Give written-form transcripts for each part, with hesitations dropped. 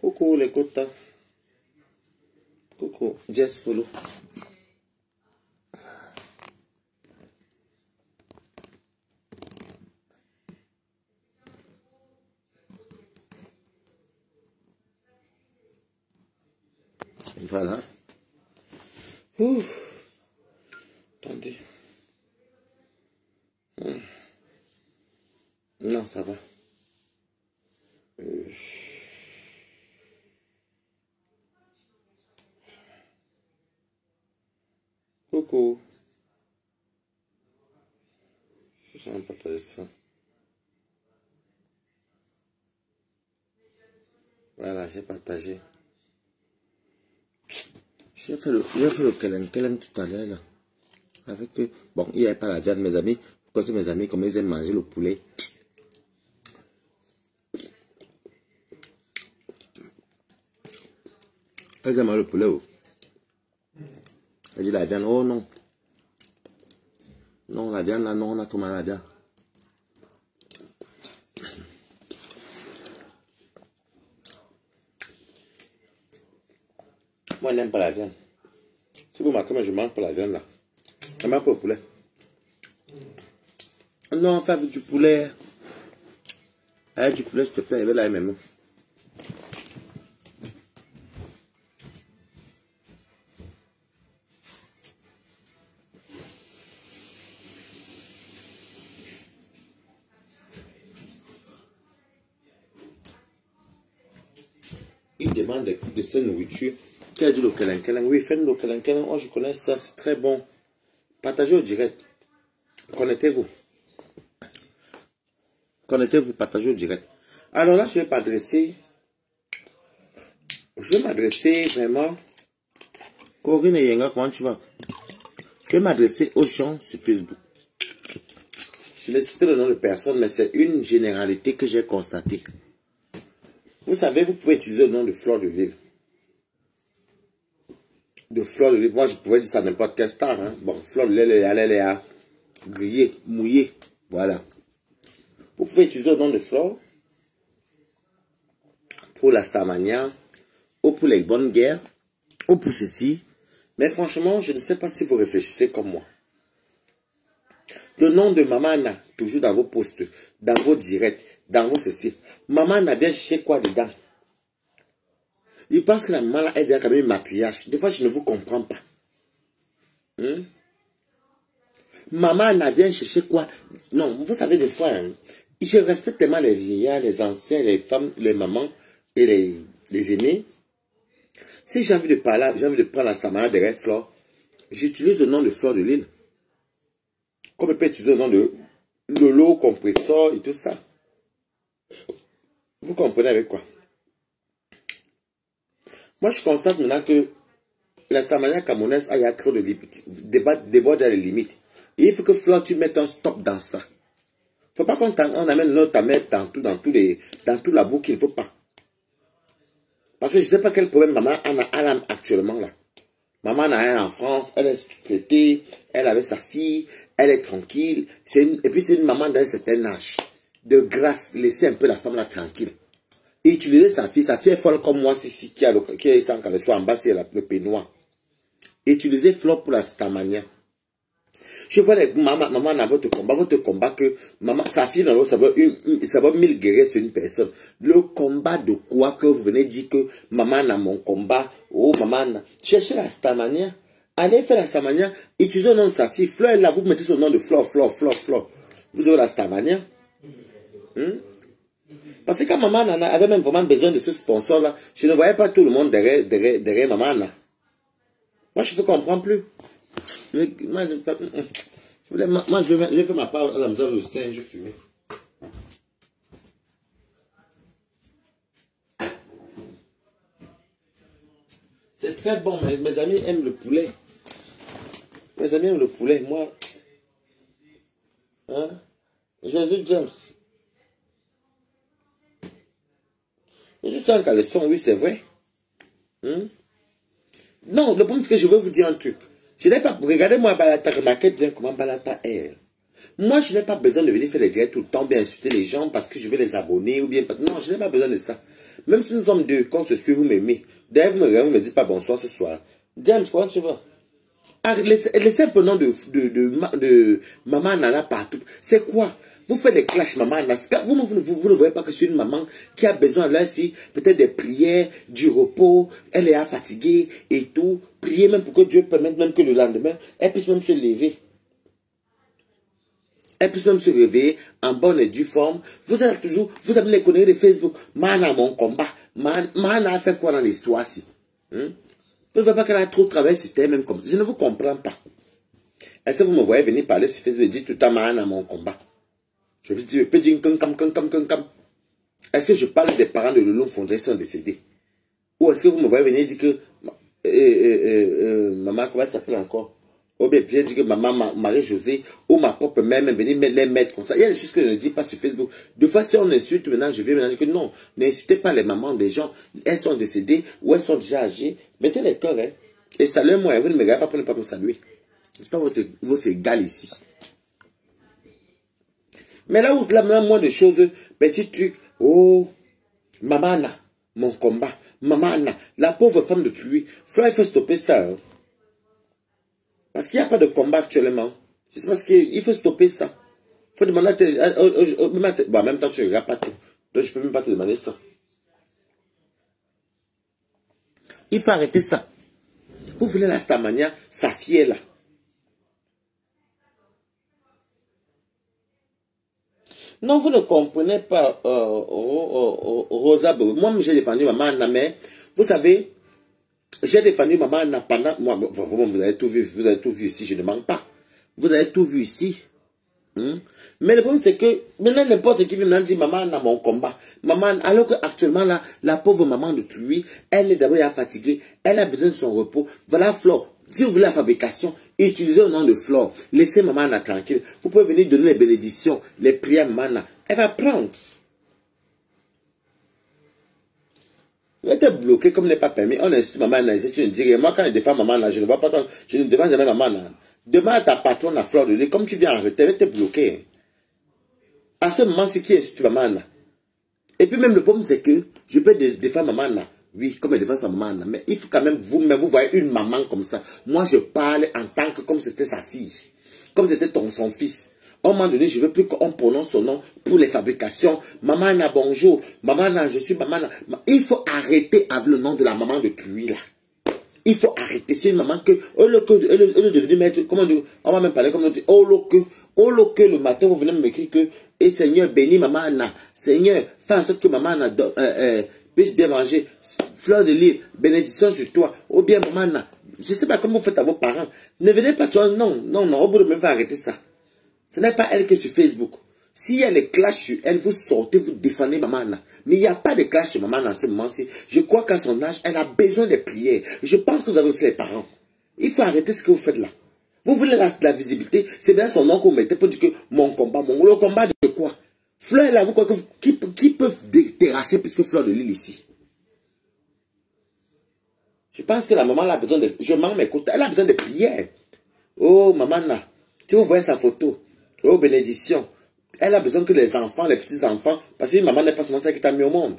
Coucou les quotas. Coucou, Jess Follow. Voilà. Ouh. Attendez. Non, ça va. Coucou. Je sens pas partager ça. Voilà, j'ai partagé. J'ai fait le kelen tout à l'heure là. Avec bon, il n'y avait pas la viande, mes amis. Vous connaissez mes amis, comment ils aiment manger le poulet. Ils aiment manger le poulet. Oh. Elle dit la viande, oh non. Non, la viande là, non, on a trop mal à la viande. Moi, je n'aime pas la viande. Si vous marquez, moi, je ne mange pas la viande là. Je ne mange pas le poulet. Non, fais avec du poulet. Avec du poulet, s'il te plaît, il va là même. Il demande de sa nourriture. Qui a dit le kelen? Oui, faites le kelen. Oh, je connais ça, c'est très bon. Partagez au direct. Connectez-vous. Connectez-vous, partagez au direct. Alors là, je vais m'adresser. Je vais m'adresser vraiment. Corinne et Yenga, comment tu vas? Je vais m'adresser aux gens sur Facebook. Je vais citer le nom de personne, mais c'est une généralité que j'ai constatée. Vous savez, vous pouvez utiliser le nom de Fleur de Lille. De Fleur de Lille. Moi, je pouvais dire ça n'importe quelle star. Hein. Bon, Fleur de Lille, elle est à griller, mouiller. Voilà. Vous pouvez utiliser le nom de Fleur pour la Starmania, ou pour les bonnes guerres, ou pour ceci. Mais franchement, je ne sais pas si vous réfléchissez comme moi. Le nom de Maman Anna, toujours dans vos posts, dans vos directs, dans vos ceci. Maman Anna vient chercher quoi dedans? Je pense que la maman là, elle vient quand même maquillage. Des fois, je ne vous comprends pas. Maman Anna vient chercher quoi? Non, vous savez, des fois, hein, je respecte tellement les vieillards, les anciens, les femmes, les mamans et les aînés. Si j'ai envie de parler, j'ai envie de prendre la Starmania de Red Fleur, j'utilise le nom de Fleur de Lille. Comme je peux utiliser le nom de Lolo, compresseur et tout ça. Vous comprenez avec quoi? Moi, je constate maintenant que la Starmania camerounaise a trop de limites. Déborde les limites. Et il faut que Fleur, tu mettes un stop dans ça. Il ne faut pas qu'on amène notre mettre dans tout la boucle, il ne faut pas. Parce que je ne sais pas quel problème maman a actuellement là. Maman a rien en France, elle est traitée, elle avait sa fille, elle est tranquille. Et puis c'est une maman d'un certain âge. De grâce, laissez un peu la femme là tranquille. Et utiliser sa fille est folle comme moi, qui est sans qu'elle soit en bas, c'est le peignoir. Utilisez Fleur pour la Starmania. Je vois les maman dans votre combat que maman, sa fille dans l'autre, ça va 1000 guerriers sur une personne. Le combat de quoi que vous venez dire que maman a mon combat, oh maman, cherchez la Starmania. Allez faire la Starmania, utilisez le nom de sa fille, Fleur, là, vous mettez son nom de Fleur. Vous aurez la Starmania. Parce que quand maman avait même vraiment besoin de ce sponsor-là, je ne voyais pas tout le monde derrière maman. Moi, je ne comprends plus. Moi, je vais faire ma part à la maison, le sein, je fume. C'est très bon, mes amis aiment le poulet. Mes amis aiment le poulet, moi. Hein? Jésus James. Je suis en caleçon, oui, c'est vrai. Non, le problème c'est que je veux vous dire un truc. Je n'ai pas... Regardez-moi Balata, remarquez bien comment Balata est. Moi, je n'ai pas besoin de venir faire les directs tout le temps, bien insulter les gens parce que je veux les abonner ou bien... Non, je n'ai pas besoin de ça. Même si nous sommes deux, qu'on se suit, vous m'aimez. D'ailleurs, vous me dites pas bonsoir ce soir. James, comment tu vas? Ah, laissez un peu nom de maman Nana partout. C'est quoi? Vous faites des clashs, maman Nana. Vous ne voyez pas que c'est une maman qui a besoin, là, si, peut-être des prières, du repos, elle est fatiguée et tout. Priez même pour que Dieu permette même que le lendemain, elle puisse même se lever. Elle puisse même se réveiller en bonne et due forme. Vous avez toujours, vous avez les conneries de Facebook. Mana, mon combat. Mana a fait quoi dans l'histoire-ci? Je ne veux pas qu'elle a trop travaillé sur terre, même comme ça. Je ne vous comprends pas. Est-ce que vous me voyez venir parler sur Facebook et dire tout le temps Mana, mon combat? Je peux dire comme. Est-ce que je parle des parents de Loulou Fondré qui sont décédés? Ou est-ce que vous me voyez venir dire que maman, comment elle s'appelle encore? Ou bien dire que maman Marie-Josée ou ma propre mère venir les mettre comme ça. Il y a des choses que je ne dis pas sur Facebook. Deux fois, si on insulte maintenant, je vais maintenant dire que non, n'insultez pas les mamans des gens. Elles sont décédées ou elles sont déjà âgées. Mettez les cœurs, hein. Et saluez-moi. Vous ne me regardez pas pour ne pas me saluer. Je ne suis pas votre égal ici. Mais là où la moins de choses, petit truc, oh, maman, mon combat, maman, la pauvre femme de lui, il faut stopper ça. Hein. Parce qu'il n'y a pas de combat actuellement. C'est parce qu'il faut stopper ça. Il faut demander bon, en même temps, tu ne regardes pas tout. Donc, je ne peux même pas te demander ça. Il faut arrêter ça. Vous voulez la Starmania, sa fille est là. Non, vous ne comprenez pas, Rosa. Moi, j'ai défendu maman Anna, mais vous savez, j'ai défendu maman Anna pendant. Moi, vous avez tout vu ici, je ne mens pas. Vous avez tout vu ici. Mais le problème, c'est que maintenant, n'importe qui vient me dire maman Anna, mon combat. Maman, alors qu'actuellement, la pauvre maman de lui, elle est d'abord fatiguée, elle a besoin de son repos. Voilà, Flore. Si vous voulez la fabrication, utilisez au nom de Flore. Laissez maman Anna tranquille. Vous pouvez venir donner les bénédictions, les prières maman Anna. Elle va prendre. Vous êtes bloqué comme n'est pas permis. On insulte maman Anna. Tu ne dis rien. Moi, quand je défends maman Anna, je ne vois pas quand je ne défends jamais maman Anna. Demande à ta patronne à Flore de Lys, comme tu viens en retard, elle était bloquée. À ce moment, c'est qui insulte maman Anna. Et puis même le problème, c'est que je peux défendre maman Anna. Oui, comme elle défend sa maman, mais il faut quand même, vous voyez une maman comme ça. Moi, je parle en tant que comme c'était sa fille. Comme c'était son fils. À un moment donné, je ne veux plus qu'on prononce son nom pour les fabrications. Maman Anna, bonjour. Maman Anna, je suis maman Anna. Il faut arrêter avec le nom de la maman de Tui, là. Il faut arrêter. C'est une maman que, au lieu de devenir maître, comment dire, on va même parler comme on dit, au lieu que le matin, vous venez m'écrire que, et Seigneur, bénis maman Anna. Seigneur, fais en sorte que maman Anna puisse bien manger. Fleur de Lys, bénédiction sur toi. Ou bien maman Anna. Je ne sais pas comment vous faites à vos parents. Ne venez pas toi. Non, au bout de même, arrêter ça. Ce n'est pas elle qui est sur Facebook. S'il y a les clashs sur elle, vous sortez, vous défendez maman Anna. Mais il n'y a pas de clash sur maman Anna en ce moment-ci. Je crois qu'à son âge, elle a besoin de prières. Je pense que vous avez aussi les parents. Il faut arrêter ce que vous faites là. Vous voulez la visibilité. C'est bien son nom que vous mettez pour dire que mon combat, le combat de quoi? Fleur là, vous croyez que qui peuvent terrasser plus que Fleur de Lys ici? Je pense que la maman a besoin de... Je m'en m'écoute. Elle a besoin de prières. Oh, maman Anna. Tu vous voyez sa photo. Oh, bénédiction. Elle a besoin que les enfants, les petits-enfants... Parce que maman n'est pas seulement celle qui t'a mis au monde.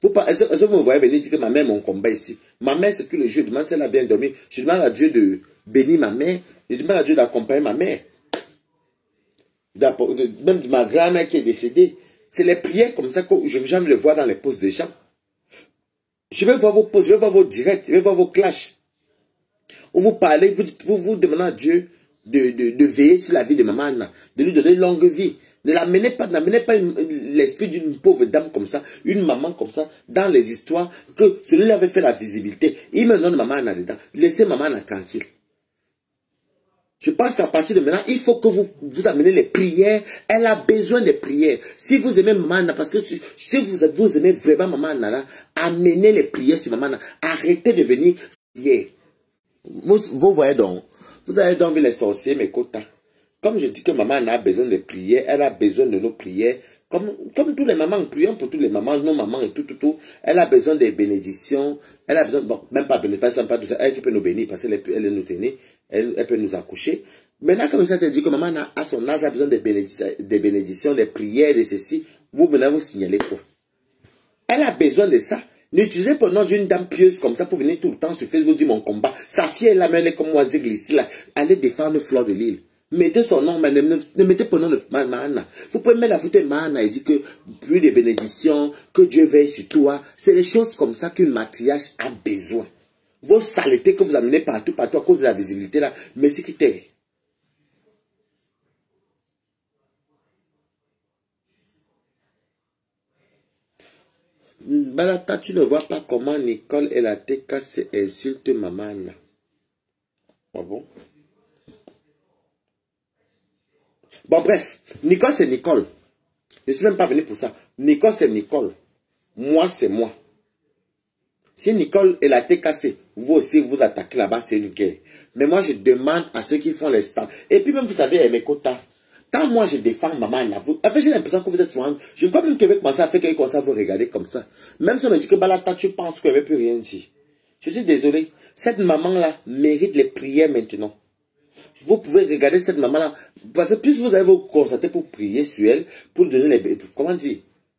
Est-ce que vous me voyez venir dire que ma mère est mon combat ici? Ma mère, c'est que le jeu. Je demande si elle a bien dormi. Je demande à Dieu de bénir ma mère. Je demande à Dieu d'accompagner ma mère. Même ma grand-mère qui est décédée. C'est les prières comme ça que j'aime le voir dans les posts des gens. Je vais voir vos posts, je vais voir vos directs, je vais voir vos clashs. Où vous parlez, vous demandez à Dieu de veiller sur la vie de maman Anna, de lui donner longue vie. N'amenez pas l'esprit d'une pauvre dame comme ça, une maman comme ça, dans les histoires, que celui-là avait fait la visibilité. Il me donne maman Anna dedans. Laissez maman Anna tranquille. Je pense qu'à partir de maintenant, il faut que vous amenez les prières. Elle a besoin des prières. Si vous aimez maman Anna, parce que si vous aimez vraiment maman Anna, amenez les prières sur maman Anna. Arrêtez de venir prier. Vous voyez donc, vous avez donc vu les sorciers, mes quotas. Comme je dis que maman Anna a besoin de prières, elle a besoin de nos prières. Comme tous les mamans, prions pour tous les mamans, nos mamans et tout. Elle a besoin des bénédictions. Elle a besoin, bon, même pas bénédictions, pas tout ça. Elle qui peut nous bénir parce qu'elle nous tenir. Elle peut nous accoucher. Maintenant, comme ça te dit que maman à son âge a besoin des bénédictions, des prières, de ceci. Vous, maintenant, vous signalez quoi? Elle a besoin de ça. N'utilisez pas le nom d'une dame pieuse comme ça pour venir tout le temps sur Facebook dire mon combat. Sa fille est là, mais elle est comme moi, ici, là. Allez défendre Fleur de Lille. Mettez son nom, mais ne mettez pas le nom de Mahana. Vous pouvez mettre la photo de Mahana et dire que plus de bénédictions, que Dieu veille sur toi. C'est des choses comme ça qu'une matriarche a besoin. Vos saletés que vous amenez partout à cause de la visibilité là, mais c'est qui t'est. Balata, tu ne vois pas comment Nicole et la TK se insultent Mamana. Ah bon? Bon, bref, Nicole, c'est Nicole. Je ne suis même pas venu pour ça. Nicole, c'est Nicole. Moi, c'est moi. Si Nicole et la TKC, vous aussi vous attaquez là-bas, c'est une guerre. Mais moi, je demande à ceux qui font les stands. Et puis même, vous savez, mes quotas. Quand moi, je défends maman, en fait, j'ai l'impression que vous êtes souvent... Je crois même que vous commencez à faire quelque chose, vous regarder comme ça. Même si on me dit que Balata, tu penses qu'elle ne veut plus rien dire. Je suis désolé. Cette maman-là mérite les prières maintenant. Vous pouvez regarder cette maman-là. Parce que plus vous allez vous concentrer pour prier sur elle, pour donner les... Comment dire?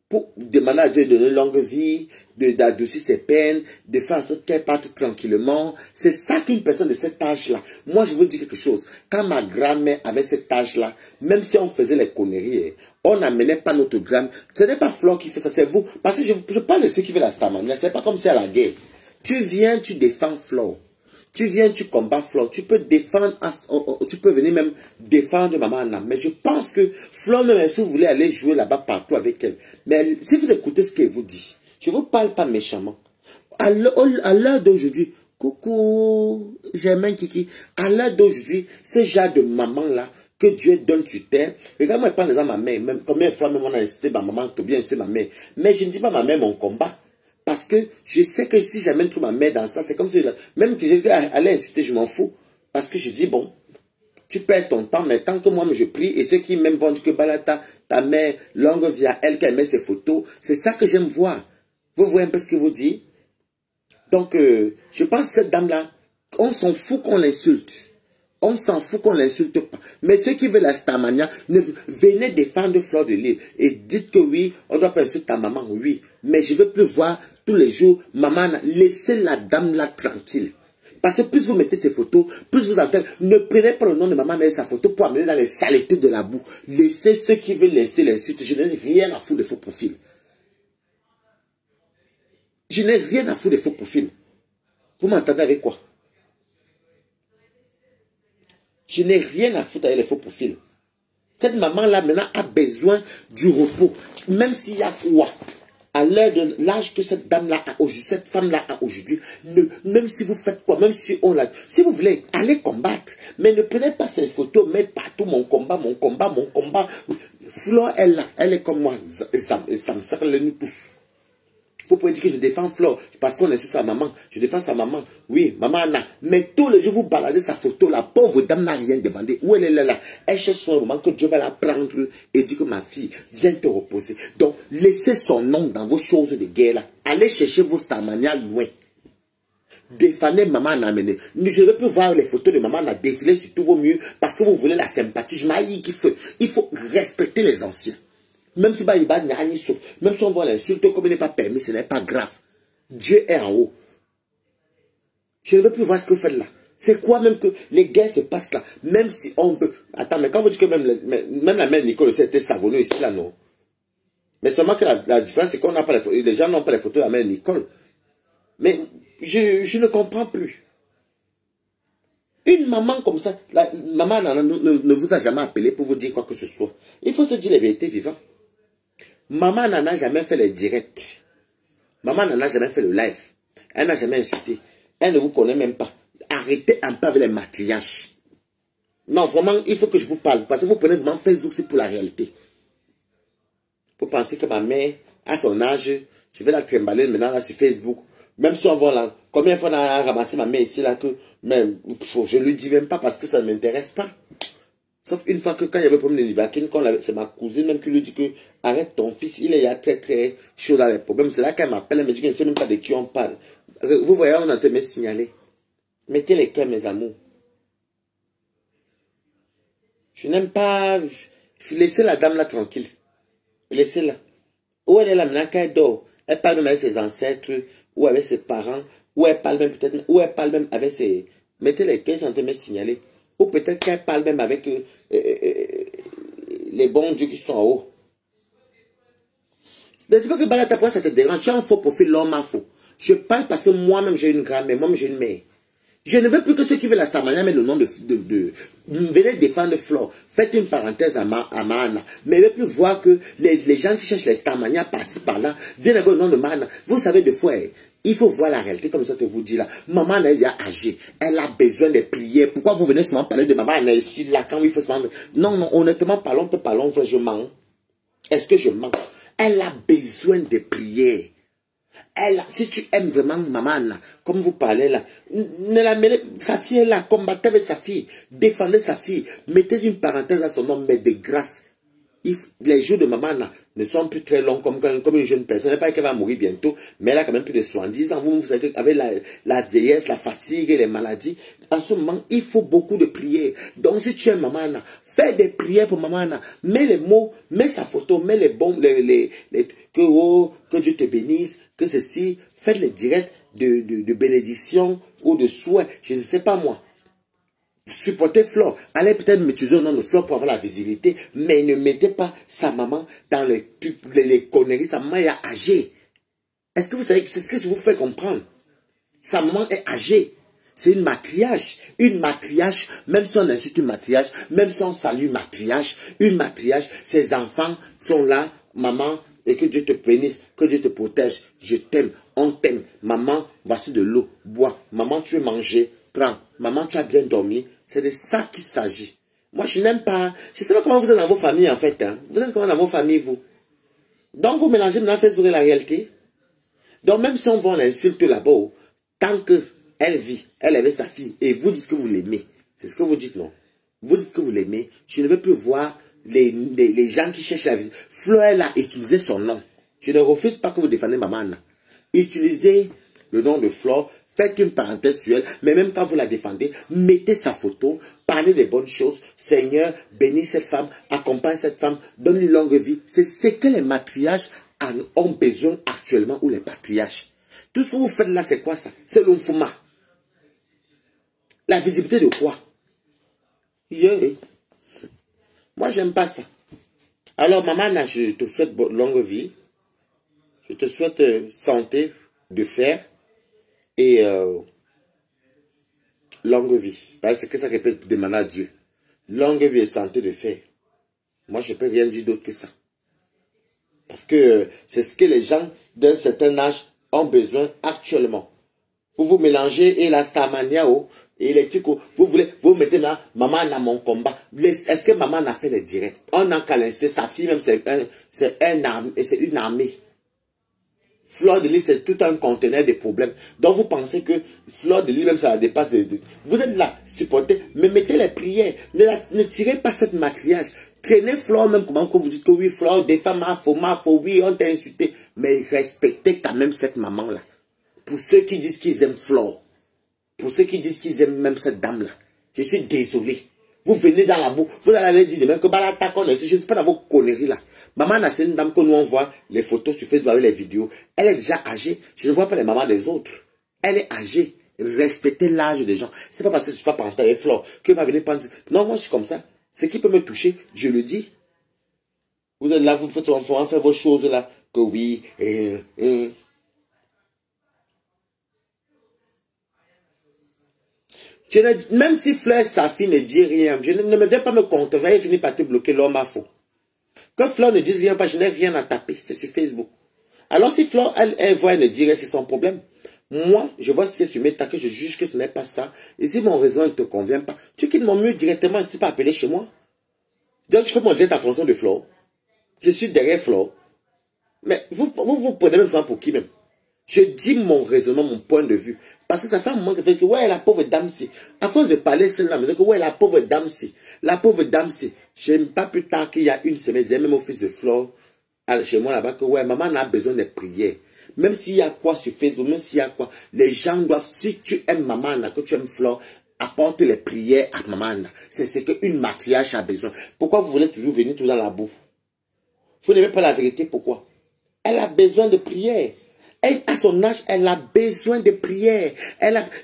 Pour demander à Dieu de donner une longue vie, d'adoucir ses peines, de faire en sorte qu'elle parte tranquillement. C'est ça qu'une personne de cet âge-là. Moi, je veux dire quelque chose. Quand ma grand-mère avait cet âge-là, même si on faisait les conneries, on n'amenait pas notre grand-mère. Ce n'est pas Flore qui fait ça, c'est vous. Parce que je parle de ceux qui veulent la Starmania. Ce n'est pas comme si à la guerre. Tu viens, tu défends Flore. Tu viens, tu combats Flore. Tu peux défendre, tu peux venir même défendre maman Anna. Mais je pense que Flore, même si vous voulez aller jouer là-bas partout avec elle. Mais si vous écoutez ce qu'elle vous dit, je ne vous parle pas méchamment. À l'heure d'aujourd'hui, coucou, Germain Kiki, à l'heure d'aujourd'hui, ce genre de maman-là, que Dieu donne sur terre. Regarde-moi, je prends les ma mère. Même, combien de fois même on a incité ma maman, combien incité ma mère. Mais je ne dis pas ma mère mon combat. Parce que je sais que si j'amène trop ma mère dans ça, c'est comme si, même que j'ai allé inciter, je m'en fous. Parce que je dis, bon, tu perds ton temps, mais tant que moi je prie, et ceux qui même vont dire que Balata, ta mère, longue vie à elle, qu'elle met ses photos, c'est ça que j'aime voir. Vous voyez un peu ce que vous dites? Donc, je pense que cette dame-là, on s'en fout qu'on l'insulte. On s'en fout qu'on ne l'insulte pas. Mais ceux qui veulent la Starmania, venez défendre Fleur de Lille. Et dites que oui, on doit pas insulter ta maman, oui. Mais je ne veux plus voir tous les jours, maman, laissez la dame là tranquille. Parce que plus vous mettez ces photos, plus vous entendez, ne prenez pas le nom de maman et sa photo pour amener dans les saletés de la boue. Laissez ceux qui veulent laisser l'insulter. Je n'ai rien à foutre de faux profils. Je n'ai rien à foutre de faux profils. Vous m'entendez avec quoi? Je n'ai rien à foutre avec les faux profils. Cette maman-là, maintenant, a besoin du repos. Même s'il y a quoi, à l'heure de l'âge que cette dame-là a aujourd'hui, cette femme-là a aujourd'hui, même si vous faites quoi, même si on l'a... Si vous voulez, allez combattre. Mais ne prenez pas ces photos, mettez partout mon combat, mon combat, mon combat. Flore, elle est comme moi. Ça me sert le nous tous. Vous pouvez dire que je défends Flore parce qu'on est sur sa maman. Je défends sa maman. Oui, maman Anna. Mais tous les jours, vous baladez sa photo. La pauvre dame n'a rien demandé. Où elle est là? Elle cherche son moment que Dieu va la prendre et dit que ma fille, viens te reposer. Donc, laissez son nom dans vos choses de guerre là. Allez chercher vos Starmania loin. Défendez maman Anna. Je ne veux plus voir les photos de maman Anna défiler sur tous vos murs parce que vous voulez la sympathie. Je m'aille qu'il faut. Il faut respecter les anciens. Même si même si on voit l'insulte comme il n'est pas permis, ce n'est pas grave. Dieu est en haut. Je ne veux plus voir ce que vous faites là. C'est quoi même que les guerres se passent là? Même si on veut... Attends, mais quand vous dites que même la mère Nicole était savonneux ici là, non? Mais seulement que la différence, c'est qu'on n'a pas les photos. Les gens n'ont pas les photos de la mère Nicole. Mais je ne comprends plus. Une maman comme ça, maman ne vous a jamais appelé pour vous dire quoi que ce soit. Il faut se dire la vérité vivante. Maman n'en a jamais fait les directs. Maman n'en a jamais fait le live. Elle n'a jamais insulté. Elle ne vous connaît même pas. Arrêtez un peu avec les matrillages. Non, vraiment, il faut que je vous parle. Parce que vous prenez vraiment Facebook, c'est pour la réalité. Vous pensez que ma mère, à son âge, je vais la trimballer maintenant là sur Facebook. Même si on voit là, combien de fois on a ramassé ma mère ici là que, même, je ne lui dis même pas parce que ça ne m'intéresse pas. Sauf une fois que quand il y avait le problème de Nivakin, c'est ma cousine même qui lui dit que arrête ton fils, il est très très chaud dans les problèmes. C'est là qu'elle m'appelle, elle me dit qu'elle ne sait même pas de qui on parle. Vous voyez, on a été me signaler. Mettez les cœurs, mes amours. Je n'aime pas... Laissez la dame là tranquille. Laissez-la. Où elle est là maintenant qu'elle dort? Elle parle même avec ses ancêtres, ou avec ses parents, ou elle parle même peut-être, ou elle parle même avec ses... Mettez les caisses en train de signaler. Ou peut-être qu'elle parle même avec les bons dieux qui sont en haut. Ne dis pas que Balata, pourquoi ça te dérange? Tu as un faux profil, l'homme a faux. Je parle parce que moi-même j'ai une grand-mère, moi-même j'ai une mère. Je ne veux plus que ceux qui veulent la Starmania mettent le nom de... Venez défendre Flore. Faites une parenthèse à Mahana. Mais je ne veux plus voir que les gens qui cherchent les Starmania par-ci, par-là, viennent avec le nom de Mahana. Vous savez, des fois, il faut voir la réalité comme ça que vous dit là. Maman elle est déjà âgée. Elle a besoin de prières. Pourquoi vous venez seulement parler de maman? Elle est ici, là, quand il faut seulement... Non, non, honnêtement, parlons, je mens. Est-ce que je mens? Elle a besoin de prières. Elle, si tu aimes vraiment maman, comme vous parlez là, ne la mêlez, sa fille est là, combattez avec sa fille, défendez sa fille, mettez une parenthèse à son nom, mais de grâce. Les jours de maman ne sont plus très longs comme une jeune personne. Elle n'est pas qu'elle va mourir bientôt, mais elle a quand même plus de 70 ans. Vous savez qu'avec la vieillesse, la fatigue et les maladies, en ce moment, il faut beaucoup de prières. Donc si tu aimes maman, fais des prières pour maman. Mets les mots, mets sa photo, mets les bons, que Dieu te bénisse, que ceci, faites les directs de bénédiction ou de souhait. Je ne sais pas moi. Supportez Flore. Allez peut-être m'utiliser au nom de Flore pour avoir la visibilité, mais ne mettez pas sa maman dans les conneries. Sa maman est âgée. Est-ce que vous savez, c'est ce que je vous fais comprendre? Sa maman est âgée. C'est une matriarche. Une matriarche, même si on insulte une matriarche, même si on salue une matriarche, ses enfants sont là, maman, et que Dieu te bénisse, que Dieu te protège. Je t'aime, on t'aime. Maman, voici de l'eau, bois. Maman, tu veux manger, prends. Maman, tu as bien dormi. C'est de ça qu'il s'agit. Moi, je n'aime pas... Je ne sais pas comment vous êtes dans vos familles, en fait. Hein. Vous êtes comment dans vos familles, vous? Donc, vous mélangez maintenant Facebook et la réalité. Donc, même si on voit l'insulte là-bas, tant qu'elle vit, elle avait sa fille, et vous dites que vous l'aimez. C'est ce que vous dites, non? Vous dites que vous l'aimez. Je ne veux plus voir les gens qui cherchent la vie. Flore, elle a utilisé son nom. Je ne refuse pas que vous défendez maman. Utilisez le nom de Flore. Faites une parenthèse sur elle, mais même quand vous la défendez, mettez sa photo, parlez des bonnes choses. Seigneur, bénis cette femme, accompagne cette femme, donne-lui longue vie. C'est ce que les matriarches ont besoin actuellement, ou les patriarches. Tout ce que vous faites là, c'est quoi ça? C'est l'onfuma. La visibilité de quoi? Yeah. Moi, j'aime pas ça. Alors, maman, je te souhaite longue vie. Je te souhaite santé de fer. Et longue vie. Parce que ça répète demander à Dieu. Longue vie et santé de fer. Moi, je ne peux rien dire d'autre que ça. Parce que c'est ce que les gens d'un certain âge ont besoin actuellement. Vous vous mélangez et la Starmania et les trucs, vous mettez là, maman a mon combat. Est-ce que maman a fait les directs? On a qu'à l'instant, sa fille même, c'est une armée. Flore de Lys, c'est tout un conteneur de problèmes. Donc vous pensez que Flore de Lys, même ça la dépasse. Vous êtes là, supportez, mais mettez les prières. Ne tirez pas cette matriarche. Traînez Flore même, comment vous dites que oui, Flore, défend ma faux, oui, on t'a insulté. Mais respectez quand même cette maman-là. Pour ceux qui disent qu'ils aiment Flore, pour ceux qui disent qu'ils aiment même cette dame-là, je suis désolé. Vous venez dans la boue, vous allez aller dire de même que Balata, je ne suis pas dans vos conneries là. Maman, c'est une dame que nous on voit les photos sur Facebook avec les vidéos. Elle est déjà âgée. Je ne vois pas les mamans des autres. Elle est âgée. Respectez l'âge des gens. C'est pas parce que je ne suis pas parental avec Flore que va venir prendre. Non, moi je suis comme ça. Ce qui peut me toucher, je le dis. Vous êtes là, vous faites faire vos choses là. Que oui. Même si Fleur, sa fille, ne dit rien, je ne me viens pas me compter. Va finir par te bloquer, l'homme a faux. Que Fleur ne dise rien, parce que je n'ai rien à taper. C'est sur Facebook. Alors si Fleur, elle voit, elle ne dit rien, c'est son problème. Moi, je vois ce qui est sur mes tas, que je juge que ce n'est pas ça. Et si mon raison ne te convient pas, tu quittes mon mur directement, je ne suis pas appelé chez moi. Donc je fais mon direct en fonction de Fleur. Je suis derrière Fleur. Mais vous prenez même ça pour qui même? Je dis mon raisonnement, mon point de vue. Parce que ça fait un moment que fait que, ouais, la pauvre dame-ci. À force de parler celle-là, mais que, ouais, la pauvre dame-ci. La pauvre dame-ci. Je n'aime pas plus tard qu'il y a une semaine, j'ai même au fils de Flore, chez moi là-bas, que, ouais, maman a besoin de prières. Même s'il y a quoi sur Facebook, même s'il y a quoi, les gens doivent, si tu aimes maman, que tu aimes Flore, apporte les prières à maman. C'est ce qu'une matriarche a besoin. Pourquoi vous voulez toujours venir tout dans la boue? Vous n'aimez pas la vérité, pourquoi? Elle a besoin de prière. Elle, à son âge, elle a besoin de prière.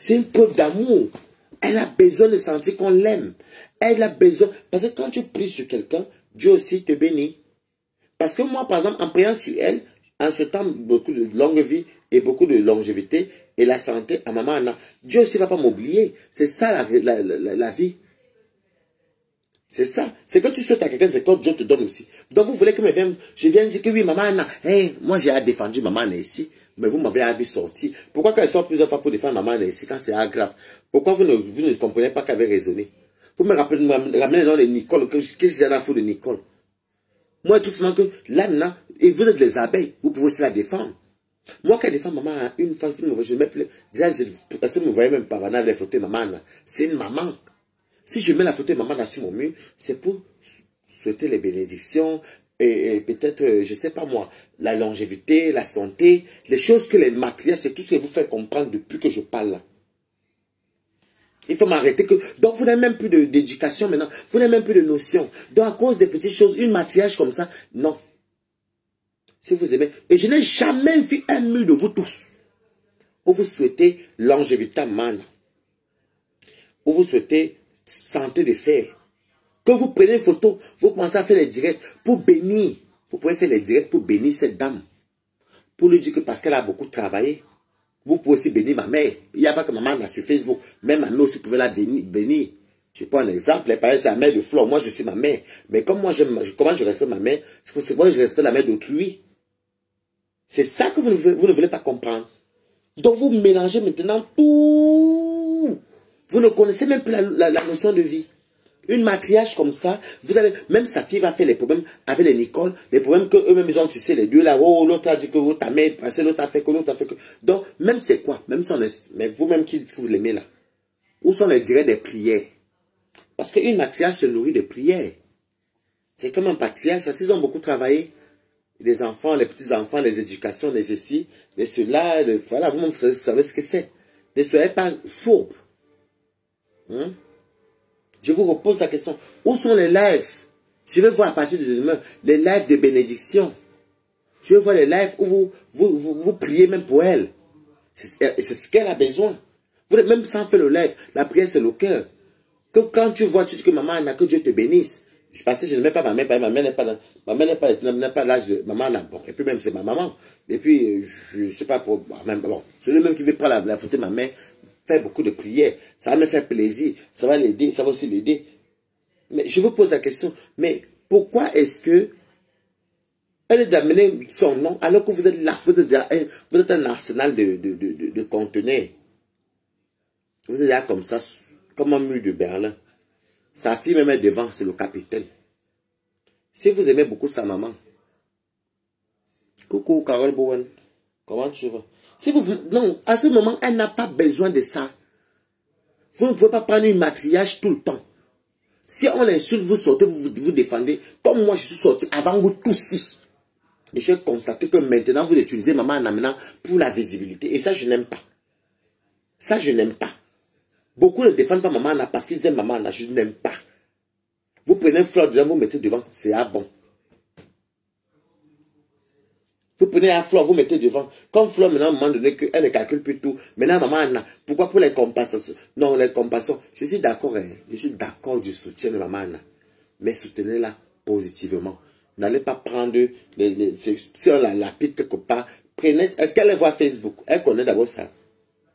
C'est une preuve d'amour. Elle a besoin de sentir qu'on l'aime. Elle a besoin. Parce que quand tu pries sur quelqu'un, Dieu aussi te bénit. Parce que moi, par exemple, en priant sur elle, en souhaitant beaucoup de longue vie et beaucoup de longévité et la santé à maman Anna, Dieu aussi ne va pas m'oublier. C'est ça la vie. C'est ça. C'est que tu souhaites à quelqu'un, c'est que Dieu te donne aussi. Donc vous voulez que je vienne dire que oui, maman Anna, hey, moi j'ai défendu maman Anna ici, mais vous m'avez vu sortir. Pourquoi quand elle sort plusieurs fois pour défendre maman Anna ici, quand c'est grave? Pourquoi vous ne comprenez pas qu'elle avait raisonné? Vous me ramenez dans les Nicole, qu'est-ce que j'ai à la faute de Nicole? Moi, tout simplement que là, maintenant, et vous êtes les abeilles, vous pouvez aussi la défendre. Moi, quand je défends maman, une fois, je me plais. Déjà, parce que vous ne voyez même pas les photos de maman. C'est une maman. Si je mets la photo de maman sur mon mur, c'est pour souhaiter les bénédictions et peut-être, je ne sais pas moi, la longévité, la santé, les choses que les matriarches, c'est tout ce que vous faites comprendre depuis que je parle là. Il faut m'arrêter que... Donc, vous n'avez même plus d'éducation maintenant. Vous n'avez même plus de notion. Donc, à cause des petites choses, une matriarche comme ça, non. Si vous aimez... Et je n'ai jamais vu un mur de vous tous où vous souhaitez longévité man, où vous souhaitez santé de fer. Que vous prenez une photo, vous commencez à faire les directs pour bénir. Vous pouvez faire les directs pour bénir cette dame. Pour lui dire que parce qu'elle a beaucoup travaillé, vous pouvez aussi bénir ma mère. Il n'y a pas que maman sur Facebook. Même ma mère aussi pouvait la bénir. Je prends un exemple. Par exemple, c'est la mère de Flore. Moi, je suis ma mère. Mais comme moi, comment je respecte ma mère, c'est pour je respecte la mère d'autrui. C'est ça que vous ne voulez pas comprendre. Donc, vous mélangez maintenant tout. Vous ne connaissez même plus la notion de vie. Une matriarche comme ça, vous allez, même sa fille va faire les problèmes avec les Nicole, les problèmes qu'eux-mêmes ils ont tissé, les deux là, oh, l'autre a dit que ta mère est passée, l'autre a fait que, l'autre a fait que. Donc, même c'est quoi? Même si on est, mais vous-même qui vous l'aimez là, où sont les directs des prières? Parce qu'une matriarche se nourrit de prières. C'est comme un patriarche, parce qu'ils ont beaucoup travaillé. Les enfants, les petits-enfants, les éducations, les ceci, les cela, voilà, vous-même vous savez ce que c'est. Ne soyez pas fourbes. Hein? Je vous repose la question. Où sont les lives? Je vais voir à partir de demain les lives de bénédiction. Je vais voir les lives où vous priez même pour elle. C'est ce qu'elle a besoin. Vous même sans faire le live, la prière c'est le cœur. Que quand tu vois, tu dis que maman, que Dieu te bénisse. Parce que je ne mets pas ma mère, ma mère n'est pas l'âge de maman. Bon, et puis même c'est ma maman. Et puis, je ne sais pas pour... Bon, celui même qui veut prendre la photo de ma mère, faire beaucoup de prières, ça va me faire plaisir, ça va l'aider, ça va aussi l'aider. Mais je vous pose la question, mais pourquoi est-ce que elle est d'amener son nom alors que vous êtes là, vous êtes un arsenal de conteneurs. Vous êtes là comme ça, comme un mur de Berlin. Sa fille même est devant, c'est le capitaine. Si vous aimez beaucoup sa maman, coucou Carole Bowen, comment tu vas? Si vous, non, à ce moment, elle n'a pas besoin de ça. Vous ne pouvez pas prendre une matriarche tout le temps. Si on l'insulte, vous sortez, vous défendez. Comme moi, je suis sorti avant vous tous. Et j'ai constaté que maintenant, vous utilisez maman en amenant pour la visibilité. Et ça, je n'aime pas. Ça, je n'aime pas. Beaucoup ne défendent pas maman parce qu'ils aiment maman. Je n'aime pas. Vous prenez un fleur dedans, vous mettez devant. C'est bon. Vous prenez la fleur, vous mettez devant. Comme fleur, maintenant, à un moment donné, elle ne calcule plus tout. Maintenant, maman, Anna, pourquoi pour les compensations? Non, les compensations. Je suis d'accord, hein. Je suis d'accord du soutien de maman, Anna. Mais soutenez-la positivement. N'allez pas prendre si on la lapide quelque part. Prenez, est-ce qu'elle voit Facebook? Elle connaît d'abord ça.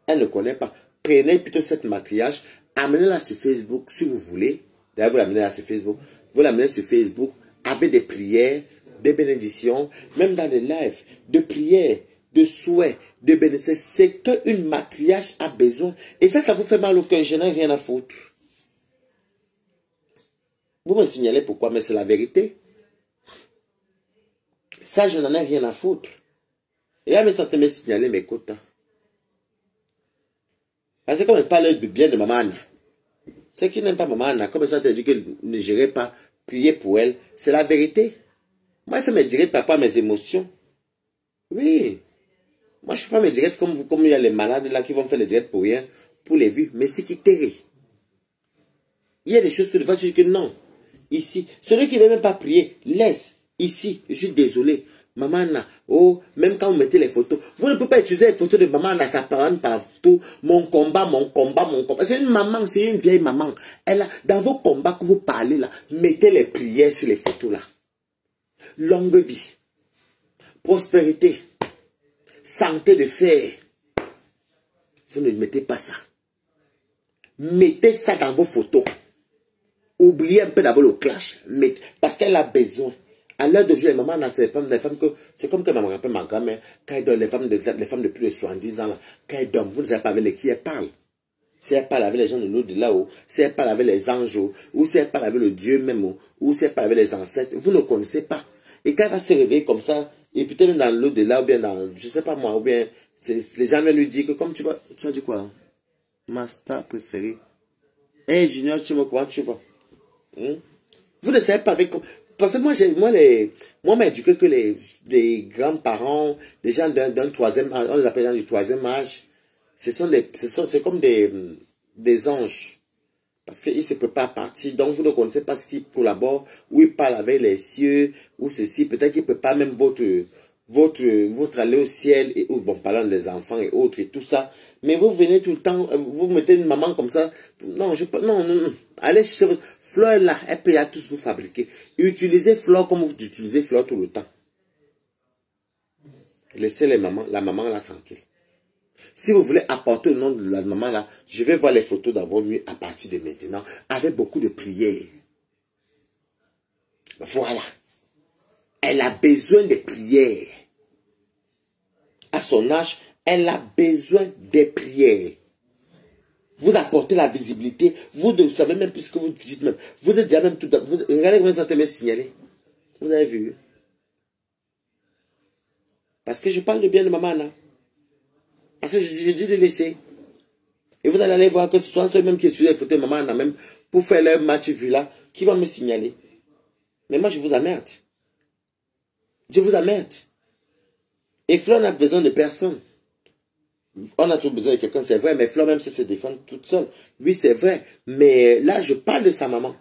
Elle ne connaît pas. Prenez plutôt cette matriarche, amenez-la sur Facebook si vous voulez. D'ailleurs, vous l'amenez là sur Facebook. Vous l'amenez sur Facebook avec des prières, des bénédictions, même dans les lives, de prières, de souhaits, de bénédictions. C'est qu'une matriarche a besoin. Et ça vous fait mal au cœur. Je n'ai rien à foutre. Vous me signalez pourquoi, mais c'est la vérité. Ça, je n'en ai rien à foutre. Et là, me sentait me signaler mes quotas. Parce que comme elle parle bien de maman Anna, c'est qui n'aime pas maman Anna, comme ça te dit qu'elle ne gérait pas, prier pour elle, c'est la vérité. Moi, ça me dirait pas mes émotions. Oui. Moi, je ne fais pas mes directs comme vous, comme il y a les malades là qui vont faire les directs pour rien, pour les vues, mais c'est qui t'éré. Il y a des choses que tu dis que non. Ici, celui qui ne veut même pas prier, laisse. Ici, je suis désolé. Maman Anna, oh, même quand vous mettez les photos, vous ne pouvez pas utiliser les photos de maman Anna, ça parle partout. Mon combat, mon combat, mon combat. C'est une maman, c'est une vieille maman. Elle a, dans vos combats que vous parlez là, mettez les prières sur les photos là. Longue vie, prospérité, santé de fer. Vous ne mettez pas ça. Mettez ça dans vos photos. Oubliez un peu d'abord le clash. Parce qu'elle a besoin. À l'heure d'aujourd'hui, les mamans, c'est comme que maman rappelle ma grand-mère, quand elle donne les femmes de plus de 70 ans, là, quand elle dorment, vous ne savez pas avec qui elle parle. Si elle parle avec les gens de l'eau de là-haut, si elle parle avec les anges, ou si elle parle avec le Dieu même, ou si elle parle avec les ancêtres, vous ne connaissez pas. Et quand elle va se réveiller comme ça, et peut-être dans l'eau de là, ou bien dans, je sais pas moi, ou bien, les gens viennent lui dire que comme tu as dit quoi? Ma star préférée. Hey Junior, comment tu vas? Vous ne savez pas avec... Parce que moi, m'a éduqué que les grands-parents, les gens d'un troisième âge, on les appelle gens du troisième âge, c'est comme des anges. Parce qu'ils ne se peuvent pas partir, donc vous ne connaissez pas ce qu'ils collaborent, ou ils parlent avec les cieux, ou ceci, peut-être qu'ils ne peuvent pas même votre aller au ciel, et bon, parlant des enfants et autres et tout ça. Mais vous venez tout le temps, vous mettez une maman comme ça. Non, non. Allez chez votre fleur là, elle peut à tous vous fabriquer. Utilisez fleur comme vous utilisez fleur tout le temps. Laissez la maman là tranquille. Si vous voulez apporter le nom de la maman là, je vais voir les photos dans vos nuits à partir de maintenant, avec beaucoup de prières. Voilà. Elle a besoin de prières. À son âge, elle a besoin des prières. Vous apportez la visibilité. Vous ne savez même plus ce que vous dites même. Vous êtes déjà même tout... regardez comment ça te signalé. Vous avez vu? Parce que je parle de bien de maman là. Parce que je dis de laisser. Et vous allez aller voir que ce sont ceux-mêmes qui étudient les photos de maman là même pour faire leur match vu là, qui vont me signaler. Mais moi je vous emmerde. Je vous emmerde. Et Fleur n'a besoin de personne. On a toujours besoin de quelqu'un, c'est vrai, mais Fleur même se défend toute seule. Oui, c'est vrai. Mais là, je parle de sa maman.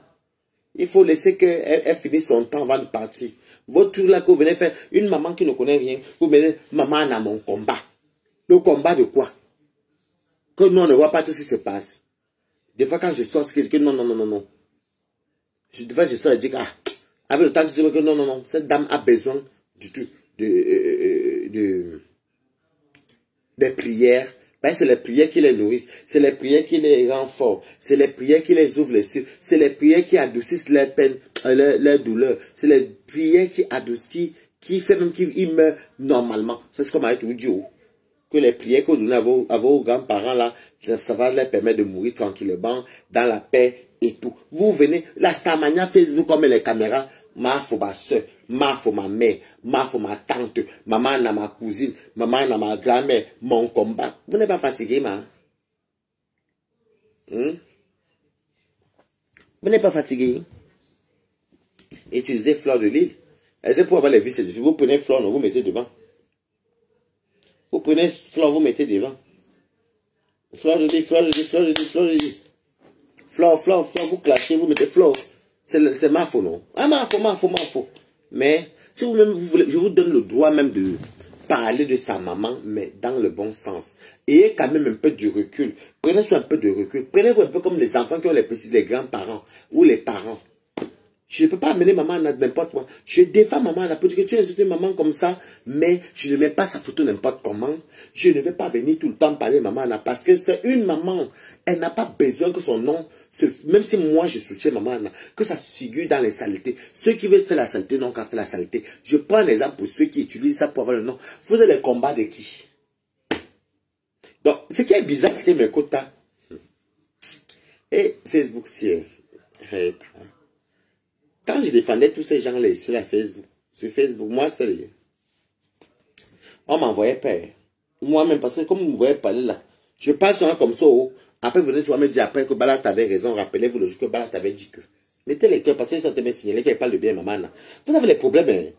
Il faut laisser qu'elle finisse son temps avant de partir. Votre tour là que vous venez faire, une maman qui ne connaît rien, vous venez, maman a mon combat. Le combat de quoi? Que nous, on ne voit pas tout ce qui se passe. Des fois, quand je sors, je dis que non. Des fois, je sors et je dis, ah, avec le temps, je dis que non, cette dame a besoin du tout, des prières. Ben, c'est les prières qui les nourrissent, c'est les prières qui les rendent forts, c'est les prières qui les ouvrent les yeux, c'est les prières qui adoucissent leurs peines, leurs douleurs, c'est les prières qui adoucissent, qui fait même qu'ils meurent normalement. C'est ce qu'on m'a dit, que les prières que vous donnez à vos grands-parents là, ça va leur permettre de mourir tranquillement, dans la paix et tout. Vous venez, la Starmania Facebook comme les caméras, faut ma soeur, faut ma mère, faut ma tante, maman n'a ma cousine, maman n'a ma grand-mère, mon combat. Vous n'êtes pas fatigué, ma? Vous n'êtes pas fatigué? Utilisez Fleur de Lille. C'est pour avoir les vis, vous prenez Fleur, vous mettez devant. Vous prenez Fleur, vous mettez devant. Fleur de Lille, Fleur de Lille, Fleur de Lille, Fleur de Lille. Fleur, vous clashez, vous mettez Fleur. C'est ma faute, non? Ah, ma faute. Mais, si vous voulez, je vous donne le droit même de parler de sa maman, mais dans le bon sens. Ayez quand même un peu de recul. Prenez-vous un peu de recul. Prenez-vous un peu comme les enfants qui ont les petits, les grands-parents ou les parents. Je ne peux pas amener maman à n'importe quoi. Je défends maman à la politique. Tu insultes une maman comme ça, mais je ne mets pas sa photo n'importe comment. Je ne vais pas venir tout le temps parler de maman là parce que c'est une maman. Elle n'a pas besoin que son nom, même si moi je soutiens maman là, que ça figure dans les saletés. Ceux qui veulent faire la saleté n'ont qu'à faire la saleté. Je prends un exemple pour ceux qui utilisent ça pour avoir le nom. Vous avez les combats de qui? Donc, ce qui est bizarre, c'est que mes quotas. Et Facebook, c'est... Quand je défendais tous ces gens-là sur Facebook, moi, c'est... On m'envoyait peur. Moi-même, parce que comme vous me voyez parler là, je parle souvent comme ça. Après, vous venez me dire après que Bala t'avait raison. Rappelez-vous le jour que Bala t'avait dit que. Mettez les cœurs parce qu'ils sont me signaler qu'elle parle de bien maman là. Vous avez les problèmes. Hein?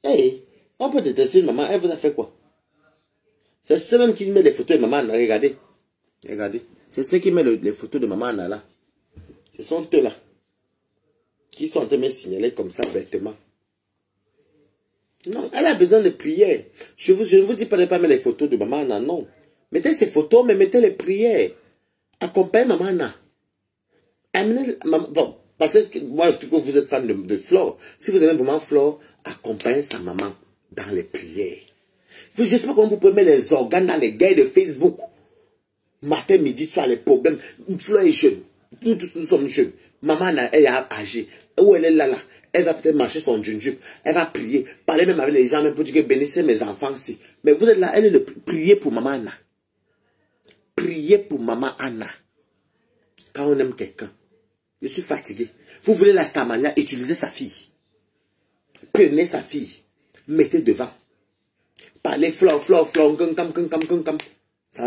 Hey, on peut détester une maman. Elle vous a fait quoi? C'est ceux-mêmes qui mettent les photos de maman là. Regardez. Regardez. C'est ceux qui mettent les photos de maman là. Ce sont eux là. Qui sont en train de me signaler comme ça bêtement. Non, elle a besoin de prières. Je ne vous dis pas de ne pas mettre les photos de maman Anna, non. Mettez ces photos, mais mettez les prières. Accompagnez maman Anna. Amenez, bon, parce que moi, je trouve que vous êtes fan de Flore. Si vous aimez vraiment Flore, accompagnez sa maman dans les prières. Je ne sais pas comment vous pouvez mettre les organes dans les guerres de Facebook. Matin, midi, soir, les problèmes. Flore est jeune. Nous tous, nous sommes jeunes. Maman, elle a âgé. Où elle est là, là. Elle va peut-être marcher son junjub. Elle va prier. Parler même avec les gens, même pour dire que bénissez mes enfants si. Mais vous êtes là, elle est de prier pour maman Anna. Priez pour maman Anna. Quand on aime quelqu'un. Je suis fatigué. Vous voulez la Starmania, utilisez sa fille. Prenez sa fille. Mettez devant. Parlez flore, ça va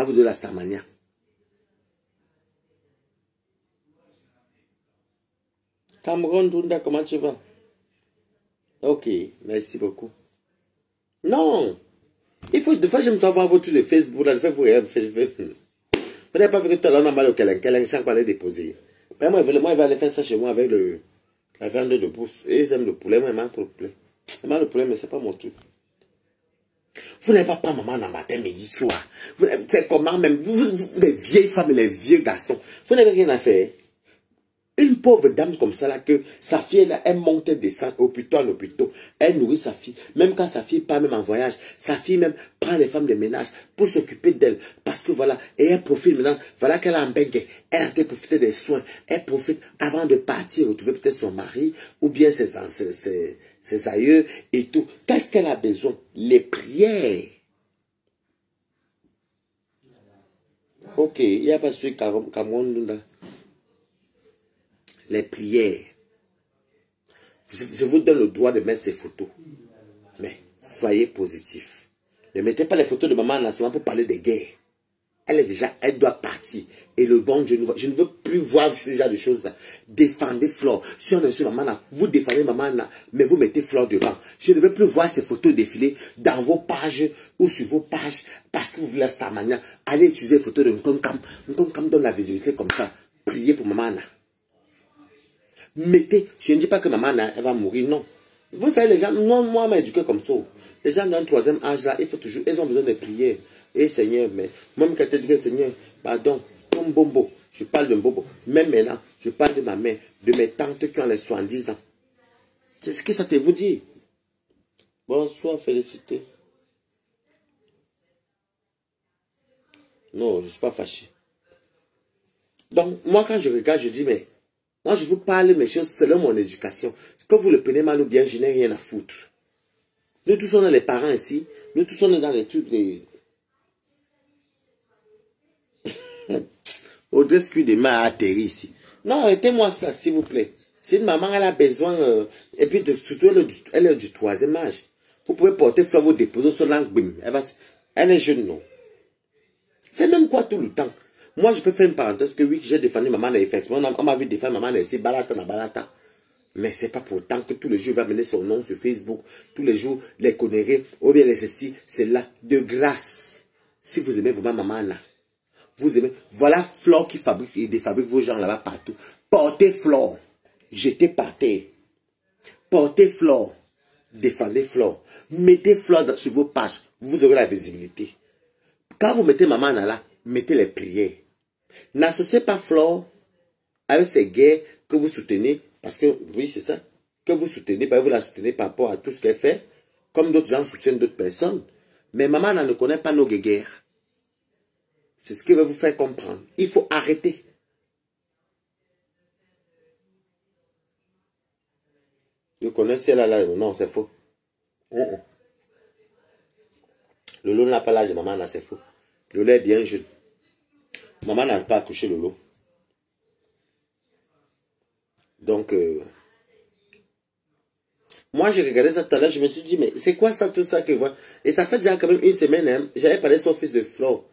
vous donner la Starmania. Cameroun, Dunda, comment tu vas? Ok, merci beaucoup. Non! Il faut, des fois, je me sens voir votre truc de Facebook, là, je vais vous vous n'avez pas vu que tout à l'heure, on a mal au câlin, chaque fois, déposer. Mais moi, il va aller faire ça chez moi avec la viande de pouce. Et ils aiment le poulet, moi, ils mangent trop le poulet. Ils mangent le poulet, mais c'est pas mon truc. Vous n'avez pas maman dans matin, midi, soir. Vous faites comment même, vous, les vieilles femmes et les vieux garçons, vous n'avez rien à faire. Une pauvre dame comme ça, là, que sa fille, là, elle monte et descend, hôpital en hôpital. Elle nourrit sa fille. Même quand sa fille part même en voyage, sa fille même prend les femmes de ménage pour s'occuper d'elle. Parce que voilà, et elle profite maintenant, voilà qu'elle a un bengue. Elle a été profiter des soins. Elle profite avant de partir, retrouver peut-être son mari, ou bien ses aïeux et tout. Qu'est-ce qu'elle a besoin? Les prières. Ok, il n'y a pas su Cameroun, là. Les prières. Je vous donne le droit de mettre ces photos. Mais soyez positifs. Ne mettez pas les photos de maman nationale pour parler des guerres. Elle doit partir. Et le bon Dieu, je ne veux plus voir ce genre de choses-là. Défendez Flore. Si on est sur maman, vous défendez maman, mais vous mettez Flore devant. Je ne veux plus voir ces photos défiler dans vos pages ou sur vos pages parce que vous voulez la Starmania. Allez utiliser les photos de Nkonkam. Nkonkam donne la visibilité comme ça. Priez pour maman. Mettez, je ne dis pas que maman elle va mourir, non. Vous savez, les gens, non, moi, m'a éduqué comme ça. Les gens dans le 3e âge, là, il faut toujours, ils ont besoin de prier. Et Seigneur, mais moi, quand je dis Seigneur, pardon, comme Bombo, je parle de Bombo. Même maintenant, je parle de ma mère, de mes tantes qui ont les 70 ans. C'est ce que ça te vous dit. Bonsoir, félicité. Non, je ne suis pas fâché. Donc, moi, quand je regarde, je dis, mais moi, je vous parle mes choses selon mon éducation. Que vous le prenez mal ou bien, je n'ai rien à foutre. Nous tous, on est les parents ici. Nous tous, on est dans les trucs. Audrey Scudema a atterri ici. Non, arrêtez-moi ça, s'il vous plaît. Si une maman, elle a besoin... et puis, surtout, elle est du 3e âge. Vous pouvez porter Flore, vous déposer sur l'angle. Elle est jeune, non. C'est même quoi tout le temps. Moi, je peux faire une parenthèse que oui, j'ai défendu maman, effectivement, on m'a vu défendre maman ici, balata na balata. Mais c'est pas pour autant que tous les jours, il va mener son nom sur Facebook, tous les jours, les connaître, ou bien les ceci, c'est là, de grâce. Si vous aimez vraiment maman, là, vous aimez, voilà Flore qui fabrique et défabrique vos gens là-bas partout. Portez Flore, jetez par terre. Portez Flore, défendez Flore, mettez Flore sur vos pages, vous aurez la visibilité. Quand vous mettez maman là, mettez les prières. N'associez pas Flore avec ces guerres que vous soutenez, parce que, oui, c'est ça, que vous soutenez, vous la soutenez par rapport à tout ce qu'elle fait, comme d'autres gens soutiennent d'autres personnes. Mais maman ne connaît pas nos guerres. C'est ce qui va vous faire comprendre. Il faut arrêter. Vous connaissez là, non, c'est faux. Lolo n'a pas l'âge de maman, là, c'est faux. Lolo est bien jeune. Maman n'a pas accouché Lolo. Donc, moi, j'ai regardé ça tout à l'heure, je me suis dit, mais c'est quoi ça, tout ça que voilà. Et ça fait déjà quand même une semaine, hein, j'avais parlé de son fils de Flore,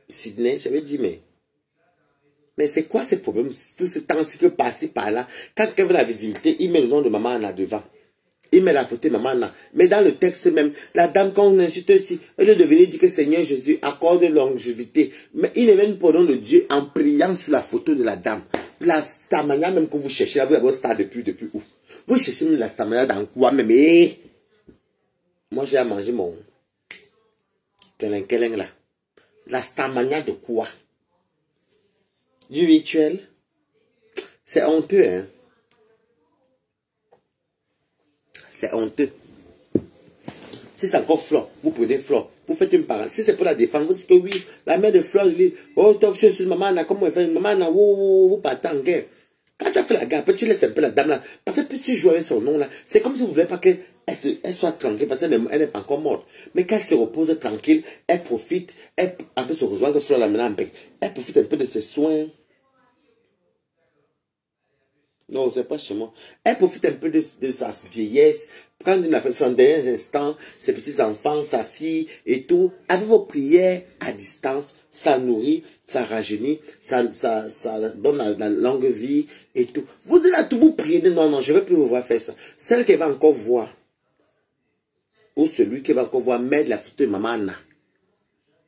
Sydney, j'avais dit, mais c'est quoi ces problèmes, tout ce temps-ci que passer par là, quand quelqu'un veut la visibilité, il met le nom de maman là devant. Il met la photo de maman là. Mais dans le texte même, la dame, quand on insulte aussi, elle est devenue dire que Seigneur Jésus accorde longévité. Mais il est même pour nom de Dieu en priant sur la photo de la dame. La Starmania même que vous cherchez, là, vous avez un star depuis où? Vous cherchez la stamina dans quoi même? Eh? Moi, j'ai à manger mon keleng là. La stamina de quoi? Du rituel? C'est honteux, hein? C'est honteux. Si c'est encore Flore, vous prenez Flore, vous faites une parole. Si c'est pour la défendre, vous dites que oui, la mère de Flore, elle dit, oh, toi, je suis maman, comment elle fait? Maman, vous partez en guerre. Quand tu as fait la guerre, tu laisses un peu la dame là. Parce que plus tu joues avec son nom là, c'est comme si vous ne voulez pas qu'elle soit tranquille, parce qu'elle n'est pas encore morte. Mais quand elle se repose tranquille, elle profite, elle un peu se rejoint que Flore la maintenant en bec. Elle profite un peu de ses soins. Non, c'est pas chez moi. Elle profite un peu de sa vieillesse, prendre son dernier instant, ses petits-enfants, sa fille et tout. Avec vos prières à distance, ça nourrit, ça rajeunit, ça donne la longue vie et tout. Vous dites là, tout vous priez, non, non, je ne vais plus vous voir faire ça. Celle qui va encore voir, ou celui qui va encore voir mettre la photo de maman Anna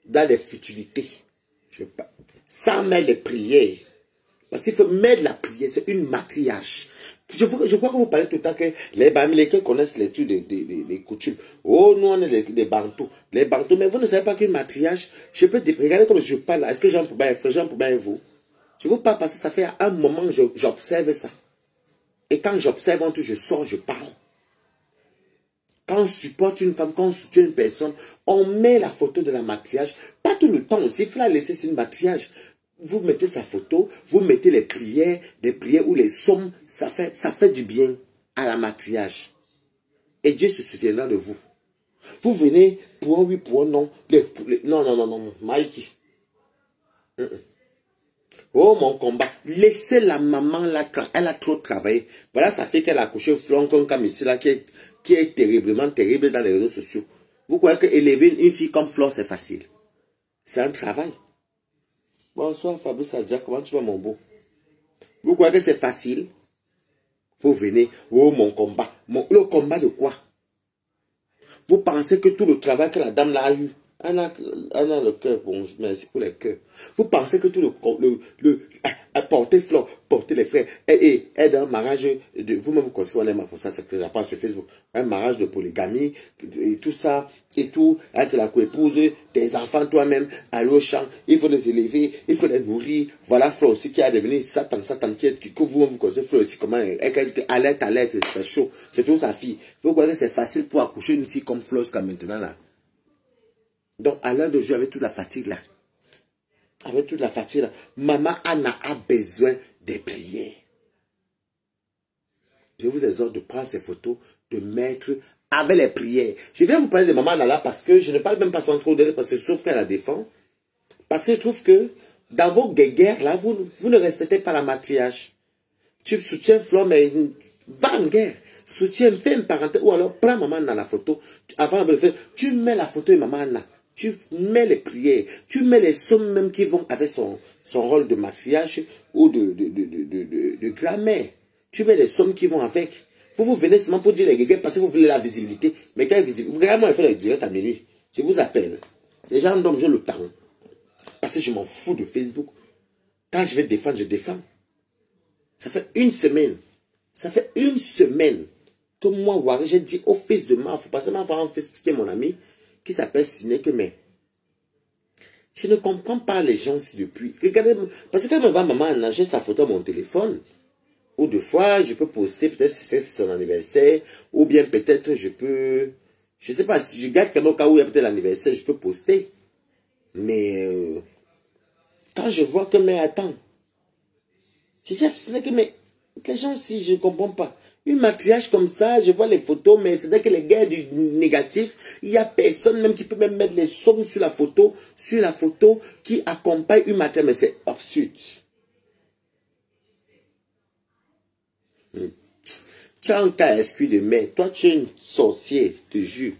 dans les futilités. Sans mettre les prières. Parce qu'il faut mettre la prière, c'est une matriarche. Je crois que vous parlez tout le temps que les Bamilekés connaissent les trucs des coutumes. Oh, nous on est des Bantous. Les Bantous, mais vous ne savez pas qu'une matriarche, je peux dire, regardez comme je parle là. Est-ce que Jean Poubin est frère, Jean Poubin est vous? Je vous parle parce que ça fait un moment que j'observe ça. Et quand j'observe, je sors, je parle. Quand on supporte une femme, quand on soutient une personne, on met la photo de la matriarche. Pas tout le temps aussi, il faut la laisser, c'est une matriarche. Vous mettez sa photo, vous mettez les prières ou les sommes, ça fait du bien à la matriarche. Et Dieu se souviendra de vous. Vous venez pour un oui, pour un non. Non, Mikey. Oh, mon combat. Laissez la maman là, elle a trop travaillé. Voilà, ça fait qu'elle a accouché Flancon comme ici là, qui est terriblement terrible dans les réseaux sociaux. Vous croyez qu'élever une fille comme Flore, c'est facile? C'est un travail. Bonsoir Fabrice Adja, comment tu vas mon beau? Vous croyez que c'est facile? Vous venez, oh mon combat. Le combat de quoi? Vous pensez que tout le travail que la dame là a eu, elle a le cœur, bon, merci pour les cœurs. Vous pensez que tout porter Flore, porter les frères, et dans un mariage, vous-même vous connaissez, on aime pour ça, c'est que j'apprends sur Facebook, un mariage de polygamie, et tout ça, et tout, être la co-épouse, tes enfants toi-même, aller au champ, il faut les élever, il faut les nourrir. Voilà Flore aussi qui a devenu Satan, que vous-même vous connaissez Flore aussi, comment elle dit alerte, c'est chaud, c'est tout sa fille. Vous croyez que c'est facile pour accoucher une fille comme Flore jusqu'à maintenant là? Donc, à l'heure de jeu, avec toute la fatigue là, maman Anna a besoin des prières. Je vous exhorte de prendre ces photos, de mettre avec les prières. Je viens vous parler de maman Anna là parce que je ne parle même pas sans trop d'elle, parce que sauf qu'elle la défend. Parce que je trouve que dans vos guerres là, vous ne respectez pas la matriarche. Tu soutiens Flore, mais va en guerre. Soutiens, fais une parenthèse, ou alors prends maman Anna la photo. Avant de le faire, tu mets la photo de maman Anna. Tu mets les prières, tu mets les sommes même qui vont avec son rôle de matriarche ou de grand-mère. Tu mets les sommes qui vont avec. Vous venez seulement pour dire les guéguerres parce que vous voulez la visibilité. Mais quand vous regardez moi, je fais le direct à minuit. Je vous appelle. Les gens dorment, j'ai le temps. Parce que je m'en fous de Facebook. Quand je vais défendre, je défends. Ça fait une semaine. Que moi, j'ai dit au fils de ma fille, parce que ma fille a un fils qui est mon ami, qui s'appelle Sinek, mais je ne comprends pas les gens si depuis. Regardez, parce que quand me va maman, j'ai sa photo à mon téléphone. Ou deux fois, je peux poster, peut-être si c'est son anniversaire, ou bien peut-être je peux, je sais pas, si je garde quand même au cas où il y a peut-être l'anniversaire, je peux poster. Mais quand je vois que, mais attends, je dis à Sinek, mais les gens si je ne comprends pas. Une matriarche comme ça, je vois les photos, mais c'est-à-dire que les gars du négatif, il n'y a personne même qui peut même mettre les sommes sur la photo qui accompagne une matriarche, mais c'est absurde. Tu as un cas esprit de mer, toi tu es une sorcière, je te jure.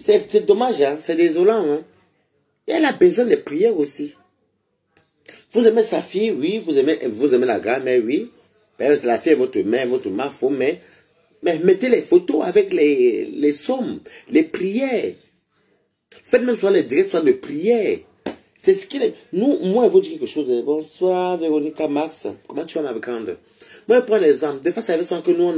C'est dommage, hein? C'est désolant, hein? Et elle a besoin de prières aussi. Vous aimez sa fille, oui. Vous aimez la grand-mère, oui. La fille est votre mère, votre mère, mais mettez les photos avec les sommes, les prières. Faites même soit les directs, soit de prières. C'est ce qu'il est. Nous, moi, je vous dis quelque chose. Bonsoir, Véronica Max. Comment tu vas, ma grande? Moi, je prends l'exemple. Des fois, ça avait sans que nous,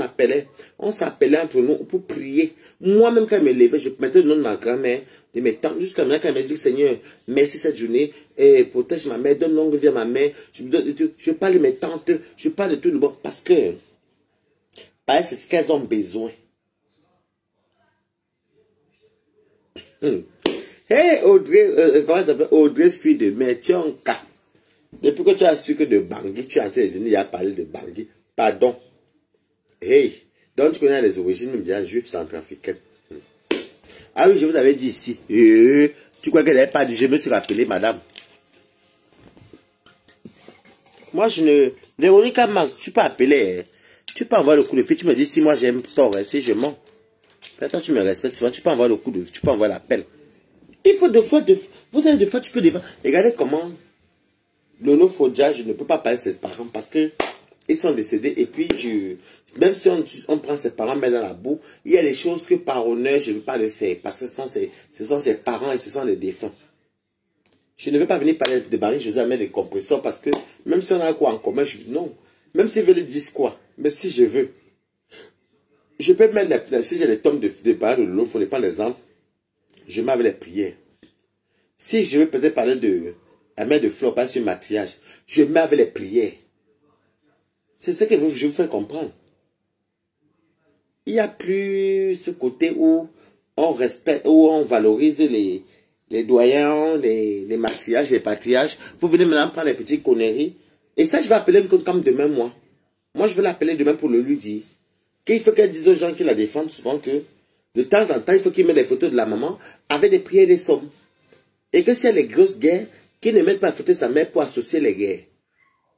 on s'appelait entre nous pour prier. Moi-même, quand je me levais, je mettais le nom de ma grand-mère, de mes tantes, jusqu'à maintenant, quand elle me dit, Seigneur, merci cette journée, et protège ma mère, donne longue vie à ma mère. Je parle de mes tantes, je parle de tout le bon, parce que, c'est ce qu'elles ont besoin. Hey, Audrey, comment ça s'appelle? Audrey Speed de Métionka. Depuis que tu as su que de Bangui, tu es en train de venir, il a parlé de Bangui. Pardon. Hey, donc tu connais les origines bien juives centrafricaines. Ah oui, je vous avais dit ici. Tu crois qu'elle n'avait pas dit, je me suis rappelé, madame. Moi, je ne... Véronica Max, tu peux appeler. Tu peux envoyer le coup de fil. Tu me dis si moi j'aime tort, si je mens. Attends, tu me respectes souvent. Tu peux envoyer le coup de... Tu peux envoyer l'appel. Il faut deux fois... Vous avez deux fois, tu peux défendre. Regardez comment... Lono Fodja, je ne peux pas parler de ses parents parce que ils sont décédés. Et puis, même si on prend ses parents, met dans la boue, il y a des choses que par honneur, je ne veux pas le faire. Parce que ce sont ses parents et ce sont les défunts. Je ne veux pas venir parler de Marie-Josée mettre des compresseurs parce que même si on a quoi en commun, je dis non. Même s'ils veulent dire quoi. Mais si je veux, je peux mettre, si j'ai les tomes de parole de l'eau, il faut les prendre l'exemple, je mets avec les prières. Si je veux peut-être parler de la mère de Flore, pas sur maquillage, je mets avec les prières. C'est ce que je vous fais comprendre. Il n'y a plus ce côté où on respecte, où on valorise les doyens, les maquillages, les patriarches. Vous venez maintenant prendre les petites conneries. Et ça, je vais appeler comme demain, moi. Moi, je vais l'appeler demain pour le lui dire. Qu'il faut qu'elle dise aux gens qui la défendent souvent que, de temps en temps, il faut qu'il mette les photos de la maman avec des prières et des sommes. Et que s'il y a les grosses guerres, qu'il ne mette pas la photo de sa mère pour associer les guerres.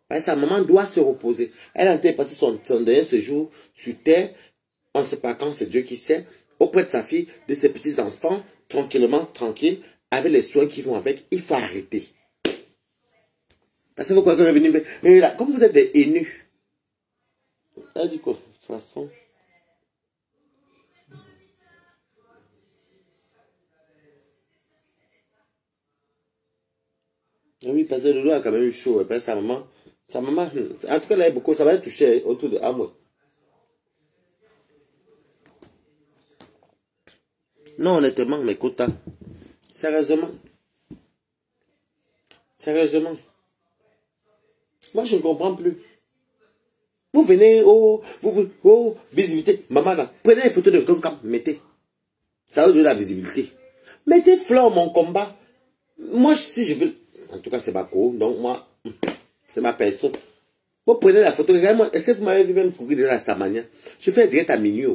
Parce que sa maman doit se reposer. Elle a été passé son dernier séjour sur terre, on ne sait pas quand, c'est Dieu qui sait, auprès de sa fille, de ses petits-enfants, tranquillement, tranquille, avec les soins qui vont avec. Il faut arrêter. Parce que vous croyez que je vais venir... Mais là, comme vous êtes des haineux, elle dit quoi? De toute façon... Oui, parce que Lolo a quand même eu chaud. Après, sa maman, en tout cas, elle a beaucoup, ça va être touché autour de Amoué. Non, honnêtement, mes quotas. Sérieusement. Sérieusement. Moi, je ne comprends plus. Vous venez, visibilité. Maman, là, prenez les photos de Gonkam, mettez. Ça va donner la visibilité. Mettez Flore, mon combat. Moi, si je veux... En tout cas, c'est ma co, donc moi, c'est ma personne. Vous prenez la photo, regardez-moi, est-ce que vous m'avez vu même courir de la Stamania? Je fais direct à minuit,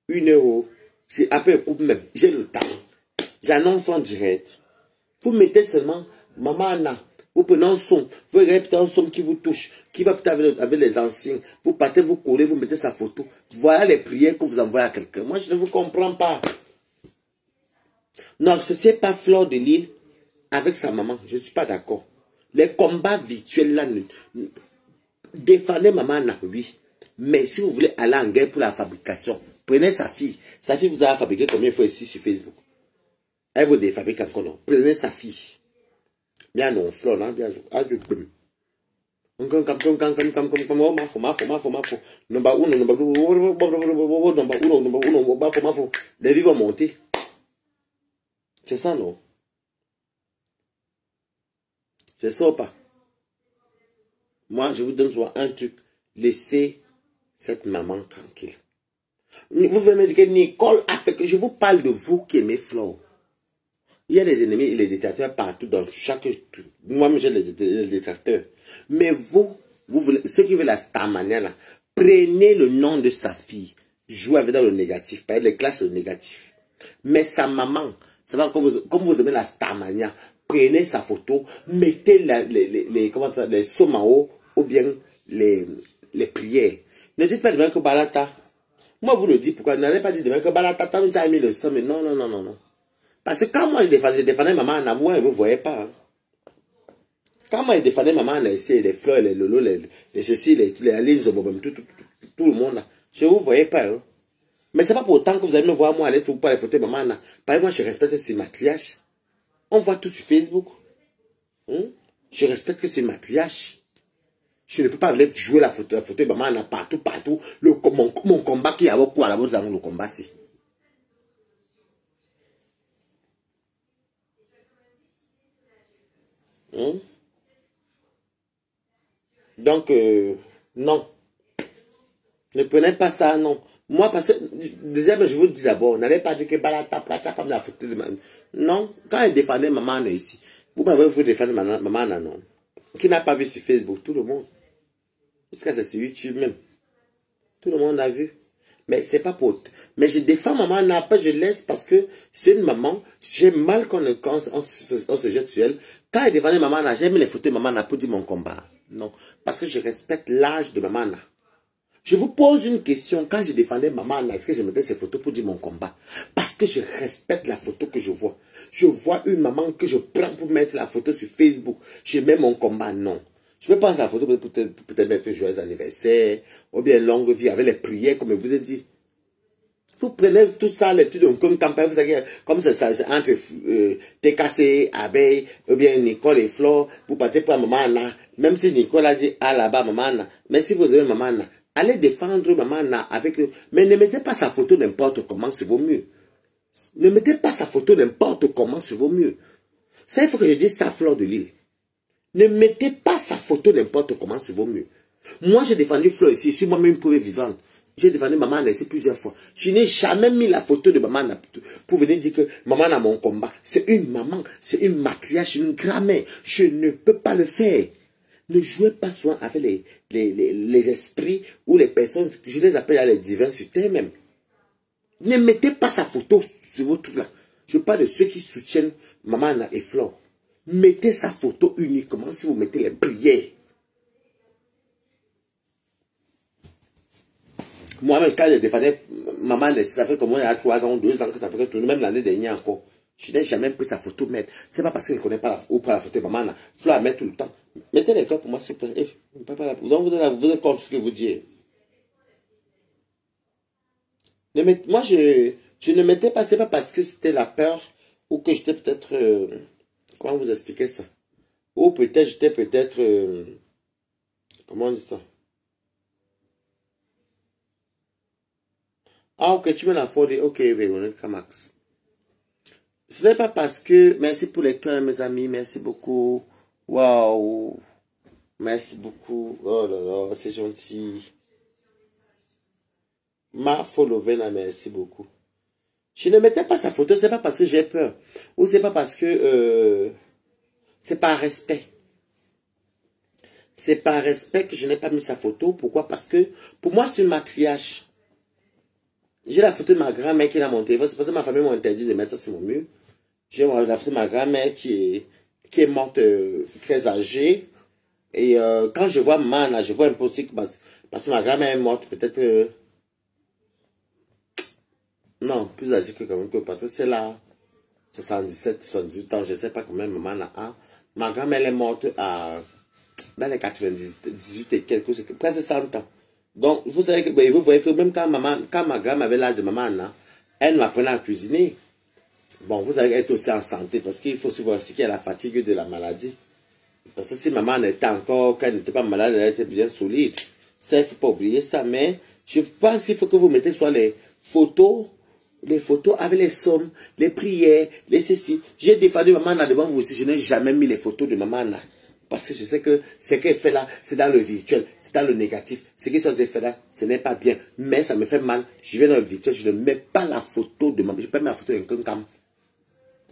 1 heure, j'ai appelé le couple même, j'ai le temps. J'annonce en direct. Vous mettez seulement, maman Anna, vous prenez un son, vous regardez peut-être un son qui vous touche, qui va peut-être avec les anciens, vous partez, vous collez, vous mettez sa photo. Voilà les prières que vous envoyez à quelqu'un. Moi, je ne vous comprends pas. Non, ce n'est pas Flore de Lille avec sa maman, je ne suis pas d'accord. Les combats virtuels là, défendez maman Anna, oui. Mais si vous voulez aller en guerre pour la fabrication, prenez sa fille. Sa fille vous a fabriqué combien de fois ici sur Facebook? Elle vous défabrique encore, non. Prenez sa fille. Bien non, Flore, là, bien joué. Ah, je peux. Les vies vont monter. C'est ça, non? C'est ça ou pas? Moi, je vous donne soit un truc. Laissez cette maman tranquille. Vous venez me dire que Nicole a fait que je vous parle de vous qui aimez Flore. Il y a des ennemis et les détracteurs partout dans chaque... Moi-même, j'ai les détracteurs. Mais vous voulez, ceux qui veulent la Starmania, là, prenez le nom de sa fille. Jouez avec dans le négatif. Pas les classes le négatif. Mais sa maman, ça va comme vous aimez la Starmania. Prenez sa photo, mettez les sommes en haut ou bien les prières. Ne dites pas demain que Balata. Moi, vous le dites pourquoi. N'allez pas dire demain que Balata, tant que tu as mis le somme. Non, non, non, non, non. Parce que quand moi je défendais maman en amour, vous ne voyez pas. Hein. Quand moi je défendais maman en essai, les fleurs, les lolo, les ceci, les lignes, tout le monde là. Je ne vous voyais pas. Hein. Mais ce n'est pas pour autant que vous allez me voir moi aller pour les photos de maman. Par exemple, moi je respecte ce maquillage. On voit tout sur Facebook. Je respecte que c'est matriarche. Je ne peux pas jouer la photo de maman Anna partout, partout. Mon combat qui a beaucoup à la base dans le combat, c'est. Donc, non. Ne prenez pas ça, non. Moi, parce que, déjà, je vous le dis d'abord, n'allez pas dire que Balata, Plata, pas la photo de maman. Non, quand elle défendait maman Anna ici, vous m'avez vu défendre maman Anna, non. Qui n'a pas vu sur Facebook, tout le monde. Jusqu'à c'est sur YouTube même. Tout le monde a vu. Mais c'est pas pour... Mais je défends maman Anna, pas je laisse parce que c'est une maman. J'ai mal quand on se jette sur elle. Quand elle défendait maman Anna, j'ai mis les photos de maman Anna pour dire mon combat. Non. Parce que je respecte l'âge de maman Anna. Je vous pose une question. Quand je défendais maman Anna, est-ce que je mettais ces photos pour dire mon combat? Parce que je respecte la photo que je vois. Je vois une maman que je prends pour mettre la photo sur Facebook. Je mets mon combat, non. Je peux prendre la photo pour peut-être mettre joyeux anniversaire, ou bien longue vie avec les prières, comme je vous ai dit. Vous prenez tout ça, l'étude d'une campagne, vous savez, comme ça, c'est entre TKC, Abeille, ou bien Nicole et Flore, vous partez pour maman Anna. Même si Nicole a dit, ah là-bas, maman Anna. Mais si vous avez maman Anna, allez défendre maman Anna avec eux. Mais ne mettez pas sa photo n'importe comment, c'est vaut mieux. Ne mettez pas sa photo n'importe comment, c'est vaut mieux. Ça, il faut que je dise ça à Fleur de Lille. Ne mettez pas sa photo n'importe comment, c'est vaut mieux. Moi, j'ai défendu Fleur ici, je suis moi-même preuve vivante. J'ai défendu maman Anna ici plusieurs fois. Je n'ai jamais mis la photo de maman Anna pour venir dire que maman a mon combat. C'est une maman, c'est une matriarche, une grand-mère. Je ne peux pas le faire. Ne jouez pas souvent avec les esprits ou les personnes, je les appelle les divins sur terre même. Ne mettez pas sa photo sur vos trucs là. Je parle de ceux qui soutiennent maman Anna et Flore. Mettez sa photo uniquement si vous mettez les prières. Moi-même, quand je défendais maman, ça fait comme moi, il y a 3 ans, 2 ans que ça fait que tout, même l'année dernière encore. Je n'ai jamais pris sa photo mettre. C'est pas parce qu'elle ne connaît pas ou pas la photo de maman. Fleur la met tout le temps. Mettez les cœurs pour moi, s'il vous plaît. Donc, vous êtes contre ce que vous dites. Moi, je ne mettais pas, c'est pas parce que c'était la peur ou que j'étais peut-être... comment vous expliquer ça? Ou peut-être j'étais peut-être... comment on dit ça? Ah, ok, tu me la fordes. Ok, Véronica Max. Ce n'est pas parce que... Merci pour les cœurs, mes amis. Merci beaucoup. Waouh. Merci beaucoup. Oh là là, c'est gentil. Ma Folovena, merci beaucoup. Je ne mettais pas sa photo, c'est pas parce que j'ai peur. Ou c'est pas parce que... c'est par respect. C'est par respect que je n'ai pas mis sa photo. Pourquoi? Parce que pour moi, c'est une matriarche. J'ai la photo de ma grand-mère qui est dans mon téléphone. C'est parce que ma famille m'a interdit de mettre ça sur mon mur. J'ai la photo de ma grand-mère qui est morte très âgée. Et quand je vois maman, là, je vois un peu aussi que parce que ma grand-mère est morte peut-être... non, plus âgée que quand même que parce que c'est là 77, 78 ans, je ne sais pas combien maman a. Ma grand-mère est morte dans les 98 et quelques, c'est presque 100 ans. Donc, vous savez que, vous voyez que même quand ma grand-mère avait l'âge de maman, elle m'apprenait à cuisiner. Bon, vous allez être aussi en santé parce qu'il faut aussi voir ce qu'il y a la fatigue de la maladie. Parce que si maman était encore, quand elle n'était pas malade, elle était bien solide. Ça, il ne faut pas oublier ça. Mais je pense qu'il faut que vous mettez soit les photos avec les sommes, les prières, les ceci. J'ai défendu maman devant vous aussi. Je n'ai jamais mis les photos de maman. Parce que je sais que ce qu'elle fait là, c'est dans le virtuel, c'est dans le négatif. Ce qui sont fait là, ce n'est pas bien. Mais ça me fait mal. Je vais dans le virtuel, je ne mets pas la photo de maman. Je ne peux pas mettre la photo d'un cam.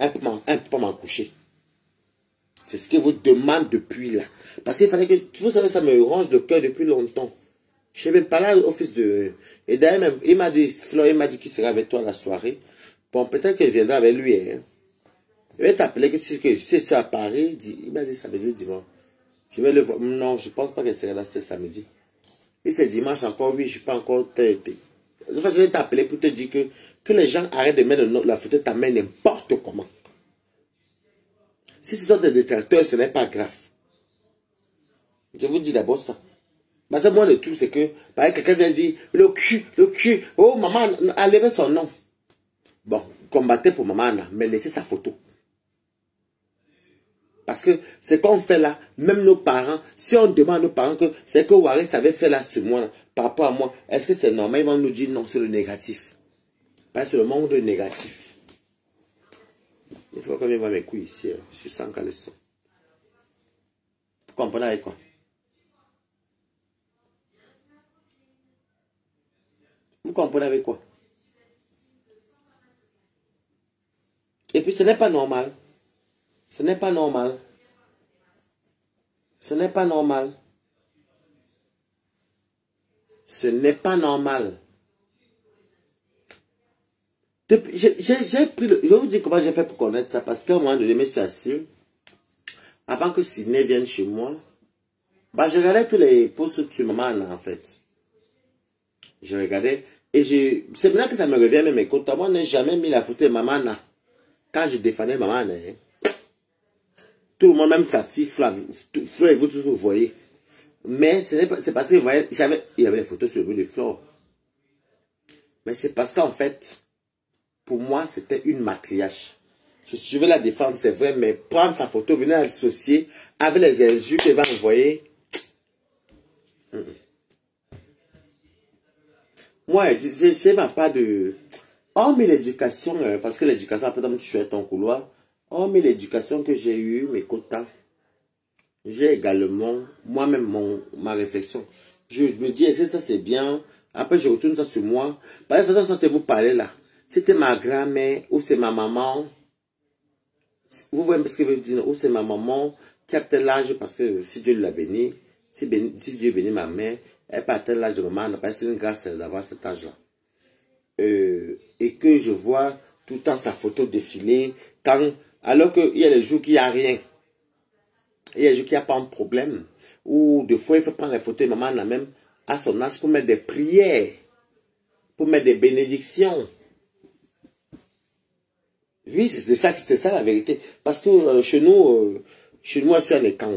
Un peu m'en coucher. C'est ce que vous demande depuis là. Parce qu'il fallait que, vous savez, ça me ronge le cœur depuis longtemps. Je ne sais même pas là au fils de... Et d'ailleurs, même, il m'a dit, Flore, il m'a dit qu'il sera avec toi la soirée. Bon, peut-être qu'elle viendra avec lui. Hein. Il va t'appeler que c'est à Paris. Il m'a dit samedi, dimanche. Je vais le voir. Non, je ne pense pas qu'elle sera là ce samedi. Et c'est dimanche encore, oui, je ne suis pas encore traité. Je vais t'appeler pour te dire que les gens arrêtent de mettre la photo de ta main n'importe comment. Si ce sont des détracteurs, ce n'est pas grave. Je vous dis d'abord ça. Parce que moi, le truc, c'est que, par exemple, quelqu'un vient dire, le cul, oh, maman, enlevez son nom. Bon, combattez pour maman, mais laissez sa photo. Parce que ce qu'on fait là, même nos parents, si on demande à nos parents que c'est que Waris avait fait là ce mois, par rapport à moi, est-ce que c'est normal? Ils vont nous dire non, c'est le négatif. Parce que c'est le monde négatif. Il faut qu'on vienne voir mes couilles ici. Je suis sans caleçon. Vous comprenez avec quoi? Vous comprenez avec quoi? Et puis ce n'est pas normal. Ce n'est pas normal. Ce n'est pas normal. Ce n'est pas normal. J'ai pris je vais vous dire comment j'ai fait pour connaître ça. Parce qu'à un moment donné, je me suis assis. Avant que Sydney vienne chez moi, bah, je regardais tous les posts sur Maman Anna, en fait. Je regardais. Et c'est maintenant que ça me revient, mais écoute, moi, je n'ai jamais mis la photo de Maman Anna. Quand je défendais Maman Anna, hein. Tout le monde, même sa fille, Flav, et vous, tout ce que vous voyez. Mais c'est parce que il y avait des photos sur le bout de Flore. Mais c'est parce qu'en fait, pour moi, c'était une maquillage. Je vais la défendre, c'est vrai, mais prendre sa photo, venir l'associer avec les injures qu'elle va envoyer. Moi, je n'ai pas de... Oh, mais l'éducation, parce que l'éducation, après, tu fais ton couloir. Oh, mais l'éducation que j'ai eue, mes quotas, j'ai également, moi-même, ma réflexion. Je me dis, est-ce que ça c'est bien? Après, je retourne ça sur moi. Par exemple, sentez-vous parler là. C'était ma grand-mère ou c'est ma maman. Vous voyez ce que je veux dire? Ou c'est ma maman qui a tel âge, parce que si Dieu l'a béni, si Dieu bénit ma mère, elle n'a pas tel âge de maman, elle n'a pas une grâce d'avoir cet âge-là. Et que je vois tout le temps sa photo défiler, alors qu'il y a les jours qu'il n'y a rien. Il y a des jours qu'il n'y a pas un problème. Ou des fois, il faut prendre les photos de maman même à son âge pour mettre des prières, pour mettre des bénédictions. Oui, c'est ça la vérité. Parce que chez nous, je suis un écran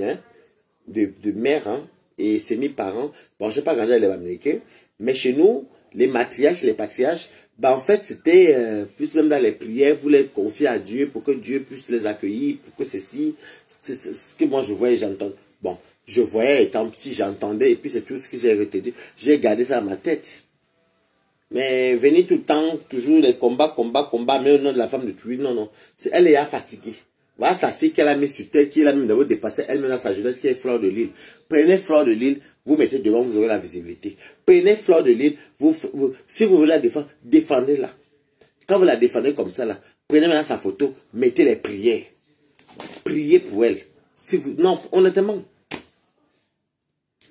de mère, hein, et c'est mes parents. Bon, je n'ai pas grandi à l'Amérique, mais chez nous, les matriarches, les patriarches, bah, en fait, c'était plus même dans les prières, vous les confiez à Dieu pour que Dieu puisse les accueillir, pour que ceci, c'est ce que moi je voyais, j'entendais. Bon, je voyais étant petit, j'entendais, et puis c'est tout ce que j'ai retenu. J'ai gardé ça dans ma tête. Mais venir tout le temps, toujours les combats, mais au nom de la femme de tuer, non, non. Elle est fatiguée. Voilà sa fille qu'elle a mis sur terre, qui l'a même d'abord dépassé elle-même dans sa jeunesse, qui est Fleur de Lille. Prenez Fleur de Lille, vous mettez devant, vous aurez la visibilité. Prenez Fleur de Lille, si vous voulez la défendre, défendez-la. Quand vous la défendez comme ça, là, prenez maintenant sa photo, mettez les prières. Priez pour elle. Si vous, non, honnêtement.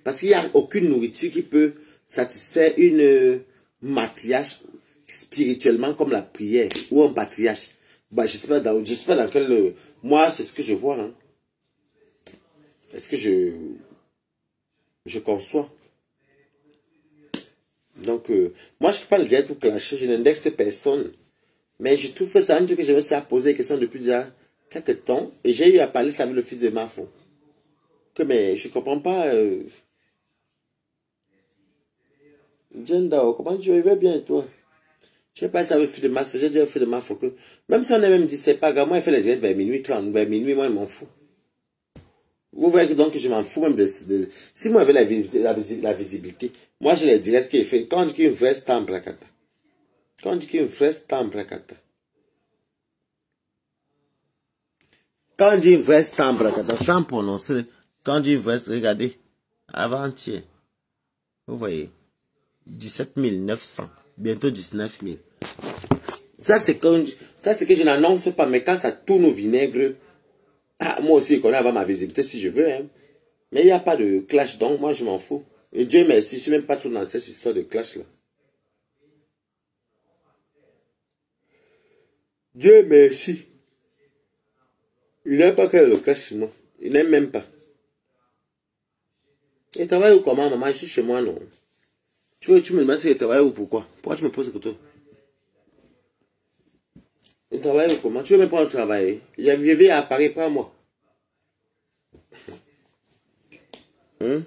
Parce qu'il n'y a aucune nourriture qui peut satisfaire une matriarche spirituellement comme la prière ou un patriarche. Bah, je sais pas dans quel... moi, c'est ce que je vois. Hein. Est-ce que je conçois? Donc, moi, je ne fais pas le direct pour clasher, je n'indexe personne. Mais je trouve que c'est un truc que je me suis posé des questions depuis déjà quelques temps. Et j'ai eu à parler ça avec le fils de Mafo. Que, mais je ne comprends pas... Jendao, comment tu vas bien toi? Je sais pas si ça veut faire de masse, j'ai déjà fait de masse, faut que, même si on est même dit, c'est pas grave, moi, il fait les directs vers minuit 30, vers minuit, moi, je m'en fous. Vous voyez que donc, je m'en fous même si moi, j'avais la visibilité, moi, j'ai les directs qui est fait, quand je dis une vraie stamp, rakata. Quand je dis une vraie stamp, rakata. Quand je dis une vraie stamp, rakata, sans prononcer, quand je dis une vraie, regardez, avant-hier, vous voyez, 17 900. Bientôt 19 000. Ça, c'est que je n'annonce pas, mais quand ça tourne au vinaigre, ah, moi aussi, je connais avoir ma visibilité si je veux. Hein. Mais il n'y a pas de clash, donc moi, je m'en fous. Et Dieu merci, je ne suis même pas trop dans cette histoire de clash-là. Dieu merci. Il n'aime pas qu'elle le clash sur moi. Il n'aime même pas. Il travaille où comment, maman? Je suis chez moi, non? Tu me demandes si il travaille ou pourquoi? Pourquoi tu me poses cette question? Il travaille ou comment? Tu veux même pas travailler? Il a vivé à Paris, pas moi. Le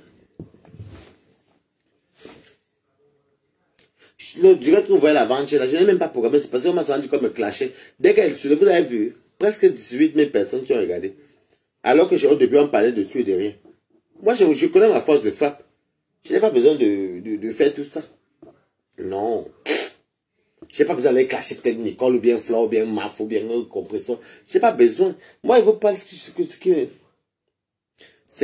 direct que vous voyez la vente, je n'ai même pas programmé, c'est parce que moi, ça dit comme me clasher. Dès qu'elle se vous avez vu, presque 18 000 personnes qui ont regardé. Alors que au début, on parlait de tout et de rien. Moi, je connais ma force de frappe. Je n'ai pas besoin de faire tout ça. Non. Je n'ai pas besoin d'aller cacher peut-être Nicole ou bien Flore ou bien Maf ou bien Compression. Je n'ai pas besoin. Moi, il ne faut pas ce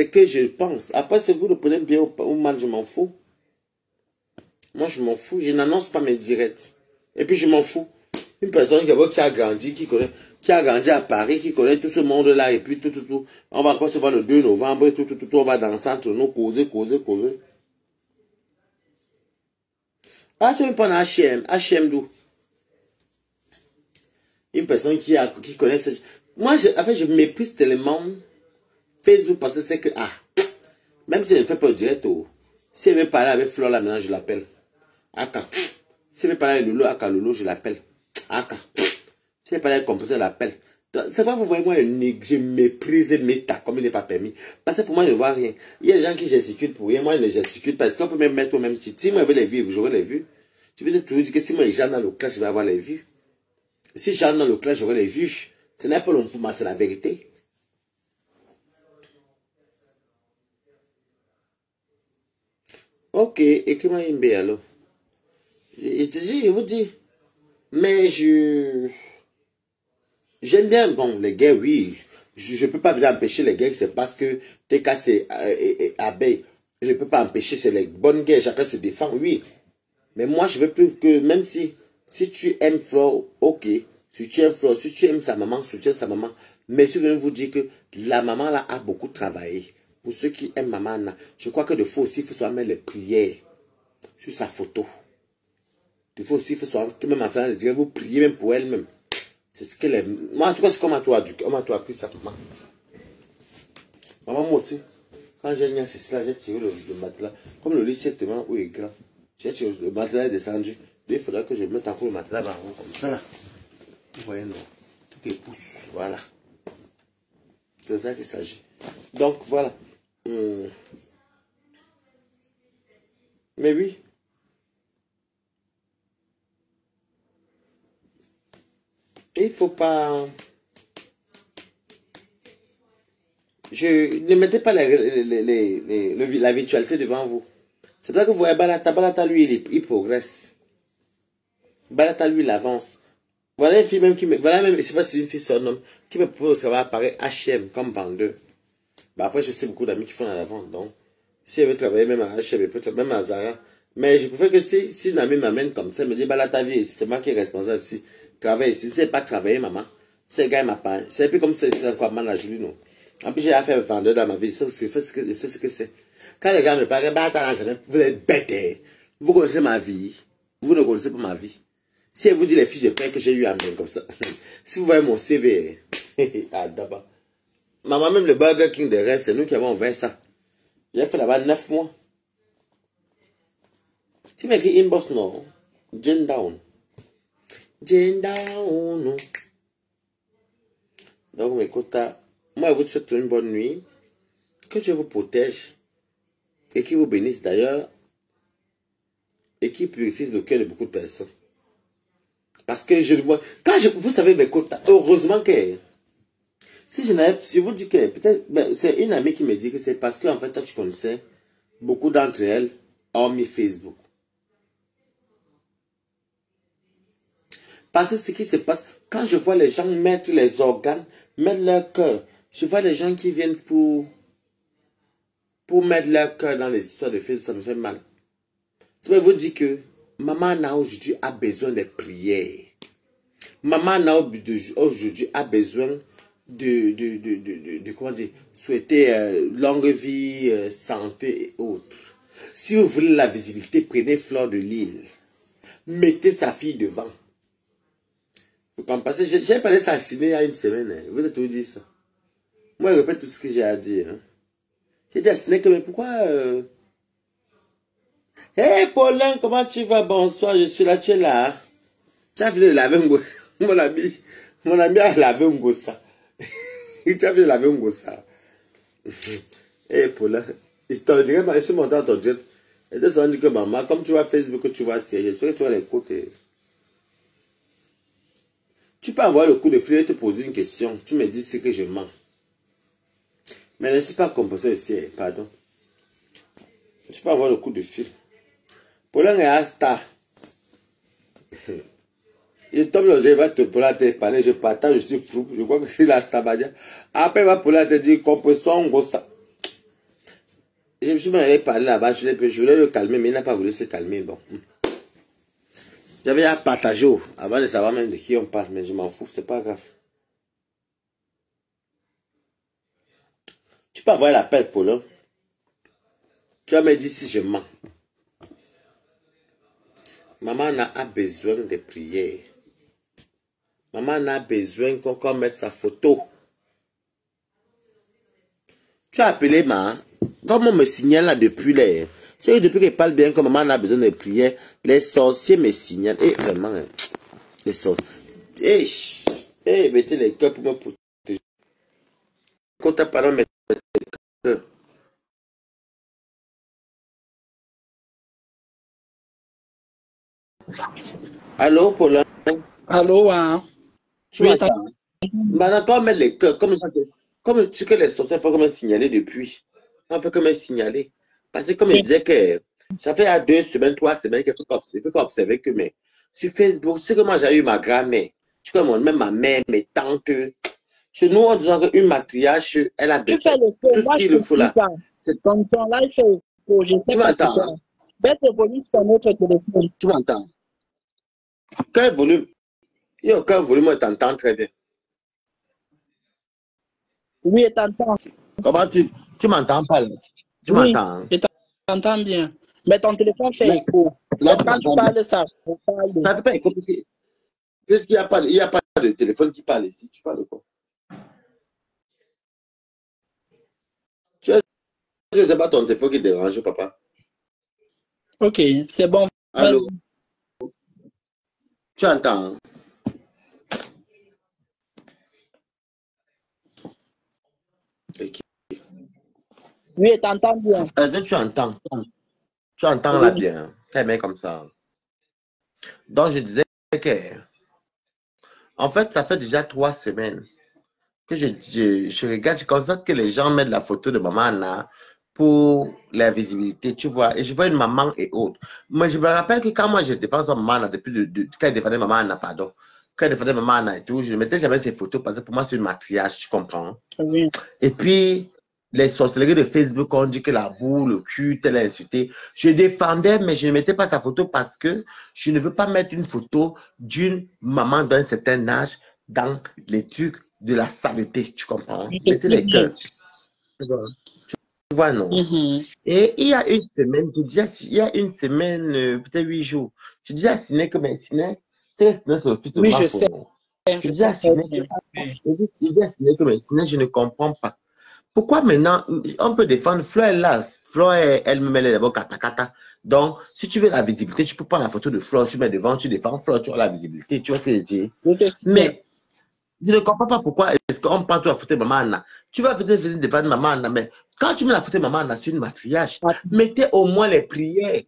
que je pense. Après, si vous le prenez bien ou mal, je m'en fous. Moi, je m'en fous. Je n'annonce pas mes directs. Et puis, je m'en fous. Une personne qui a grandi, qui a grandi à Paris, qui connaît tout ce monde-là, et puis tout. On va encore se voir le 2 novembre, et tout, on va danser entre nous, causer. Ah, tu veux me prendre H&M. H&M d'où? Une personne qui connaît Moi, en fait, je méprise tellement Facebook parce que c'est que, même si je ne fais pas le direct, si elle veut parler avec Flore là, maintenant, je l'appelle. Aka. Si elle veut parler avec Lolo, Lolo, je l'appelle. Aka. Si elle veut parler avec Composé, je l'appelle. C'est pas vous voyez, moi, je méprise Meta comme il n'est pas permis. Parce que pour moi, je ne vois rien. Il y a des gens qui gesticulent pour rien. Moi, je ne gesticule pas. Est-ce qu'on peut même mettre au même titre? Si moi, je veux les vues, j'aurai les vues. Je veux toujours dire que si moi, j'entre dans le clash, je vais avoir les vues. Si j'entre dans le clash, j'aurai les vues. Ce n'est pas le mouvement, c'est la vérité. Ok, écris-moi une B alors. Je vous dis. Mais j'aime bien, bon, les gays, oui. Je ne peux pas venir empêcher les gays, c'est parce que TK c'est abeille. Je ne peux pas empêcher, c'est les bonnes gays, chacun se défend, oui. Mais moi, je veux plus que, même si tu aimes Flore, ok. Si tu aimes Flore, si tu aimes sa maman, soutiens sa maman. Mais je veux vous dire que la maman là a beaucoup travaillé. Pour ceux qui aiment maman, je crois que de fois aussi, il faut mettre les prières sur sa photo. Il faut aussi, que même enfant, vous priez même pour elle-même. C'est ce qu'elle aime. Moi, en tout cas, c'est comme on m'a tout appris ça, maman. Maman, moi aussi, quand j'ai mis ceci-là, j'ai tiré le matelas. Comme le lit, c'est tellement haut et grand. J'ai tiré le matelas est descendu. Il faudra que je mette encore le matelas en haut, comme ça, là. Vous voyez, non. Tout qui pousse, voilà. C'est ça qu'il s'agit. Donc, voilà. Mais oui. Il faut pas... Ne mettez pas la virtualité devant vous. C'est là que vous voyez Balata, lui, il progresse. Balata, lui, il avance. Voilà une fille même qui me... Voilà même, je ne sais pas si c'est une fille son homme, qui me propose au travail apparaît H&M comme vendeur. Bah après, je sais beaucoup d'amis qui font à la vente. Donc, si elle veut travailler même à H&M, peut-être même à Zara. Mais je préfère que si une amie m'amène comme ça, elle me dit, Balata, vie, c'est moi qui est responsable ici. Travaille ici. Si c'est pas travailler, maman. C'est le gars, il m'a pas. C'est plus comme c'est encore mal à Julie, non. En plus, j'ai affaire vendeur dans ma vie. Je sais ce que c'est. Quand les gens me parlent, vous êtes bêtes. Vous connaissez ma vie. Vous ne connaissez pas ma vie. Si elle vous dit les fiches de paie que j'ai eu à main comme ça. Si vous voyez mon CV. D'abord. Maman, même le Burger King de reste, c'est nous qui avons ouvert ça. J'ai fait là-bas 9 mois. Tu m'écris inbox, non. Jane Down. Jane Down. Donc, mes quotas. Moi, je vous souhaite une bonne nuit. Que Dieu vous protège. Et qu'il vous bénisse d'ailleurs. Et qu'il purifie le cœur de beaucoup de personnes. Parce que vous savez mes quotas, heureusement que. Si je vous dis que peut-être, c'est une amie qui me dit que c'est parce qu'en fait, toi, tu connaissais beaucoup d'entre elles, hormis Facebook. Parce que ce qui se passe, quand je vois les gens mettre les organes, mettre leur cœur, je vois les gens qui viennent pour mettre leur cœur dans les histoires de Facebook, ça me fait mal. Je vais vous dire que maman Nana aujourd'hui a besoin de prières. Maman Nana aujourd'hui a besoin comment dire, souhaiter longue vie, santé et autres. Si vous voulez la visibilité, prenez Flore de Lille. Mettez sa fille devant. Vous comprenez? J'ai parlé assassiner il y a une semaine. Hein. Vous avez tout dit ça. Moi, je répète tout ce que j'ai à dire. Hein. J'ai dit assassiner, mais pourquoi... Hey Paulin, comment tu vas? Bonsoir, je suis là, tu es là. Tu as vu laver mon ami a lavé un gossa. Tu as vu laver un gossa. Hey Paulin, je te dirais, je suis monté à ton jet. Et deux ans, dit que maman, comme tu vois Facebook, tu vois c'est, j'espère que tu vas l'écouter. Tu peux avoir le coup de fil et te poser une question. Tu me dis ce que je mens. Mais ne suis pas composé ici, pardon. Je peux avoir le coup de fil. Paulin est à star. Il tombe le jeu, il va te parler, je partage, je suis fou. Je crois que c'est la Stabadia. Après, il va te dire, compression, gros ça. Je me suis même allé parler là-bas, je voulais le calmer, mais il n'a pas voulu se calmer. Bon. J'avais à partager avant de savoir même de qui on parle, mais je m'en fous, c'est pas grave. Tu peux avoir l'appel, Paulin. Tu vas me dire si je mens. Maman a besoin de prières. Maman a besoin qu'on mette sa photo. Tu as appelé ma. Comme on me signale là depuis les. C'est depuis qu'elle parle bien que maman a besoin de prières. Les sorciers me signalent. Et vraiment, les sorciers. Mettez les cœurs pour me protéger. Quand tu as parlé, mettez les cœurs. Allô, Paulin? Allô, hein? Tu m'entends? Maintenant, toi, mets les cœurs. Comme ce que les sorciers font comme signaler depuis. On fait comme signaler. Parce que comme il disait que ça fait à 2 semaines, 3 semaines qu'il faut observer que mais, sur Facebook, c'est que moi j'ai eu ma grand-mère. Tu connais même ma mère, mes tantes. Chez nous, en disant qu'une matriarche, elle a Tu fais le feu, tout ce moi je qu'il ne lui faut suis là. pas. Ton là, il fait le feu, je sais Tu pas m'entends? pourquoi. Baisse le volume sur notre téléphone. Tu m'entends? Quel volume? Il n'y a aucun volume, on t'entend très bien. Oui, je t'entends. Comment tu m'entends pas là? Tu Oui, m'entends? Hein? je t'entends bien. Mais ton téléphone fait Là, écho. là, Donc tu quand tu m'entends bien. parles, ça parle. Ça ne fait pas écho puisqu'il n'y a pas de téléphone qui parle ici. Tu parles de quoi? Je ne sais pas ton téléphone qui dérange, papa. Ok, c'est bon. Allô? Tu entends? Okay. Oui, je t'entends bien. Tu entends? Tu entends là Oui. bien. Très bien comme ça. Donc, je disais que, en fait, ça fait déjà 3 semaines que je regarde, je constate que les gens mettent la photo de maman Anna pour la visibilité, tu vois. Et je vois une maman et autres. Mais je me rappelle que quand moi je défends son maman Anna, depuis quand elle défendait maman Anna, pardon, quand elle défendait maman Anna et tout, je ne mettais jamais ces photos parce que pour moi c'est une matriarche, tu comprends. Oui. Et puis, les sorcelleries de Facebook ont dit que la boue, le cul, tel insulté. Je défendais, mais je ne mettais pas sa photo parce que je ne veux pas mettre une photo d'une maman d'un certain âge dans les trucs de la saleté, tu comprends? Je te Mettez suis les bien. cœurs. Tu vois, non? Mhm. Et il y a une semaine, il y a une semaine, peut-être 8 jours, je disais à Siné que mais Siné, c'est le fils de Oui, je Mafo, sais. non? Je Je disais sais à très Siné que, bien. Oui. je disais à Siné que mais Siné, je ne comprends pas. Pourquoi maintenant, on peut défendre Flo est là. Flo, elle-même, elle est d'abord kata kata. Donc, si tu veux la visibilité, tu peux prendre la photo de Flo, tu mets devant, tu défends Flo, tu as la visibilité, tu vois ce que je dis. Je te suis bien. Mais, je ne comprends pas pourquoi est-ce qu'on prend la photo de Maman Anna. Tu vas peut-être venir défendre Maman Anna, mais quand tu mets la photo de Maman Anna sur une matriarche, mettez au moins les prières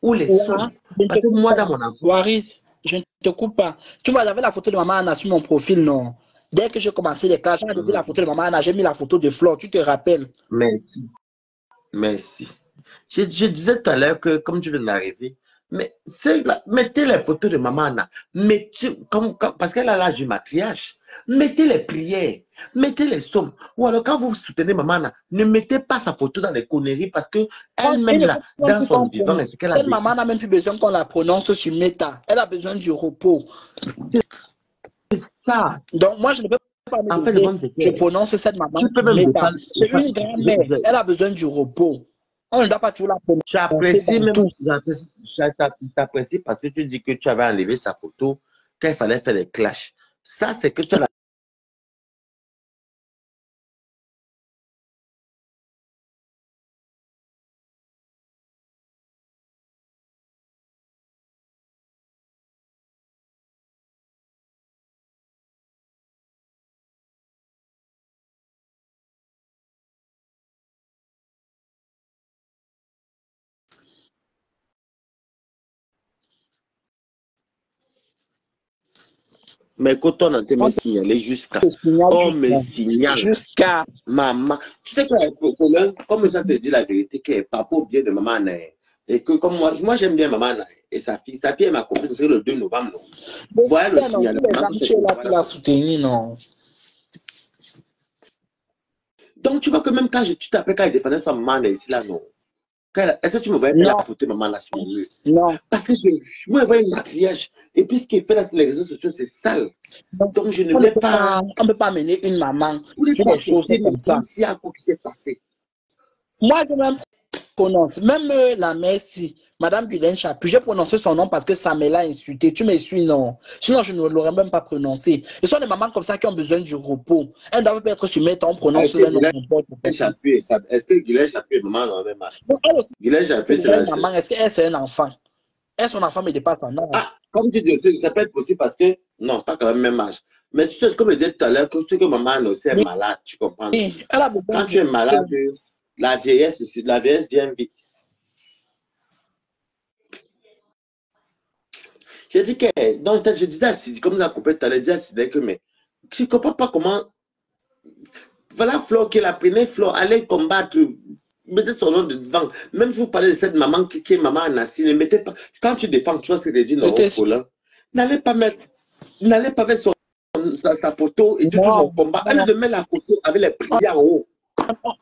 ou les Là, sommes. je ne te Parce que coupe moi, pas. dans mon enfant, Waris, je ne te coupe pas. Tu vois, j'avais la photo de maman Anna sur mon profil, non? Dès que j'ai commencé les classes, j'ai vu la photo de maman Anna, j'ai mis la photo de Flore, tu te rappelles? merci, merci. Je disais tout à l'heure que, comme tu viens d'arriver, mais mettez les photos de maman Anna, parce qu'elle a l'âge du matriarche, mettez les prières, mettez les sommes. Ou alors, quand vous soutenez maman Anna, ne mettez pas sa photo dans les conneries parce que Il elle-même, ne là, faut même dans plus son qu'on vivant, prononce. est ce qu'elle a Cette vécu, maman n'a même plus besoin qu'on la prononce sur Meta. Elle a besoin du repos. c'est ça. Donc, moi, je ne peux pas me En fait, le lever. problème, c'est Je que prononce cette maman tu peux sur même Meta. défendre. C'est une grand-mère. Elle a besoin du repos. On ne doit pas toujours la prononcer J'apprécie dans même, tout. j'apprécie parce que tu dis que tu avais enlevé sa photo quand il fallait faire les clashs. Ça, c'est que tu as Mais quand on entend me On signaler jusqu'à. te signale On me signale. jusqu'à. Maman. Tu sais que, comme ça te dit la vérité, qu'elle n'est pas pour bien de maman Anaï. Et que comme moi j'aime bien maman Anaï et sa fille. Sa fille est ma copine, c'est le 2 novembre. Non. Voilà le Non, signalement. tous les gens, tu es là pour la soutenir, non. Donc tu vois que même quand tu t'appelles quand elle défendait sa maman ici là, non. Est-ce que tu me voyais faire la photo de maman là sur mon mur? Non. Parce que moi je vois un maquillage. Et puis ce qui est fait là sur les réseaux sociaux, c'est sale. Donc je ne mets pas. On ne peut pas mener une maman sur des choses comme ça. S'il y a quoi qui s'est passé. Moi, je même prononce. Même la mère, si Madame Guylaine Chapuis, j'ai prononcé son nom parce que ça me l'a insulté. Tu me suis, non? Sinon, je ne l'aurais même pas prononcé. Ce sont des mamans comme ça qui ont besoin du repos. Elles doivent pas être sur mettre, on prononce le nom. Est-ce que Guylaine Chapuis est maman dans le même âge? Guylaine Chapuis, c'est la maman. Est-ce qu'elle, c'est un enfant? Est-ce son enfant me dépasse en âge? Ah, comme tu dis, ça peut être possible parce que, non, pas quand même même âge. Mais tu sais, comme je disais tout à l'heure, que ce que maman aussi est malade, tu comprends? Oui, elle a besoin. Quand tu es malade, la vieillesse vient vite. J'ai dit que, donc je disais à Sidi, comme la coupé tout à l'heure, je disais à Sidi que, mais je ne comprends pas comment. Voilà Flo qui la prenait, Flo allait combattre, mettez son nom devant. Même si vous parlez de cette maman qui est maman Anassi, ne mettez pas. Quand tu défends, tu vois ce que je dis, non, n'allez pas mettre sa photo et tout mon combat. Allez de mettre la photo avec les prières en haut.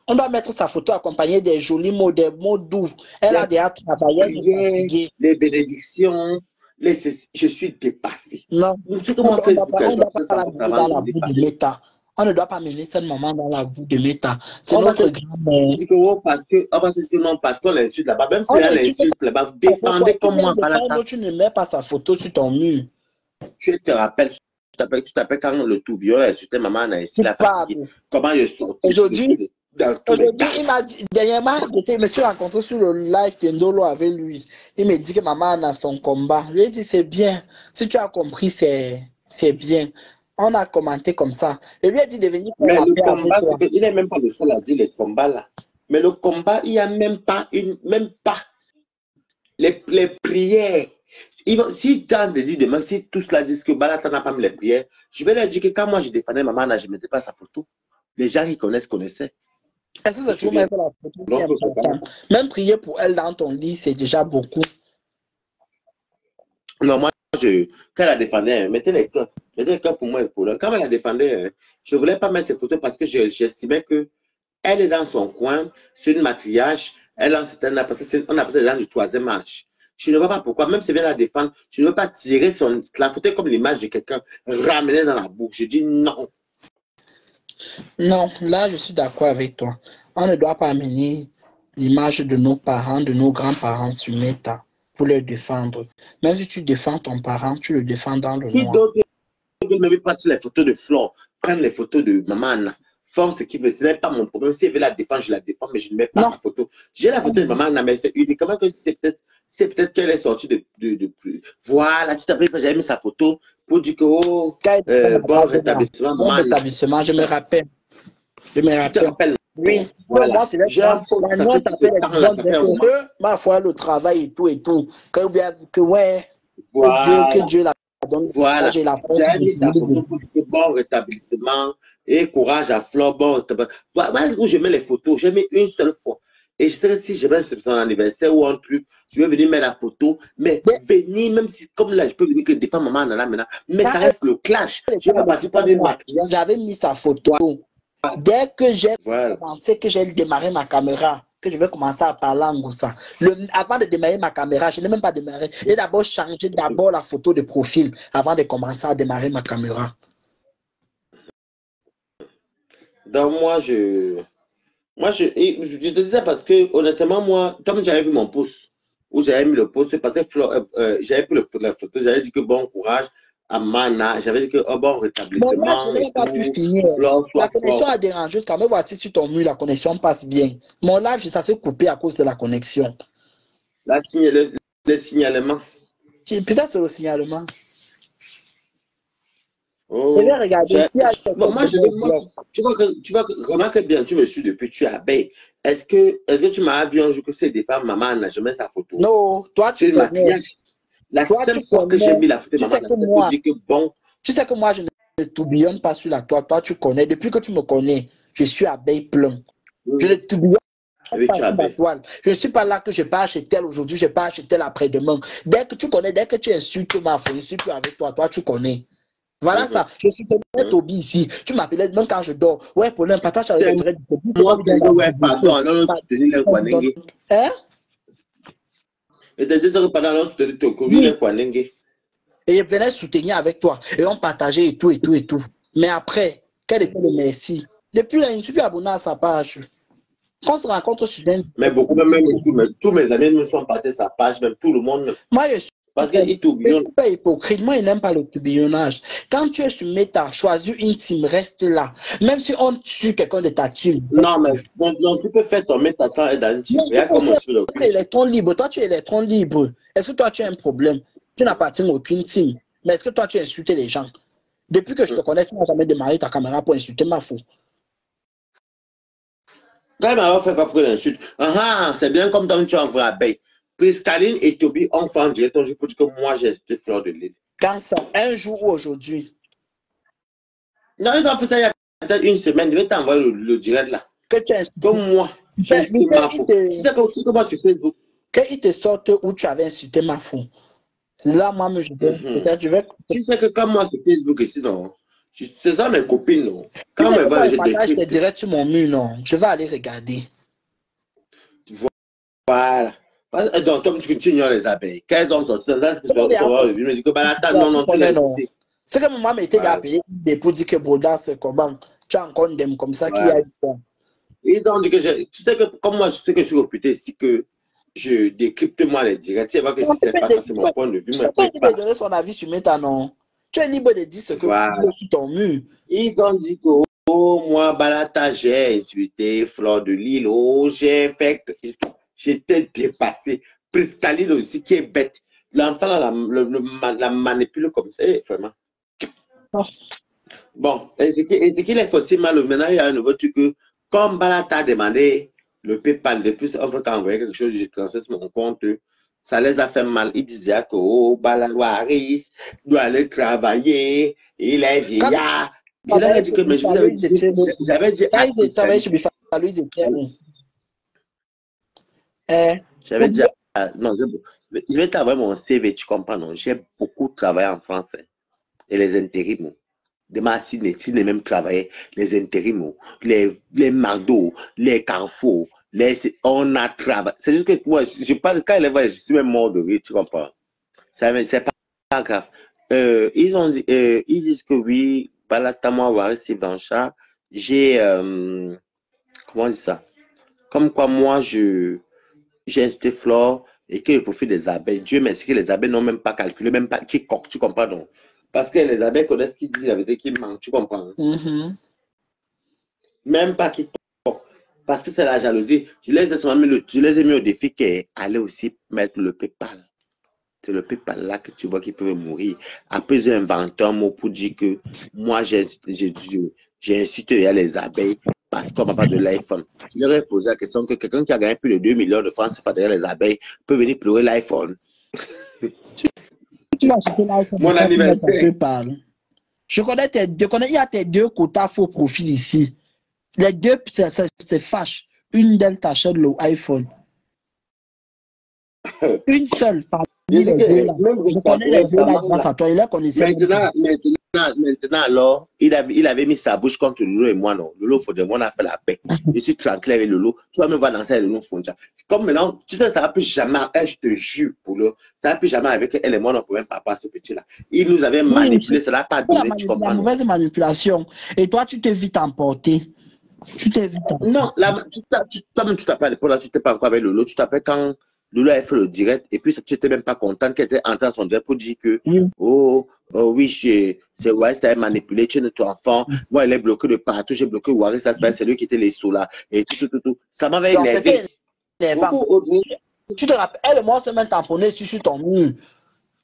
On doit mettre sa photo accompagnée des jolis mots, des mots doux. Elle a déjà travaillé, elle est fatiguée. Les bénédictions, je suis dépassé. Non, c'est comment Facebook, on ne doit pas la mener dans la boue de méta. On ne doit pas mener cette maman dans la boue de méta. C'est notre grand-mère. On dit que oh, parce que non, parce qu'on l'insulte là-bas. Même si elle l'insulte là-bas, défendez comme moi. Tu ne mets pas sa photo sur ton mur. Tu te rappelles, tu t'appelles quand le tourbillon a insulté maman, a ici la fatiguée. Comment je sors aujourd'hui, il m'a dit, dernièrement, je me suis rencontré sur le live de Ndolo avec lui. Il me dit que maman a son combat. Je lui ai dit, c'est bien. Si tu as compris, c'est bien. On a commenté comme ça. Et lui a dit de venir faire la paix avec toi. Il n'est même pas le seul à dire les combats là. Mais le combat, il n'y a même pas les prières. Si tu as dit demain, si tous là disent que Balata n'a pas mis les prières, je vais leur dire que quand moi je défendais maman, je ne mettais pas sa photo. Les gens qui connaissaient. Est-ce que c'est toujours mettre la photo? Même prier pour elle dans ton lit, c'est déjà beaucoup. Non, moi, quand elle la défendait, mettez les cœurs pour moi et pour elle. Quand elle la défendait, je ne voulais pas mettre ses photos parce que j'estimais que elle est dans son coin, c'est une matriarche, elle en on appelle ça les gens du troisième âge. Je ne vois pas pourquoi, même si elle vient la défendre, je ne veux pas tirer la photo comme l'image de quelqu'un, ramener dans la bouche. Je dis non. Non, là, je suis d'accord avec toi. On ne doit pas amener l'image de nos parents, de nos grands-parents sur Meta pour les défendre. Même si tu défends ton parent, tu le défends dans le noir. Qui ne met pas les photos de Flore, prendre les photos de maman Anna. Forme ce qui veut, ce n'est pas mon problème. Si elle veut la défendre, je la défends, mais je ne mets pas sa photo. J'ai la photo de maman Anna, mais c'est uniquement que c'est peut-être qu'elle est sortie de voilà, tu t'appelles, j'avais mis sa photo pour dire que oh, bon rétablissement, maman. Bon rétablissement, je me rappelle. Je me rappelle. Oui, voilà. Moi, c'est ma foi, le travail et tout et tout. Que ouais, voilà. Que Dieu la donne. Voilà. J'ai mis sa photo pour dire que bon rétablissement et courage à Flore, bon rétablissement. Voilà où je mets les photos. J'ai mis une seule fois. Et je sais si je vais son anniversaire ou un truc, je vais venir mettre la photo, mais venir, même si, comme là, je peux venir que défendre maman Nana maintenant, mais ça reste le clash. Je vais passer par des matriarches. J'avais mis sa photo. Dès que j'ai pensé que j'ai démarré ma caméra, que je vais commencer à parler en Goussa, avant de démarrer ma caméra, je n'ai même pas démarré. J'ai d'abord changé la photo de profil avant de commencer à démarrer ma caméra. Donc moi, je te disais parce que honnêtement, moi, comme j'avais vu mon post, où j'avais mis le post, c'est parce que j'avais pris la photo, j'avais dit que bon courage à Mana, j'avais dit que oh, bon rétablissement. Bon, là, je n'ai pas pu finir. La connexion a dérangé jusqu'à me voici sur ton mur, la connexion passe bien. Mon live, j'ai assez coupé à cause de la connexion. Le signalement. Peut-être c'est le signalement. Oh, je vais regarder. Tu vois que, remarque bien, tu me suis depuis, tu es abeille. Est-ce que tu m'as vu un jour que c'est des femmes, maman n'a jamais sa photo? Non, toi, tu es maquillage. La seule fois que j'ai mis la photo de maman, c'est pour dire que bon, Tu sais que moi, je ne tourbillonne pas sur la toile. Toi, tu connais. Depuis que tu me connais, je suis abeille plein. Je ne tourbillonne Oui, pas tu as sur la bien. toile. Je ne suis pas là que je pars chez tel aujourd'hui, je pars chez tel après-demain. Dès que tu connais, dès que tu insultes ma foi, je ne suis plus avec toi. Toi, tu connais. Voilà ça. Je suis Toby ici. Tu m'appelais même quand je dors. Ouais, pour un partage avec C'est le direct de Toby. moi qui ai dit, ouais, pardon, alors on soutenir les Kwanenge. Hein? Et t'as dit ça que pendant alors on soutenir Tokovi, Oui. les Kwanenge. Et je venais soutenir avec toi. Et on partageait et tout, et tout, et tout. Mais après, quel était le merci? Depuis là, je ne suis plus abonné à sa page. Quand on se rencontre sur un... Mais beaucoup, même tous mes amis me sont partis sa page, même tout le monde. Moi, je suis Parce qu'ils tourbillonnent. pas hypocrite. Moi, il n'aime pas le tourbillonnage. Quand tu es sur Meta, choisis une team, reste là. Même si on tue quelqu'un de ta team. Non, mais donc, tu peux faire ton méta sans être dans une team. Regarde comment je suis le Tu es électron libre. Toi, tu es électron libre. Est-ce que toi, tu as un problème? Tu n'appartiens à aucune team. Mais est-ce que toi, tu as insulté les gens? Depuis que je te connais, tu n'as jamais démarré ta caméra pour insulter ma fou. Quand il m'a fait quoi pour l'insulte? C'est bien comme toi, tu as envoyé abeille. Priscaline et Toby ont fait en direct un jour pour dire que moi j'ai acheté fleur de lys. Quand ça? Un jour ou aujourd'hui? Non, ils ont fait ça il y a peut-être une semaine. Je vais t'envoyer le direct là. Que tu as insulté. Comme moi, j'ai insulté ma fou. C'est comme moi sur Facebook. Qu'il te sorte où tu avais insulté ma fou. C'est là, moi, peut-être je vais. Tu sais que comme moi sur Facebook ici, non. C'est ça mes copines, non. Quand Tu me voient, je partage décris. tes directs sur mon mur, non. Je vais aller regarder. Voilà. Donc, comme tu ignores les abeilles, quand elles ont sorti, je me dis que non, tu l'as écouté. C'est que maman m'était appelé pour dire que Broda, c'est comment. Tu as encore des comme ça qui a eu quoi. Ils ont dit que tu sais que comme moi, je sais que je suis réputé ici que je décrypte moi les directs. Tu vois que si c'est pas ça, c'est mon point de vue. Tu peux donner son avis sur Meta, non. Tu es libre de dire ce que tu veux sur ton mur. Ils ont dit que moi, Balata, j'ai insulté Fleur de Lys. Oh, j'ai fait que j'étais dépassé. Priscaline aussi, qui est bête. L'enfant la manipule comme ça. Vraiment. Bon, et ce qui est aussi mal, maintenant, il y a un nouveau truc que, comme Balata a demandé le PayPal, depuis, on veut t'envoyer quelque chose, je transfère sur mon compte, ça les a fait mal. Ils disaient que, oh, Balaloaris doit aller travailler, il est vieillard. Je leur ai dit que, mais j'avais dit à j'avais dit non, je vais t'envoyer mon CV, tu comprends, non? J'ai beaucoup travaillé en français. Et les intérims. Demain, si n'est même travaillé, les intérims, les McDo, les Carrefour, on a travaillé. C'est juste que moi, je parle, quand elle est je suis même mort de rire, tu comprends? C'est pas grave. Ils disent que oui, Balatama Warisi Blanchard, j'ai, comment on dit ça? Comme quoi, moi, j'ai acheté flore et que je profite des abeilles. Dieu merci que les abeilles n'ont même pas calculé, même pas qui coque, tu comprends donc? Parce que les abeilles connaissent qui disent la vérité, qui manque, tu comprends? Même pas qui coque. Parce que c'est la jalousie. Je les ai mis au défi qu'aller aussi mettre le PayPal. C'est le PayPal là que tu vois qui peut mourir. Après, j'ai inventé un mot pour dire que moi, j'ai incité les abeilles parce qu'on m'a pas de l'iPhone. Je leur ai posé la question que quelqu'un qui a gagné plus de 2 millions de francs CFA derrière les abeilles peut venir pleurer l'iPhone. Tu vas acheter l'iPhone. Mon anniversaire. Je connais, il y a tes deux quotas faux profils ici. Les deux, c'est fâche. Une d'elles t'achète l'iPhone. Une seule, parmi les deux là. Je connais les deux là grâce à toi. Il a connaissait. Maintenant, alors, il avait mis sa bouche contre Lolo et moi, non. Lolo Fondia, moi, on a fait la paix. Je suis tranquille avec Lolo. Tu vas me voir danser avec Lolo Fondia. Comme maintenant, tu sais, ça va plus jamais, je te jure, pour le, ça va plus jamais avec elle et moi, on ne pouvait pas passer ce petit-là. Il nous avait manipulé, ça n'a pas donné, tu comprends? La mauvaise manipulation. Et toi, tu t'es vite emporté. Tu t'es vite emporté. Non, toi-même, tu t'appelles, tu t'es pas encore avec Lolo, tu t'appelles quand Lolo a fait le direct et puis tu n'étais même pas contente qu'elle était entrée dans son direct pour dire que, oui, c'est Waris qui a manipulé, tu es notre enfant. Moi, elle est bloquée de partout, j'ai bloqué Waris, c'est lui qui était les sous là. Et tout. Ça m'avait énervé. Tu te rappelles, elle et moi, on s'est même tamponné sur ton mur.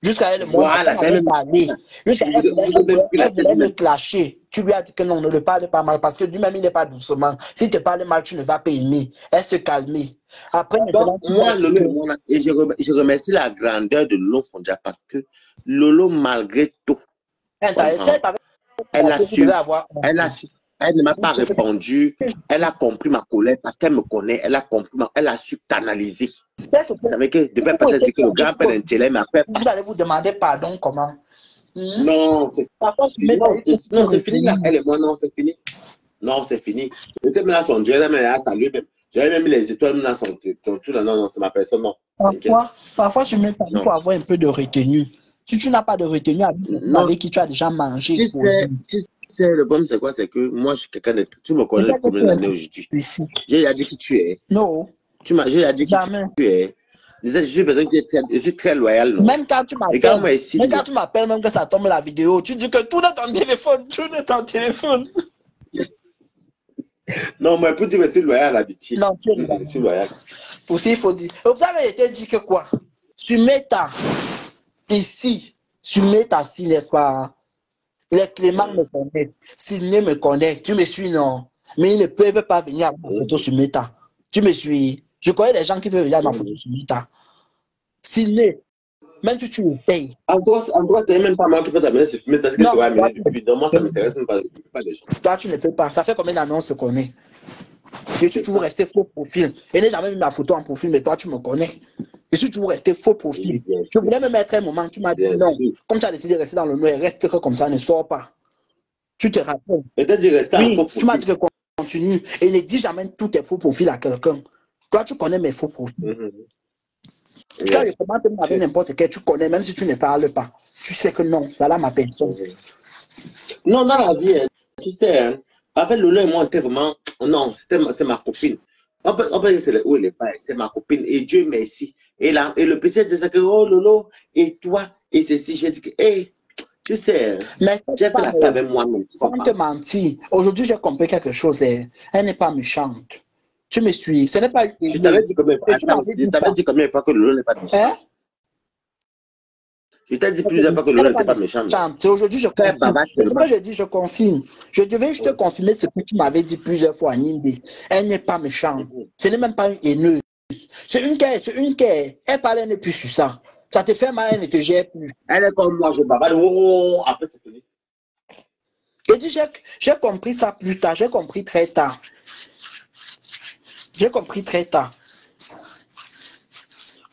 Jusqu'à elle, moi, voilà, on avait parlé. Jusqu'à elle voulait me clasher. Tu lui as dit que non, ne le parle pas mal parce que lui-même, il n'est pas doucement. Si tu parles mal, tu ne vas pas aimer. Elle se calmer. Après, donc, moi, Lolo, et je remercie la grandeur de Lolo Fondia parce que Lolo, malgré tout, Elle a su, elle a su, elle ne m'a pas répondu, elle a compris ma colère parce qu'elle me connaît, elle a compris, elle a su canaliser. Vous savez que devait pas dire que le grand-père d'Intélé m'appelle. Vous allez vous demander pardon comment? Non, c'est fini là, elle et moi, non, c'est fini. Non, c'est fini. J'étais même là son Dieu, elle m'a salué même. J'avais même mis les étoiles même dans son tout là, non, c'est ma personne, non. Parfois, il faut avoir un peu de retenue. Si tu n'as pas de retenue avec qui tu as déjà mangé. Tu sais, le problème c'est quoi? C'est que moi, je suis quelqu'un de... Tu me connais combien d'années aujourd'hui? J'ai déjà dit qui tu es. Non. J'ai déjà dit qui tu es. Je suis très loyal. Non? Même quand tu m'appelles, même que ça tombe la vidéo, tu dis que tout est en téléphone. Tout est en téléphone. Non, mais pour dire que je suis loyal à l'habitude. Non, tu es loyal. Je suis loyal. Aussi, il faut dire. Vous avez été dit que quoi? Sur Meta, ici, sur Meta, si n'est pas. Les Clément me connaissent. Sidney me connaît. Tu me suis, non? Mais ils ne peuvent pas venir à ma photo sur Meta. Tu me suis. Je connais des gens qui peuvent venir à ma photo sur Meta. Sidney, même si tu le payes. En toi, tu n'es même pas moi qui peux t'amener sur Meta. Parce que tu vas amener depuis. Donc, moi, ça ne m'intéresse même pas. Toi, tu ne peux pas. Ça fait combien d'années on se connaît? Je suis toujours resté faux profil. Et n'ai jamais mis ma photo en profil, mais toi, tu me connais. Je suis toujours resté faux profil. Je voulais me mettre un moment, tu m'as dit non. Comme tu as décidé de rester dans le noir, reste comme ça, ne sors pas. Tu te rappelles? Oui, tu m'as dit que continue. Et ne dis jamais tous tes faux profils à quelqu'un. Toi, tu connais mes faux profils. Quand je commence avec n'importe quel, tu connais, même si tu ne parles pas. Tu sais que non, voilà ma personne. Non, dans la vie, tu sais, hein, en fait, Lolo et moi, on était vraiment. Non, c'est ma copine. On peut dire c'est où elle est pas, c'est ma copine. Et Dieu merci. Et le petit disait que, oh Lolo, et toi, et ceci, j'ai dit que, hé, tu sais, j'ai fait la paix avec moi-même. Sans te mentir, aujourd'hui, j'ai compris quelque chose. Elle n'est pas méchante. Tu me suis. Ce n'est pas. Je t'avais dit combien de fois que Lolo n'est pas méchant. Je t'ai dit plusieurs fois que Lolo n'était pas méchant. Aujourd'hui, je confirme. C'est ce que je dis, je confirme. Je devais juste te confirmer ce que tu m'avais dit plusieurs fois à Nimbe. Elle n'est pas méchante. Ce n'est même pas une haineuse. C'est une qui elle parle, elle n'est plus sur ça. Ça te fait mal, elle ne te gère plus. Elle est comme moi, je bavale. Oh, après, c'est fini. Je dis, j'ai compris ça plus tard. J'ai compris très tard. J'ai compris très tard.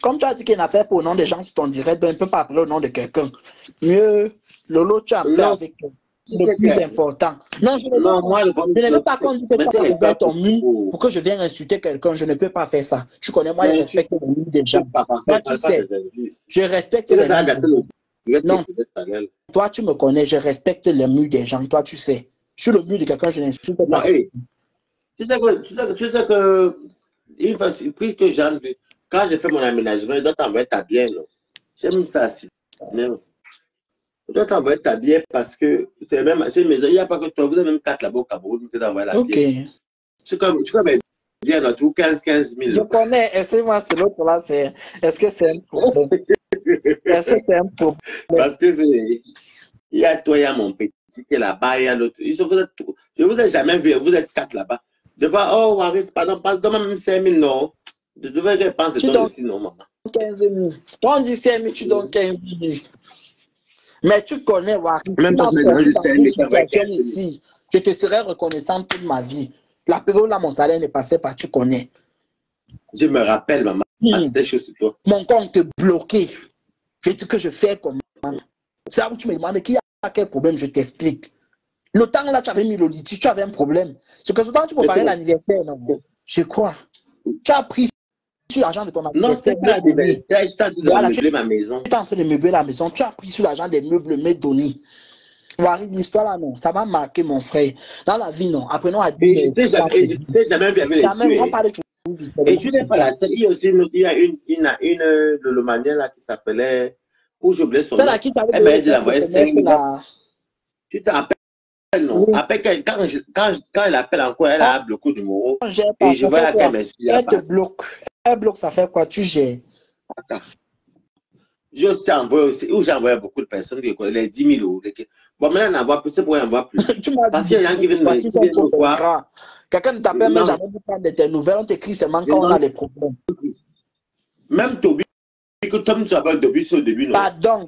Comme tu as dit qu'il n'a pas pour le nom des gens sur ton direct, donc il ne peut pas appeler au nom de quelqu'un. Mieux, Lolo, tu as appelé avec le plus important. Non, je ne veux pas qu'on dise que tu as ouvert ton mur pour que je vienne insulter quelqu'un. Je ne peux pas faire ça. Tu connais, moi, je respecte le mur des gens. Toi, tu sais, je respecte les murs. Non, toi, tu me connais, je respecte le mur des gens. Toi, tu sais. Sur le mur de quelqu'un, je n'insulte pas. Tu sais que une fois, que j'en quand j'ai fait mon aménagement, je dois t'envoyer ta bière. J'aime ça. Je dois t'envoyer ta bière parce que c'est même une maison. Il n'y a pas que toi, vous avez même 4 là-bas au Cameroun, vous t'envoyer la bière. C'est comme bien dans tout 15 000. Je connais, excuse-moi, c'est l'autre là, est-ce que c'est un problème? Est-ce que c'est un problème? Parce que il y a toi, il y a mon petit qui est là-bas, il y a l'autre. Je ne vous ai jamais vu, vous êtes 4 là-bas. De voir, oh, Waris, pardon, donne même 5 000, non. Je devrais penser ici, non, maman. 15 000. Toi, on dit 5 000, tu donnes 15 000. Mais tu connais Waris. Même pas ici. Je te serai reconnaissant toute ma vie. La période là, mon salaire ne passait pas, tu connais. Je me rappelle, maman. C'était chaud sur toi. Mon compte est bloqué. Je dis que je fais comment. C'est là où tu me demandes qui a quel problème, je t'explique. Le temps là, tu avais mis le litige, tu avais un problème. C'est que ce temps, tu préparais l'anniversaire, non? Je crois. Tu as pris sur l'argent de ton anniversaire. Non, c'était pas l'anniversaire. J'étais en train de meubler ma maison. Tu étais en train de meubler la maison. Tu as pris sur l'argent des meubles, mais donné. L'histoire là, non. Ça m'a marqué, mon frère. Dans la vie, non. Apprenons à dire. Et je t'ai jamais vu avec jamais, on parlait de et tu n'es pas la seule. Il y a aussi une de l'Omanienne là qui s'appelait. Où j'oubliais son nom. C'est là qui t'avait elle m'a dit d'envoyer 5 000. Tu te rappelles, non? Oui. Après, quand elle appelle encore, elle a bloqué le numéro. Et je vois qu'elle m'explique. Elle te bloque. Elle bloque, ça fait quoi? Tu gères. Attends. J'ai aussi envoyé où j'ai envoyé beaucoup de personnes qui connaissent les 10 000 euros. Bon, maintenant, on envoie plus, c'est pour en envoyer plus. Parce qu'il y a des gens qui viennent me voir. Quelqu'un ne t'appelle même jamais pour prendre de tes nouvelles. On t'écrit seulement quand on a des problèmes. Même Toby, que Tom s'appelle Toby, c'est au début, non? Pardon.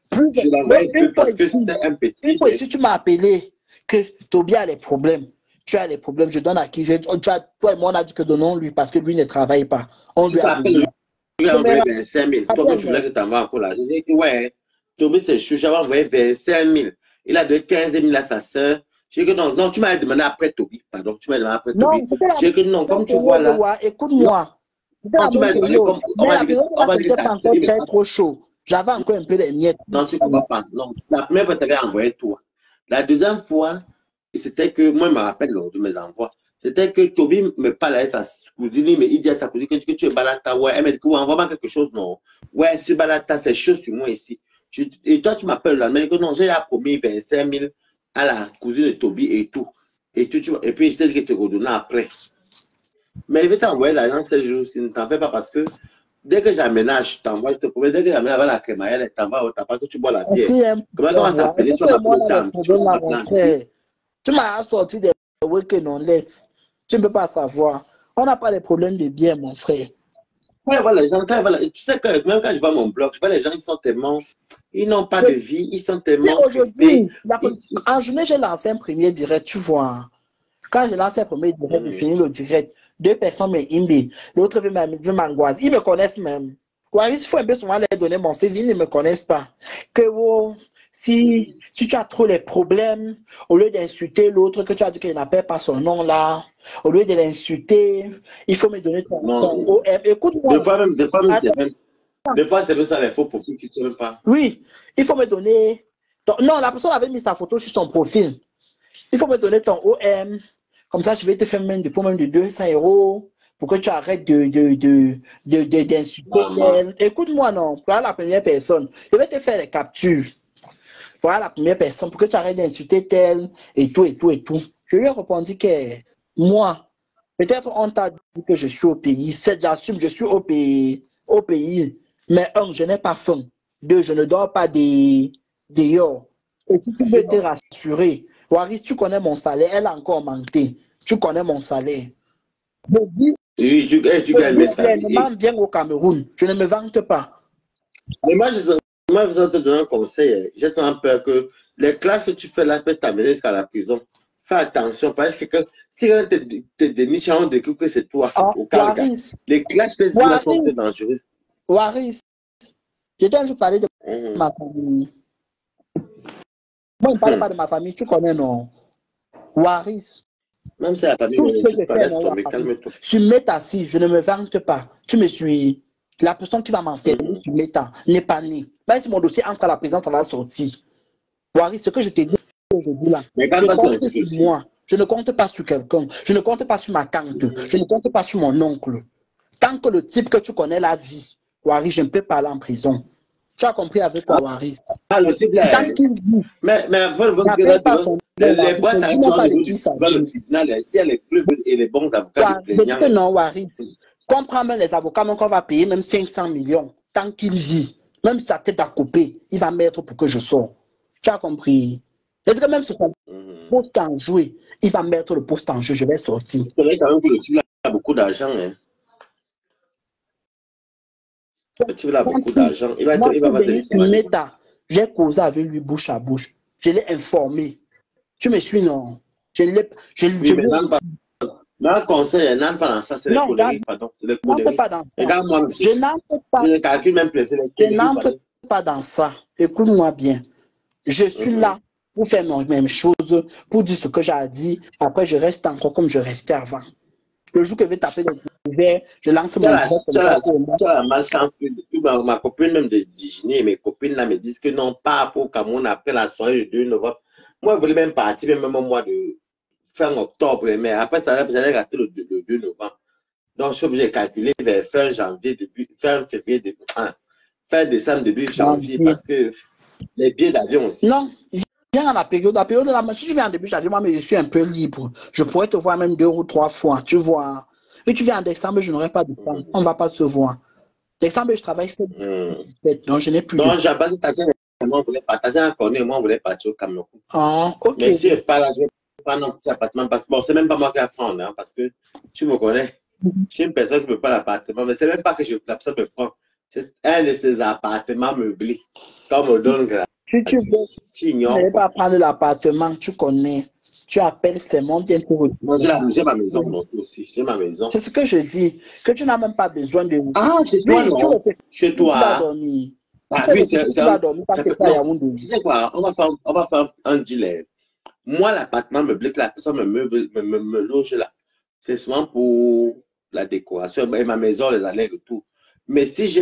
Plus, Je l'envoyais que une fois parce que ici, c'était un petit. une fois ici, tu m'as appelé que Toby a les problèmes. Tu as les problèmes, je donne à qui? Toi et moi, on a dit que donnons-lui parce que lui ne travaille pas. On Tu lui a t'appelles le donné. jour où il Je a me envoyé 25 000. Toi-même, rappelle, tu voulais que tu envoies encore là. Je disais que ouais, Toby, c'est chou, j'avais envoyé 25 000. Il a donné 15 000 à sa soeur. Je dis que non, non, tu m'as demandé après Toby. Pardon, tu m'as demandé après non, Toby. c'était la Je dis que non, même comme tu vois période, là, ouais. non, Écoute-moi. C'était non, la tu même m'as donné période. comme, Mais la période on là, va dire que c'était sa pas soeur, encore il me très passe. trop chaud. J'avais encore un peu les miettes. Non, tu ne comprends pas. Non, la première fois, tu avais envoyé toi. La deuxième fois, c'était que, moi, je me rappelle lors de mes envois, c'était que Toby me parle à sa cousine, il dit à sa cousine que tu es balata. Ouais, elle me dit que, ouais, envoie-moi quelque chose, non. Ouais, c'est balata, c'est chaud sur moi ici. Et toi, tu m'appelles là, mais que non, j'ai promis 25 000 à la cousine de Toby et tout. Et puis, je t'ai dit que tu te redonnais après. Mais je vais t'envoyer l'argent ces jours, si ne t'en fais pas parce que dès que j'aménage, je t'envoie, je te promets, dès que j'aménage avant la crémaillère, elle t'envoie au tabac que tu bois la Est-ce bière. qu'il y a un Comment on problème, va ouais? Est-ce s'appeler? Tu que vas toi et m'appeler moi, on aussi, a des tu vas problèmes aussi là, m'appeler mon en bière. frère? Tu m'as sorti des week-ends en laisse. Tu ne peux pas savoir. On n'a pas de problème de bien, mon frère. Quand je vois les gens, tu sais que même quand je vois mon blog, je vois les gens, ils sont tellement, ils n'ont pas Je de vie, ils sont sais, tellement crispés. aujourd'hui, en journée, j'ai lancé un premier direct, tu vois. Quand j'ai lancé un premier direct, j'ai fini le direct. Deux personnes m'imbi. L'autre veut m'angoisser. Ils me connaissent même. Ouais, il faut un peu souvent leur donner mon CV, ils ne me connaissent pas. Que oh, si tu as trop les problèmes, au lieu d'insulter l'autre, que tu as dit qu'il n'appelle pas son nom là, au lieu de l'insulter, il faut me donner ton Non, OM. Écoute-moi. des fois même, Attends. des fois, c'est même ça les faux profils qui ne sont même pas. Oui, il faut me donner. Non, la personne avait mis sa photo sur son profil. Il faut me donner ton OM. Comme ça, je vais te faire même des même de 200 € pour que tu arrêtes d'insulter. Maman. Écoute-moi, non. Voilà la première personne. Je vais te faire les captures. Voilà la première personne pour que tu arrêtes d'insulter tel et tout et tout et tout. Je lui ai répondu que moi, peut-être on t'a dit que je suis au pays. C'est j'assume, je suis au pays. Au pays. Mais un, je n'ai pas faim. Deux, je ne dors pas dehors. Et si tu veux te rassurer, Waris, tu connais mon salaire, elle a encore augmenté. Tu connais mon salaire. Je dis, Oui, tu je gagnes vis bien ta vie. pleinement bien au Cameroun. Je ne me vante pas. Mais moi, je vais te donner un conseil. J'ai seulement peur que les classes que tu fais là peuvent t'amener jusqu'à la prison. Fais attention, parce que si quelqu'un te déniche, on découvre que c'est toi, Ah, au Calga. Waris, Les classes Facebook là sont très Waris, dangereuses. Waris. J'étais un jour parler de Mhm. ma famille. Moi, je ne parlais pas de ma famille, tu connais, non? Waris. Même si la famille Tout ne ce que dit je pas, fais, laisse non, tomber, Waris. calme-toi. Sur Meta, si, je ne me vante pas. Tu me suis. La personne qui va m'enfermer Mhm. sur Meta n'est pas née. Même si mon dossier entre à la présence, ça va sortir. Waris, ce que je te dis aujourd'hui là, Mais quand je toi, tu compte insultes sur aussi. moi. Je ne compte pas sur quelqu'un. Je ne compte pas sur ma tante. Je ne compte pas sur mon oncle. Tant que le type que tu connais la vie, Waris, je ne peux pas aller en prison. Tu as compris avec quoi, Waris? Ah, le type là, Tant qu'il vit, mais après, le bon que n'appelle là, pas son nom là, les pour bois te dire s'arrêtent même toujours au pas de niveau qui il dans le s'agit. tribunal. Si les plus et les bons avocats de Je dis que plaignants, non, Waris. Comprends même les avocats, même qu'on va payer même 500 millions. Tant qu'il vit, même sa tête à couper, il va mettre pour que je sorte. Tu as compris? C'est que même sur son poste en jouer, il va mettre le poste en jeu, je vais sortir. c'est vrai quand même que le type là a beaucoup d'argent. Hein. Le type là a beaucoup d'argent. Moi, Il va pour pas te venir laisser sur mal. Meta, j'ai causé avec lui bouche à bouche. Je l'ai informé. Tu me suis, non? Je l'ai. Oui, mais non, pas. Mais un conseil, non, pas dans ça, c'est les Non, conneries, pardon. C'est les je n'entre conneries. pas dans ça. Regarde-moi, Je n'entre pas. je ne calcule même plus, c'est les Je conneries, n'entre pardon. pas dans ça. Écoute-moi bien. Je suis là pour faire mes mêmes choses, pour dire ce que j'ai dit. Après, je reste encore comme je restais avant. Le jour que je vais taper le couvert, je lance mon direct comme ça. Tu as la malchance que ma copine même de Disney, mes copines là me disent que non, pas pour Cameroun après la soirée du 2 novembre. Moi, je voulais même partir, même au mois de fin octobre, mais après ça, j'allais rater le 2 novembre. Donc, je suis obligé de calculer vers fin janvier, fin février, fin décembre, début janvier, Janvier. parce que les billets d'avion aussi. Non, viens à la période de la si tu viens en début janvier, moi, mais je suis un peu libre. Je pourrais te voir même 2 ou 3 fois, tu vois. Et tu viens en décembre, je n'aurai pas de temps. On ne va pas se voir. Décembre, je travaille 7, donc je n'ai plus de Donc, temps. j'ai passé moi, on voulait partager un cornet, moi, on voulait partir au Cameroun. Ah, ok. Mais si je pas là, je vais prendre un petit appartement, parce que bon, c'est même pas moi qui vais prendre, hein, parce que tu me connais. Je suis une personne qui ne veut pas l'appartement, mais c'est même pas que la personne me prend. C'est un de ces appartements meublés. Comme on donne grâce. Tu Tu ne ignores veux quoi. pas prendre l'appartement, tu connais. Tu appelles seulement bien pour Moi, j'ai ma maison non, aussi. J'ai ma maison. C'est ce que je dis, que tu n'as même pas besoin de... Ah, chez toi, Oui, tu non. réfléchis, Chez tu vas toi. dormir. Tu Ah peux oui, réfléchir, tu vas dormir parce que tu es à non, Yaoundé. tu sais quoi, on va faire un deal. Moi, l'appartement meublé que la personne me loge là, c'est souvent pour la décoration et ma maison, les allers et tout. Mais si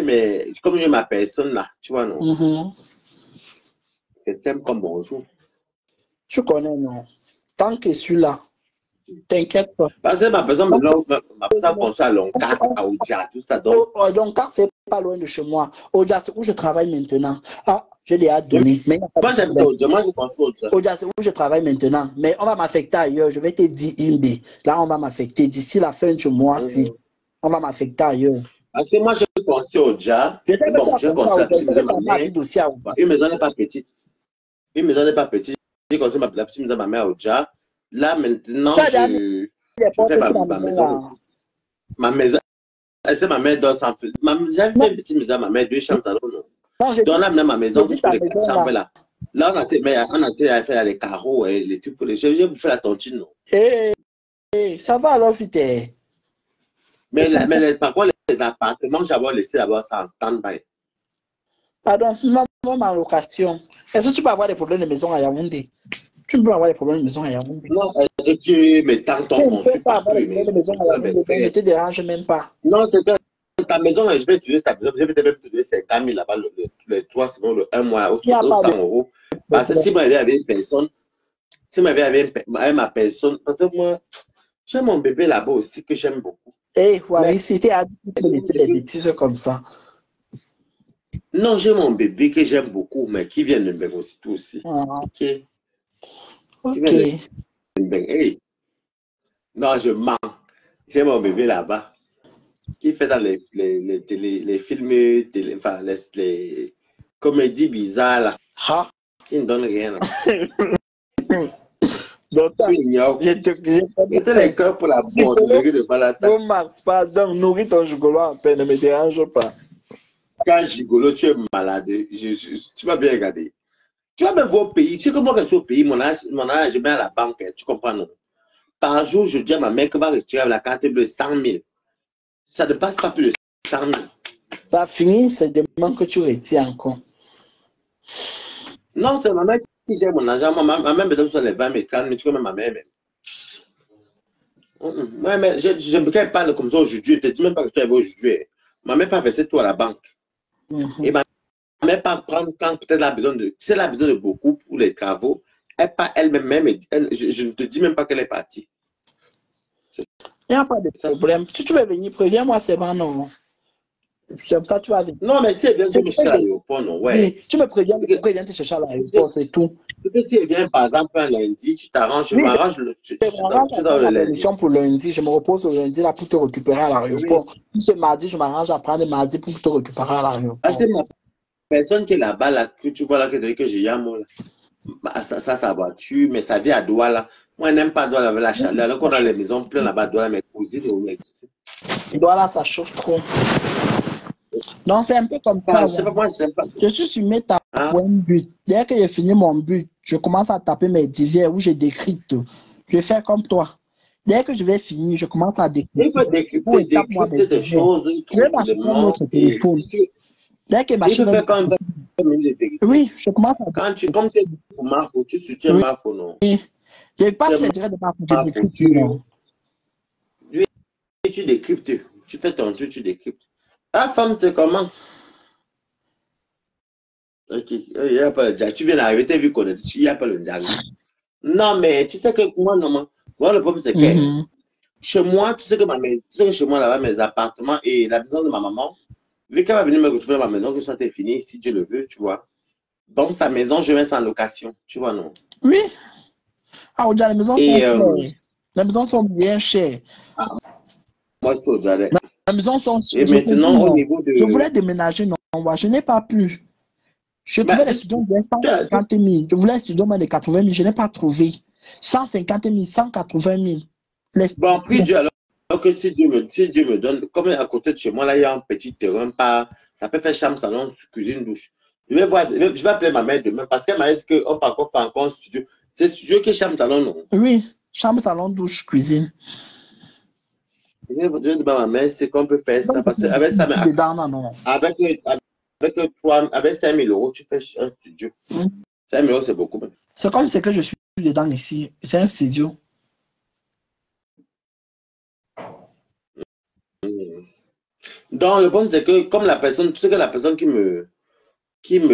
comme j'ai ma personne là, tu vois, non, c'est simple comme bonjour. Tu connais, non? Tant que je suis là, t'inquiète pas. Parce que ma personne ma personne construit à Loncar, à Odia, tout ça. Donc, Donc, car c'est pas loin de chez moi. Odia, c'est où je travaille maintenant. Ah, je l'ai à donner. Mais moi, j'habite à Odia, moi, je construis à Odia. Odia, c'est où je travaille maintenant. Mais on va m'affecter ailleurs. Je vais te dire Imbe. Là, on va m'affecter. D'ici la fin du mois-ci, on va m'affecter ailleurs. Parce que moi, je construis à Odia. Je sais que Bon, tu as je pensé à construis la Odia. Je petite sais maison que de ma tu mère. habites aussi à Odia. Une maison n'est pas petite. Une maison n'est pas petite. J'ai construit la petite maison de ma mère à Odia. Là, maintenant, Tu as déjà mis les je fais portes sur ma maison là. aussi. Ma maison, c'est ma mère dort sans fil. J'avais fait une petite maison à ma mère, 2 chambres, salon. Non, je Donc là, maintenant, ma maison, dis je fais ta les 4 maison chambres là. là. Là, on a été à faire les carreaux et les trucs pour les choses. J'ai bouffé la tontine, non. Ça va alors, vite. Mais par contre, les appartements, j'avais laissé d'abord ça en stand-by. Pardon, même en location. Est-ce que tu peux avoir des problèmes de maison à Yaoundé? Tu ne peux avoir des problèmes de maison à Yaoundé. Non, et que mes tantes ont conçu partout, mes ne te dérange même pas. Non, c'est que ta maison, je vais utiliser ta maison, je vais peut-être te donner 50 000 là-bas, les 3 semaines, le 1 mois, au 100 €. Parce que si moi, j'avais avec une personne, si moi, j'avais avec ma personne, parce que moi, j'ai mon bébé là-bas aussi que j'aime beaucoup. Eh, voilà, ici, tu as dit des bêtises comme ça. Non, j'ai mon bébé que j'aime beaucoup, mais qui vient de me aussi. Ok. Hey. Non, je mens. J'ai mon bébé là-bas qui fait dans les films, enfin, les comédies bizarres là. Ah. Qui ne donne rien. Là. Donc, tu ignores. Mettez les cœurs pour la bonne, de balata. Non, Max, pardon, nourris ton gigolo en peine, ne me dérange pas. Quand gigolo, tu es malade. Tu vas bien regarder. Tu vas même voir au pays. Tu sais que moi, quand je suis au pays, mon âge, je mets à la banque. Tu comprends, non? Par jour, je dis à ma mère que va retirer la carte bleue 100 000. Ça ne passe pas plus de 100 000. Ça finit, c'est demain que tu retires encore. Non, c'est ma mère qui gère mon argent. Ma mère me donne sur les 20 000, 30 000. Tu connais ma mère même. Moi, mais je ne peux pas parler comme ça aujourd'hui. Je ne te dis même pas que tu es aujourd'hui. Ma mère pas verser tout à la banque. Et ma mère pas prendre quand peut-être elle a besoin de. Si elle a besoin de beaucoup pour les travaux, elle pas elle-même. Je ne te dis même pas qu'elle est partie. Il n'y a pas de problème. Si tu veux venir, préviens-moi, c'est bon, non. Comme ça, tu vas venir. Non, mais si elle vient me chercher à l'aéroport, non, ouais. Tu me préviens, pourquoi elle vient te chercher à l'aéroport, c'est tout. Peut-être si elle vient, par exemple, un lundi, tu t'arranges, je m'arrange tu dans le lundi. Pour lundi, je me repose le lundi là pour te récupérer à l'aéroport. Oui. Ce mardi, je m'arrange à prendre le mardi pour te récupérer à l'aéroport. Ah, c'est ma personne qui est là-bas, là, que tu vois là, que j'ai moi, là. Bah, ça voiture, mais ça vient à Douala. Moi, je n'aime pas Douala avec la chaleur. Alors qu'on a les maisons pleines là-bas, Douala, mes cousines et Douala, ça chauffe trop. Donc, c'est un peu comme ça. Je sais pas, moi, je n'aime pas. Je suis sur mes point de but. Dès que j'ai fini mon but, je commence à taper mes divers où je décrypte. Je vais faire comme toi. Dès que je vais finir, je commence à décrypter. Il faut décrypter des choses. Je vais marcher sur notre téléphone. Dès que ma chaîne. Oui, je commence à. Comme tu es pour Marfo, tu soutiens Marfo, non? Oui. Je passe les directs de Marfo, je décrypte. Oui, tu décryptes. Tu fais ton truc, tu décryptes. Ta femme, c'est comment? Ok, il n'y a pas le diable. Tu viens d'arriver, tu as vu qu'on est. Il n'y a pas le diable. Non, mais tu sais que moi, non, moi, le problème, c'est que chez moi, tu sais que chez moi, là-bas, mes appartements et la maison de ma maman, vu qu'elle va venir me retrouver dans ma maison, que ça t'est fini, si Dieu le veut, tu vois. Donc, sa maison, je mets ça en location, tu vois, non? Oui. Ah, déjà, les maisons sont chères. Les maisons sont bien chères. Ah, moi, c'est au Jardin. Les maisons sont chères. Et maintenant, au niveau de. Je voulais déménager, non, je n'ai pas pu. Je trouvais les studios de 150 000. Je voulais les studios de 80 000. Je n'ai pas trouvé. 150 000, 180 000. Bon, prix Dieu alors. Donc, si Dieu me donne, comme à côté de chez moi, là, il y a un petit terrain, pas, ça peut faire chambre, salon, cuisine, douche. Je vais appeler ma mère demain parce qu'elle m'a dit qu'on peut encore faire encore un studio. C'est studio qui est chambre, salon, non? Oui, chambre, salon, douche, cuisine. Je vais demander à ma mère, c'est qu'on peut faire Donc, ça parce qu'avec ça, mais dedans, non, non. avec 5 000 euros, tu fais un studio. 5 000 euros, c'est beaucoup. C'est comme ce que je suis dedans ici. C'est un studio. Donc, le problème, c'est que comme la personne, tu sais que la personne qui me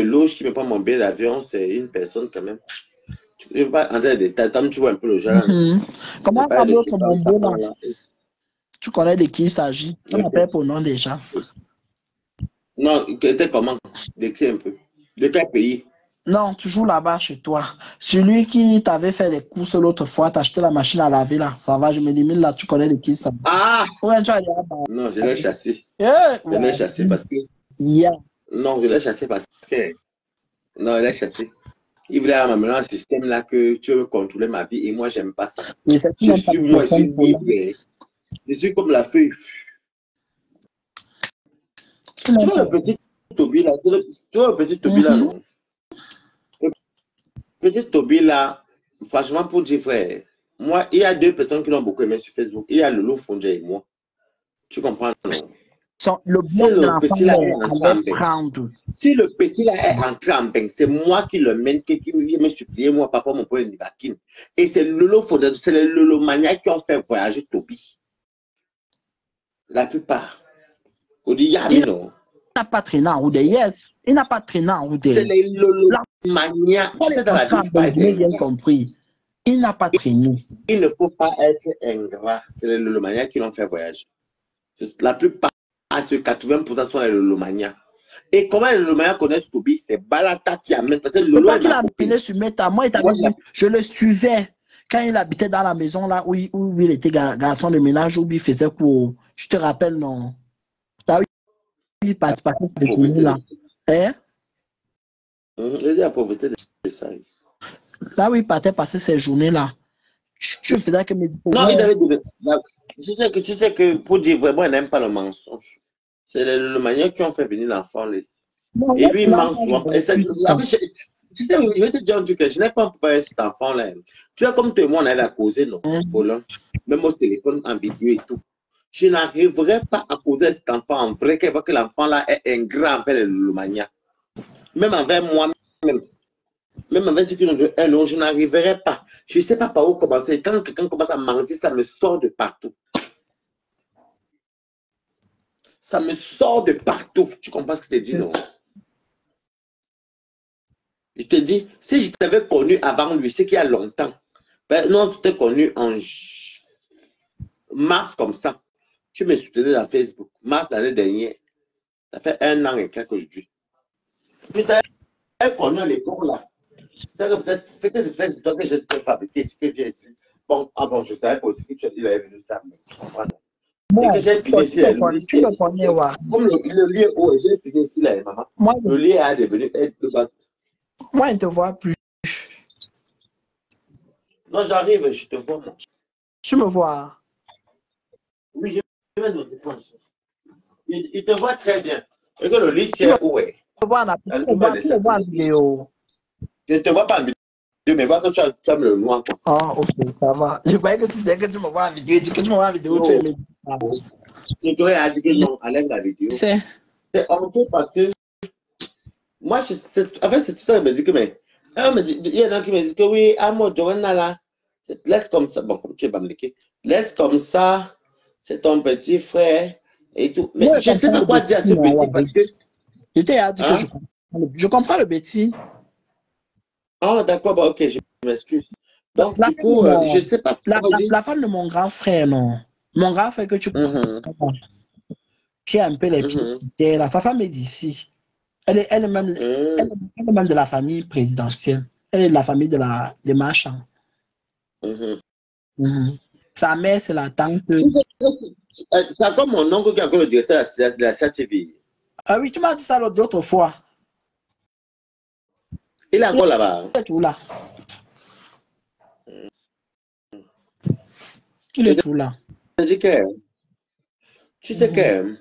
loge, qui me prend mon billet d'avion, c'est une personne quand même. Je ne veux pas entrer dans les détails, tu vois un peu le genre. Comment on appelle l'autre Mombo là? Tu connais de qui il s'agit? On appelle pour nom déjà. Non, était comment? Décris un peu. De quel pays? Non, toujours là-bas chez toi. Celui qui t'avait fait les courses l'autre fois, t'as acheté la machine à laver là. Ça va, je me dis, mais là, tu connais de qui ça? Ah! Ouais, tu vas dire, bah, Non, je l'ai chassé. Je l'ai chassé parce que. Yeah. Non, je l'ai chassé parce que. Non, je l'ai chassé. Il voulait m'amener un système là que tu veux contrôler ma vie et moi, j'aime pas ça. Je suis moi, je suis libre. Je suis comme la feuille. Tu vois le petit Toby là? Tu vois le petit Toby là, non? Le petit Toby là, franchement, pour dire frère, moi, il y a deux personnes qui l'ont beaucoup aimé sur Facebook. Il y a Lolo Fondja et moi. Tu comprends, non? Le blog de l'enfant allait prendre. Si le petit là est entré en bain, c'est moi qui le mène, qui vient me supplier, moi, papa, mon père, Nivakin. Et c'est Lolo Fondja, c'est les Lolo Mania qui ont fait voyager Toby. La plupart. On dit, non. Il n'a pas traîné en route. Yes. Il n'a pas traîné en route. C'est les Lolo Mania. Tu sais, dans la vie, j'ai bien compris. Il n'a pas traîné. Il ne faut pas être ingrat. C'est les Lolo Mania qui l'ont fait voyager. La plupart, à ce 80% sont les Lolo Mania. Et comment les Lolo Mania connaissent Toby? C'est Balata qui amène. Parce que Lolo est ma copine. Sur Meta. Moi, je le suivais quand il habitait dans la maison là où il était garçon de ménage, où il faisait cours. Je te rappelle, non? Là où il passait ces journées-là. Hein? Il dit la pauvreté de ça. Là où il partait passer ces journées-là. Tu faisais que me dire. Non, il avait dit. Tu sais que pour dire vraiment, il n'aime pas le mensonge. C'est les Lolo Mania qui ont fait venir l'enfant là. Et lui, il ment souvent. Tu sais, je vais te dire un truc, je n'ai pas peur cet enfant-là. Tu vois, comme tout le monde avait à causer, non? Même au téléphone, en vidéo et tout. Je n'arriverai pas à causer à cet enfant en vrai, qu'elle voit que l'enfant-là est ingrat envers les Lolomania. Même envers moi-même. Même avec ceux qui ont de 1 euro, je n'arriverai pas. Je ne sais pas par où commencer. Quand quelqu'un commence à mentir, ça me sort de partout. Ça me sort de partout. Tu comprends ce que je te dis, non? Je te dis, si je t'avais connu avant lui, c'est qu'il y a longtemps. Ben non, je t'ai connu en mars comme ça. Tu me soutenais dans Facebook. Mars l'année dernière. Ça fait 1 an et quelques jours. Tu t'avais connu à l'époque là. C'est peut-être toi que j'ai fabriqué ce que j'ai ici. Bon, je savais pas aussi que tu avais venu ça. Et que j'ai pigné ici. Tu me connais, ouais. Comme le lieu où j'ai pigné ici, là, maman. Le lieu a devenu être de base. Moi, je ne te vois plus. Non, j'arrive, je te vois, moi. Tu me vois? Oui, je vais te voir. Il te voit très bien. Et que le lit, c'est où est? Tu me vois en vidéo. Je ne te vois pas en vidéo, mais vois que tu as le noir. Ah, ok, ça va. Je croyais que tu disais que tu me vois en vidéo. Tu dis que tu me vois en vidéo, tu es je t'aurais dit que non, enlève la vidéo. C'est honteux parce que moi, en fait, c'est tout ça qui me dit que, mais il y en a qui me disent que oui, moi, Joanna là, laisse comme ça, bon, comme tu es bamliqué, laisse comme ça, c'est ton petit frère et tout. Mais je ne sais pas quoi dire à ce petit parce que. Je t'ai dit que je comprends le bêtis. Ah, d'accord, bah, ok, je m'excuse. Donc, du coup, je ne sais pas. La femme de mon grand frère, non. Mon grand frère que tu qui a un peu les pieds là. Sa femme est d'ici. Elle est même de la famille présidentielle. Elle est de la famille des marchands. Sa mère, c'est la tante. C'est comme mon oncle qui est encore le directeur de la CTV. Ah oui, tu m'as dit ça l'autre fois. Il est encore là-bas. Il est toujours là. Il est toujours là. dit que, tu sais Mhm. que,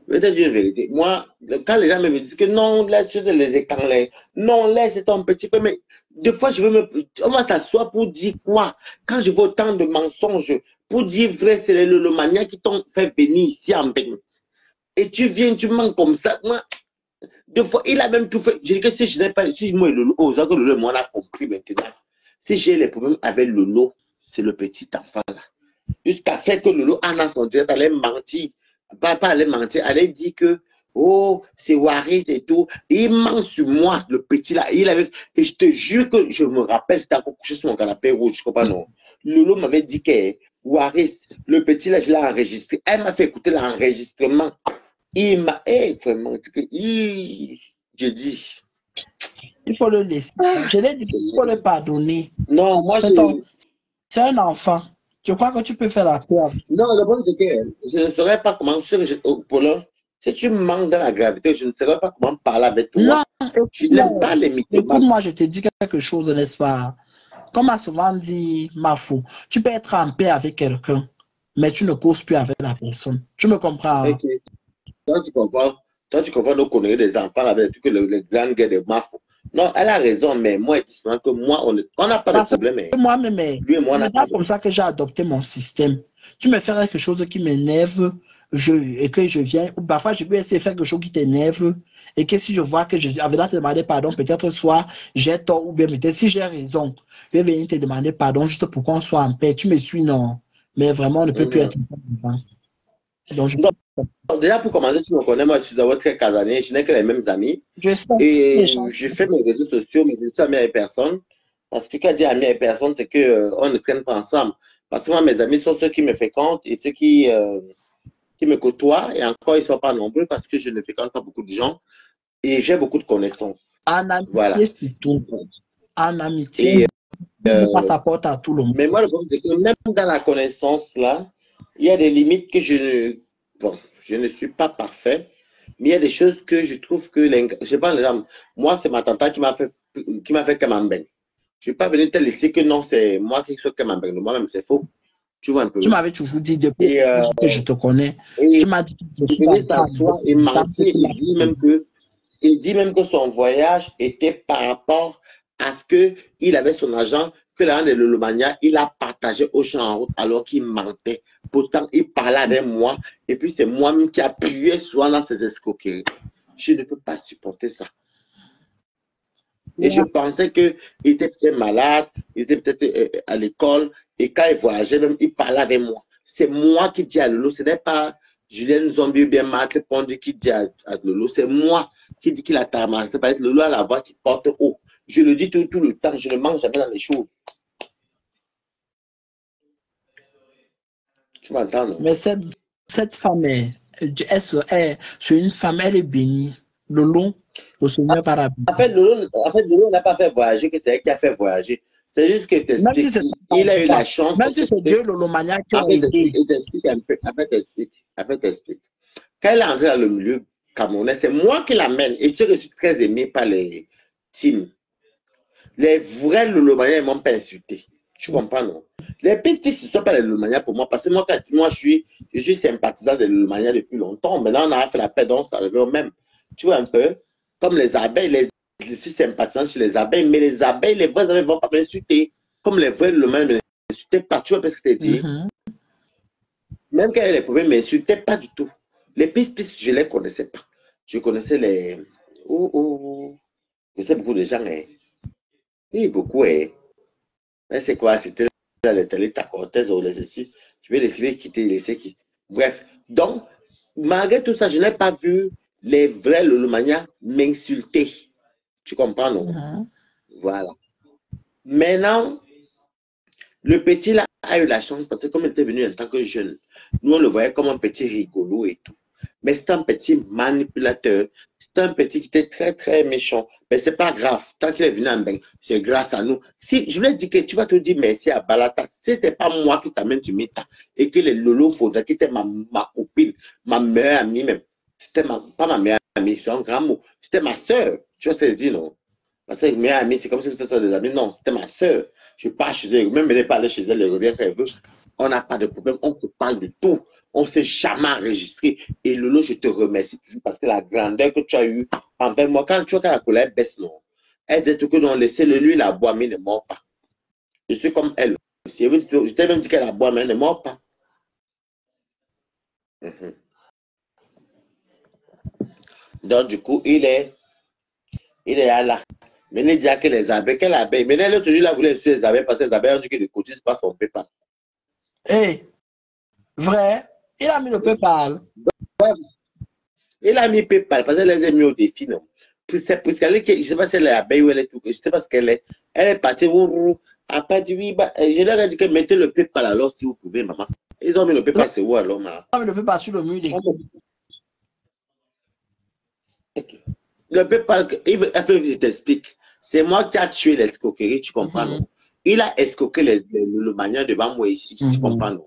je vais te dire une vérité. Moi, quand les gens me disent que non, laisse les écrans, non, laisse ton petit peu, mais des fois, je veux me. On va s'asseoir pour dire quoi? Quand je vois autant de mensonges, pour dire vrai, c'est le mania qui t'ont fait venir ici en bain. Et tu viens, tu mens comme ça. Moi, deux fois, il a même tout fait. Je dis que si je n'ai pas, si moi, Lolo, que Lolo, moi, on a compris maintenant. Si j'ai les problèmes avec Lolo, c'est le petit enfant là. Jusqu'à faire que Lolo, en a son direct, allait mentir. Papa allait mentir, allait dire que, oh, c'est Waris et tout. Et il ment sur moi, le petit là. Il avait, et je te jure que je me rappelle, c'était encore couché sur mon canapé rouge, je comprends non. Lolo m'avait dit que Waris, le petit là, je l'ai enregistré. Elle m'a fait écouter l'enregistrement. Il m'a, vraiment, je dis, Il faut le laisser. Je l'ai dit, il faut le pardonner. non, moi, C'est un enfant. Je crois que tu peux faire la paix avec. non, le problème, c'est que je ne saurais pas comment, Paulin, si tu manques dans la gravité, je ne saurais pas comment parler avec Non, toi. Je n'aime pas les mythomanes. écoute-moi, je te dis quelque chose, n'est-ce pas? Comme a souvent dit Mafou, tu peux être en paix avec quelqu'un, mais tu ne causes plus avec la personne. Tu me comprends? Ok. Toi, tu confonds nos conneries des enfants avec que le grand gars de Mafou. Non, elle a raison, mais moi, c'est que moi, on n'a pas de Parce problème. Hein. que moi-même, Lui et moi, on ce n'a n'est pas pas de comme ça que j'ai adopté mon système. Tu me fais quelque chose qui m'énerve et que je viens, ou parfois je peux essayer de faire quelque chose qui t'énerve et que si je vois que je avais là te demander pardon, peut-être soit j'ai tort ou bien peut-être si j'ai raison, je vais venir te demander pardon juste pour qu'on soit en paix. Tu me suis, non? Mais vraiment, on ne peut plus être enfant. Donc, Donc, déjà, pour commencer, tu me connais, moi, je suis d'abord très casanier, je n'ai que les mêmes amis. je sais, Et l'échange. je fais mes réseaux sociaux, mais je ne suis ami avec personne. Parce que quand je dis ami avec personne, c'est qu'on on ne traîne pas ensemble. Parce que moi, mes amis sont ceux qui me fréquentent et ceux qui me côtoient. Et encore, ils ne sont pas nombreux parce que je ne fréquente pas beaucoup de gens. Et j'ai beaucoup de connaissances. En Voilà. amitié surtout. En amitié, Et, on n'ouvre pas sa porte à tout le monde. mais moi, le problème, c'est que même dans la connaissance, là, il y a des limites que je ne. Bon, je ne suis pas parfait. Mais il y a des choses que je trouve que. Je sais pas, l'exemple. Moi, c'est ma tante qui m'a fait camembert. Je ne vais pas venir te laisser que non, c'est moi qui suis camembert. Moi-même, c'est faux. Tu vois un Tu peu. m'avais toujours dit depuis Et, le jour que je te connais, et tu m'as dit que je il suis venait encore s'asseoir et mentir. Il dit même que son voyage était par rapport à ce qu'il avait son agent, que l'argent de l'Olomania, il a partagé aux gens en route alors qu'il mentait. Pourtant, il parlait avec moi et puis c'est moi-même qui appuyais souvent dans ses escroqueries. Je ne peux pas supporter ça. Et je pensais qu'il était peut-être malade, il était peut-être à l'école, et quand il voyageait, même, il parlait avec moi. C'est moi qui dis à Lolo, ce n'est pas Julien Zombie ou bien Marc Pondi qui dit à Lolo, c'est moi qui dis qu'il a tamassé. C'est pas être Lolo à la voix qui porte haut. Je le dis tout le temps, je ne mange jamais dans les choses. Tu m'entends, non? Mais cette femme c'est une femme, elle est bénie. Le long, le Seigneur par la En fait, Lolo n'a pas fait voyager, que c'est elle qui a fait voyager. C'est juste que Même si t'expliques. c'est Il a eu la chance même parce si que c'est Dieu, le Lomania qui en ont fait, aidé. il t'explique, en fait, quand elle est entrée dans le milieu camerounais, c'est moi qui l'amène. Et tu sais que je suis très aimé par les teams. Les vrais Lolomaniens, ils ne m'ont pas insulté. Tu comprends, non? Les pistes ne sont pas les Lolomaniens pour moi. Parce que moi, je suis sympathisant des Lolomaniens depuis longtemps. Maintenant, on a fait la paix, donc ça revient au même. Tu vois un peu? Comme les abeilles, je suis sympathisant chez les abeilles, mais les abeilles, les vraies abeilles ne vont pas m'insulter. Comme les vrais Lolomaniens ne m'insultaient pas. Tu vois ce que je t'ai dit? Même quand il y a les problèmes, ils ne m'insultaient pas du tout. Les pistes, je ne les connaissais pas. Je connaissais les. Oh, oh, oh. Je sais beaucoup de gens. Hein. Oui, beaucoup. Hein. Mais c'est quoi? C'était les Talita Cortez ou les ceci. Je vais laisser quitter, laisser qui. Bref. Donc, malgré tout ça, je n'ai pas vu les vrais Lolomania m'insulter. Tu comprends, non? Voilà. Maintenant, le petit là a eu la chance parce que comme il était venu en tant que jeune, nous on le voyait comme un petit rigolo et tout. Mais c'est un petit manipulateur, c'est un petit qui était très très méchant. Mais c'est pas grave, tant qu'il est venu en bain, c'est grâce à nous. Si je voulais dire que tu vas te dire merci à Balata, si c'est pas moi qui t'amène du Mita et que les Lolo Faudra qui était ma copine, ma meilleure amie même, c'était pas ma meilleure amie, c'est un grand mot, c'était ma soeur, tu vois ce que je dis, non? Parce que mes amis, c'est comme si c'était des amis. Non, c'était ma soeur. Je pars chez elle, même elle n'est pas allée chez elle, elle revient quand elle veut. On n'a pas de problème. On se parle de tout. On ne s'est jamais enregistré. Et Lolo, je te remercie toujours parce que la grandeur que tu as eue envers moi, quand tu vois que la colère baisse, non, elle dit que non, laissez-le, lui, la boit, mais il ne mord pas. Je suis comme elle aussi. Je t'ai même dit qu'elle la boit, mais elle ne mord pas. Donc, du coup, il est là. Maintenant, il dit que les abeilles, quelle abeille? Maintenant, l'autre jour, il a voulu insulter les abeilles parce que les abeilles ont dit qu'il ne cotise pas son PayPal. Hey, vrai? Il a mis le PayPal. Ouais. Il a mis PayPal parce qu'elle les a mis au défi, non? Puisqu'elle est, je ne sais pas si elle est abeille ou elle est tout, je ne sais pas ce qu'elle est. Elle est partie, après, dit oui, bah, je leur ai dit que mettez le PayPal alors si vous pouvez, maman. Ils ont mis le PayPal, c'est où alors, maman? Il a mis le PayPal sur le mur des... Le PayPal, je t'explique. C'est moi qui a tué l'escroquerie, tu comprends, non? Il a escroqué le manière devant moi ici, tu comprends, non?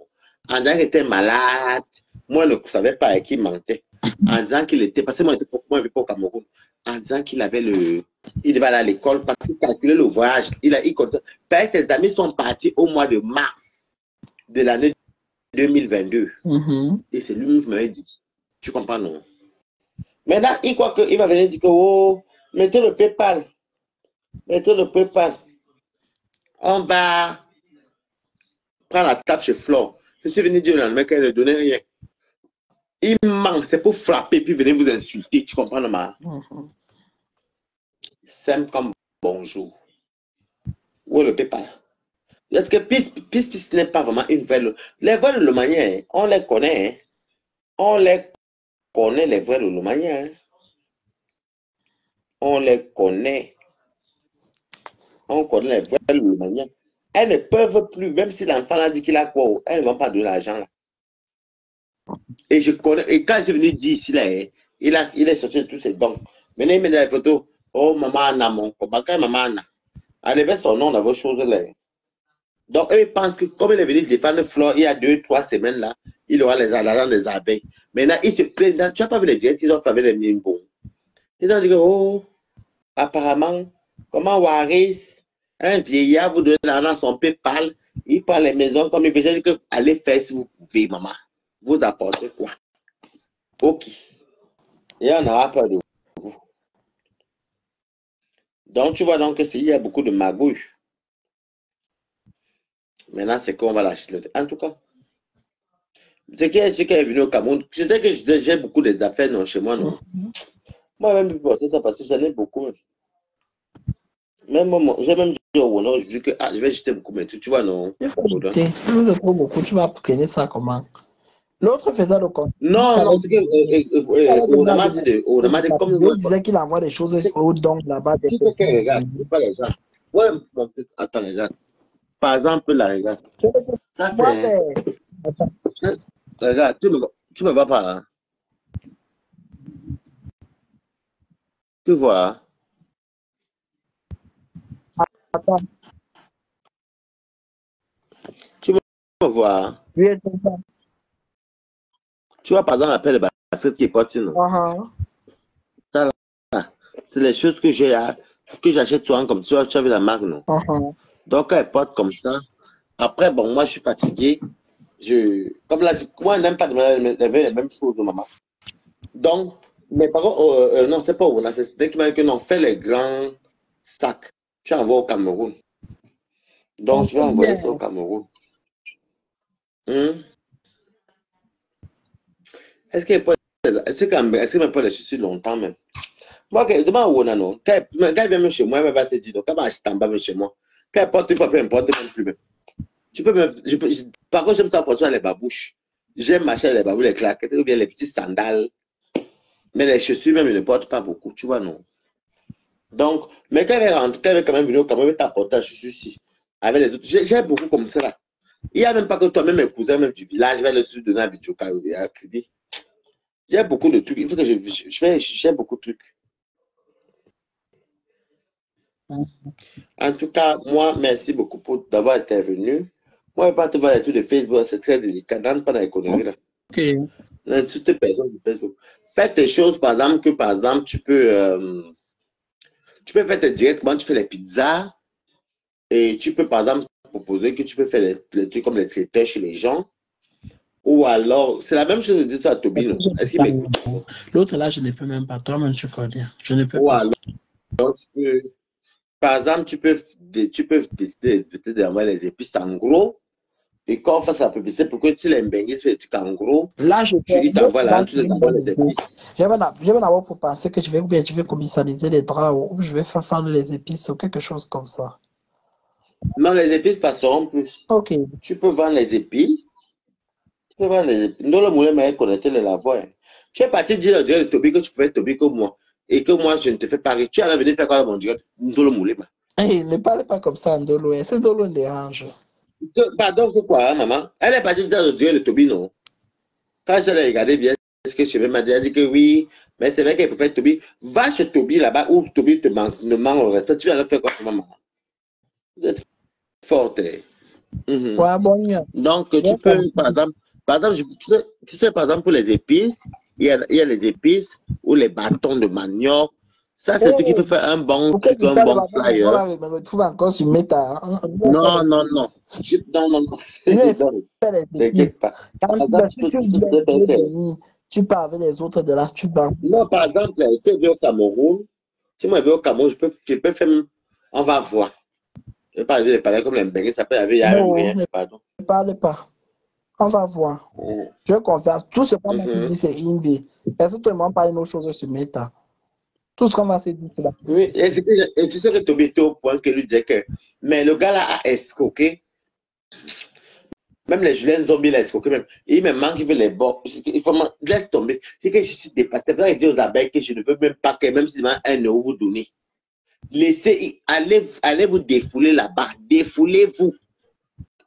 En disant qu'il était malade, moi je ne savais pas à qui il mentait. En disant qu'il était, parce que moi je vais pas au Cameroun, en disant qu'il avait il devait aller à l'école parce qu'il calculait le voyage. Parce que ses amis sont partis au mois de mars de l'année 2022. Et c'est lui qui m'avait dit. Tu comprends, non? Maintenant, il croit qu'il va venir dire que, oh, mettez le PayPal. Mettez le PayPal. On va prendre la table chez Flore. Je suis venu dire le lendemain qu'elle ne donnait rien. Il manque, c'est pour frapper puis venir vous insulter. Tu comprends, ma? Simple comme bonjour. Où est le PayPal? Est-ce que Peace n'est pas vraiment une vraie... Les vrais Lomaniens, on les connaît. Hein? On les connaît, les vrais Lomaniens. Hein? On les connaît. On connaît les vrais Lomaniens. Elles ne peuvent plus, même si l'enfant a dit qu'il a quoi, elles ne vont pas donner l'argent là. Et je connais, et quand je suis venu dire ici, là, il est sorti de tous ses dons. Maintenant, il met des photos. Oh, maman Anna, mon combat, maman Anna. Enlevez son nom dans vos choses là. Donc, eux pensent que comme il est venu défendre Flore il y a 2-3 semaines là, il aura l'argent des abeilles. Maintenant, il se plaint. Tu n'as pas vu les directs qu'ils ont fait avec les Nimbo. Ils ont dit que, oh, apparemment, comment Waris, un vieillard vous donne l'argent son PayPal, il prend les maisons comme il veut. Je dis que allez faire si vous pouvez, maman. Vous apportez quoi? Ok. Et on aura peur de vous. Donc, tu vois donc qu'il y a beaucoup de magouilles. Maintenant, c'est qu'on va lâcher. En tout cas, ce qui est venu au Cameroun, je sais que j'ai beaucoup d'affaires non, chez moi, non? Moi-même, je peux porter ça parce que j'en ai beaucoup. Même moi, j'ai même dit au non, je dis que je vais jeter beaucoup, mais tu vois, non? Il faut jeter. Si vous êtes trop beaucoup, tu vas prendre ça comment? L'autre faisait le compte. Non, non, c'est que on a dit comme il disait qu'il envoie des choses au don là-bas. Tu sais que regarde, pas les gens. Ouais, attends, regarde. Par exemple, là, regarde. Ça, c'est. Regarde, tu me vois pas. Hein? Tu vois. Attends. Tu me vois. Hein? Oui, tu vois, par exemple, l'appel de basket qui est parti, non? Ça, là, c'est les choses que j'achète souvent comme ça, tu as vu la marque, non? Donc, elle porte comme ça. Après, bon, moi, je suis fatigué. Comme là, moi, je n'aime pas les mêmes choses, maman. Donc, mes parents, non, c'est pas où, c'est c'était qui m'a dit que non, fais les grands sacs. Tu envoies au Cameroun. Donc, je vais envoyer ça au Cameroun. Est-ce qu'il me peut les chaussures longtemps même? Moi, demande où on a non. Quand il vient même chez moi, il va te dire, quand il va même chez moi, quand il porte, il faut peu importe, même plus même. Tu peux même, par contre, j'aime ça pour toi les babouches. J'aime m'acheter les babouches, les claquettes, ou bien les petites sandales. Mais les chaussures, même, ils ne portent pas beaucoup, tu vois, non? Donc, mais quand elle rentre, quand elle est quand même venue au Cameroun, elle t'apporte un chaussure ici. Avec les autres, j'ai beaucoup comme ça là. Il n'y a même pas que toi, même mes cousins, même du village, vers le sud de Nabidjoka, à Kribi. J'ai beaucoup de trucs. Il faut que j'ai beaucoup de trucs. En tout cas, moi, merci beaucoup d'avoir intervenu. Moi, je ne vais pas te voir les trucs de Facebook, c'est très délicat. Dans pas dans les conneries là. Ok. Toutes les personnes de Facebook. Fais tes choses, par exemple, tu peux faire tes directs, comment tu fais les pizzas. Et tu peux, par exemple, proposé que tu peux faire les trucs comme les traiteurs chez les gens. Ou alors, c'est la même chose de dire ça à Tobino. Est-ce qu'il m'écoute? L'autre là, je ne peux même pas. Toi-même, tu connais. Je ne peux Ou pas. alors, tu peux, par exemple, tu peux décider peut-être d'envoyer les épices en gros. Et quand on fasse la publicité, pour que tu les bengues sur les trucs en gros, Là, je peux. il t'envoie là, Là, tu tu les me envoies donnes les l'idée. épices. Je vais d'abord pour penser que je vais commercialiser les draps ou je vais faire fendre les épices ou quelque chose comme ça. Non, les épices passeront plus. Ok. Tu peux vendre les épices. Tu peux vendre les épices. Nous, le moulin m'a connecté les lavoirs. Tu es parti dire au direct de Toby que tu peux être Toby comme moi. Et que moi, je ne te fais pas rire. Tu allais venir faire quoi dans mon direct? Nous, le moulin. Hey, ne parlez pas comme ça, Ndolo. Est-ce que Ndolo me dérange? Pardon, pourquoi, hein, maman? Elle est partie dire au direct de Toby, non? Quand je l'ai regardé bien, ce que je m'a dit, elle dit que oui, mais c'est vrai qu'elle préfère Toby. Va chez Toby là-bas où Toby ne manque au respect. Tu vas le faire quoi, maman? Vous êtes forte. Ouais, bon, Donc, bien tu peux, par exemple, tu sais, par exemple, pour les épices, il y a les épices ou les bâtons de manioc. Ça, c'est le truc qui peut faire un bon pour quelle truc, un histoire de bon bâton de flyer. là, me retrouve encore sur Meta. Non, non, non. Non, non, non. Je vais Non, faire les t'inquiète épices. pas. Quand Par tu vas, exemple, si tu tu dis peux Dieu faire. béni, tu pars avec les autres de là, tu vends. Non, par exemple, si je vais au Cameroun, si moi je vais au Cameroun, je peux faire. On va voir. Je ne vais pas arriver à parler comme les Mbégués, ça peut arriver, il n'y a même Non, rien. Pardon. ne parle pas. On va voir. Je confie. Tout ce qu'on m'a dit, Mhm. c'est Imbe. Est-ce que tout le monde parle une autre chose sur Meta? Tout ce qu'on m'a dit, c'est là. Oui, et tu sais que Toby était au point que lui disait que. Mais le gars là a escroqué. Même les Julien Zombie, il a escroqué même. Il me manque, il veut les bords. Il faut laisse tomber. C'est que je suis dépassé. C'est pour ça que je dis aux abeilles que je ne veux même pas que, même si c'est 1 € vous donner. Laissez, allez vous défouler là-bas. Défoulez-vous.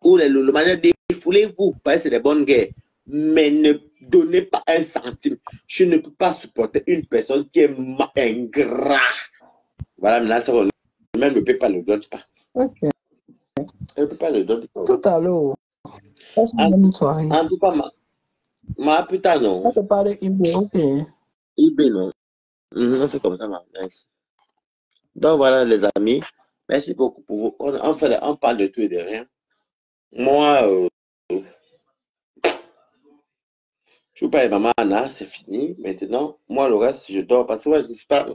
Ou le manière défoulez-vous. Parce que c'est des bonnes guerres. Mais ne donnez pas 1 centime. Je ne peux pas supporter une personne qui est ingrat. Voilà, maintenant, ça, même le PayPal ne le donne pas. Ok. Le PayPal ne le donne pas. Tout à l'heure. Passe une En, bonne soirée. en tout cas, putain, On non. se parle Imbe, ok. eBay, non. On fait comme ça, merci. Donc voilà, les amis. Merci beaucoup pour vous. On parle de tout et de rien. Moi, je ne veux pas les maman Anna, c'est fini. Maintenant, moi, le reste, je dors. Parce que moi, je ne sais pas.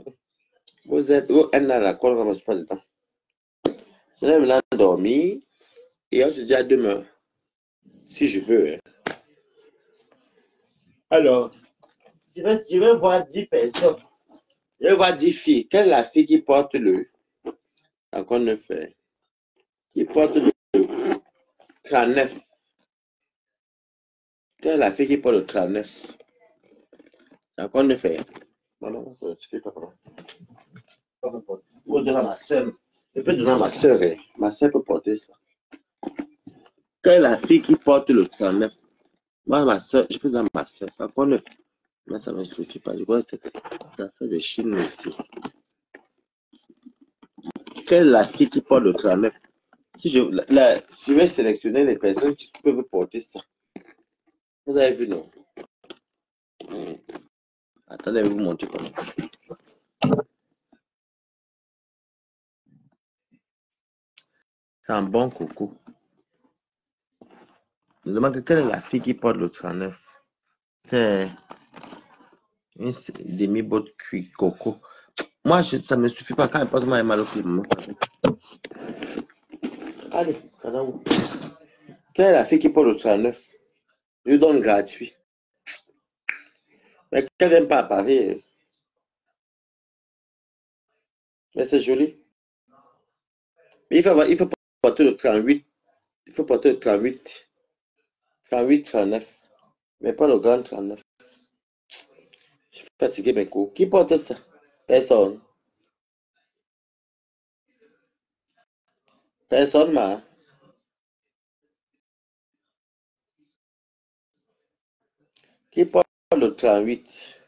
Vous êtes. Elle a la colle, je ne suis pas dedans. Je vais maintenant dormir. Et on se dit à demain. Si je veux. Hein. Alors, je vais voir 10 personnes. Je vais voir 10 filles. Quelle est la fille qui porte le. Encore ne fait. Qui porte le 39. Quelle est la fille qui porte le 39? Encore ne fait. Non, non, ça ne suffit pas. Ou donner à ma soeur. Je peux donner à ma soeur. Hein. Ma soeur peut porter ça. Quelle est la fille qui porte le 39? Moi, ma soeur, je peux donner à ma soeur. Ça encore ne. Mais ça ne me suffit pas. Je crois que c'est l'affaire de Chine aussi. Quelle est la fille qui porte le 39? Si je vais sélectionner les personnes qui peuvent porter ça. Vous avez vu, non? Attendez, je vais vous montrer comment. C'est un bon coco. Je me demande quelle est la fille qui porte le 39. C'est une demi-botte cuit coco. Moi, ça ne me suffit pas quand elle porte moi mal au pied. Allez, ça va où? Quelle est la fille qui porte le 39? Je lui donne gratuit. Mais qu'elle n'aime pas à Paris. Mais c'est joli. Mais il faut porter le 38. Il faut porter le 38. 38, 39. Mais pas le grand 39. Je suis fatigué, mes coups. Qui porte ça? Personne. Personne, ma. Qui porte le 38?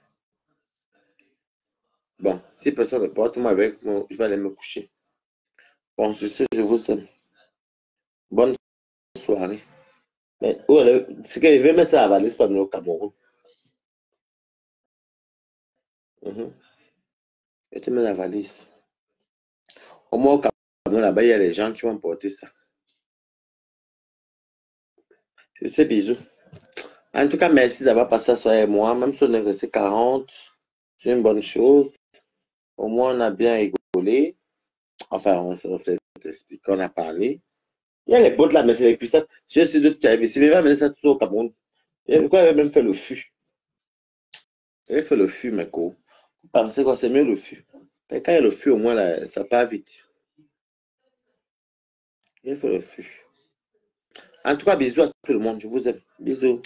Bon, si personne ne porte, moi, avec moi, je vais aller me coucher. Bon, sur ce, je vous aime. Bonne soirée. Mais, c'est que je vais mettre ça à la valise pour amener au Cameroun. Je te mets la valise. Au moins, au Cameroun, là-bas, il y a les gens qui vont porter ça. Je sais, bisous. En tout cas, merci d'avoir passé ça avec moi. Même si on est resté 40, c'est une bonne chose. Au moins, on a bien rigolé. Enfin, on se refait expliquer, on a parlé. Il y a les bottes là, mais c'est les puissantes. Je suis d'autres qui arrivent ici. Mais il va amener ça tout au Cameroun. Et pourquoi il avait même fait le fût? Il avait fait le fût, mes co. Vous pensez quoi? C'est mieux le fût. Mais quand il y a le fût, au moins, là, ça part vite. Il a fait le fût. En tout cas, bisous à tout le monde. Je vous aime. Bisous.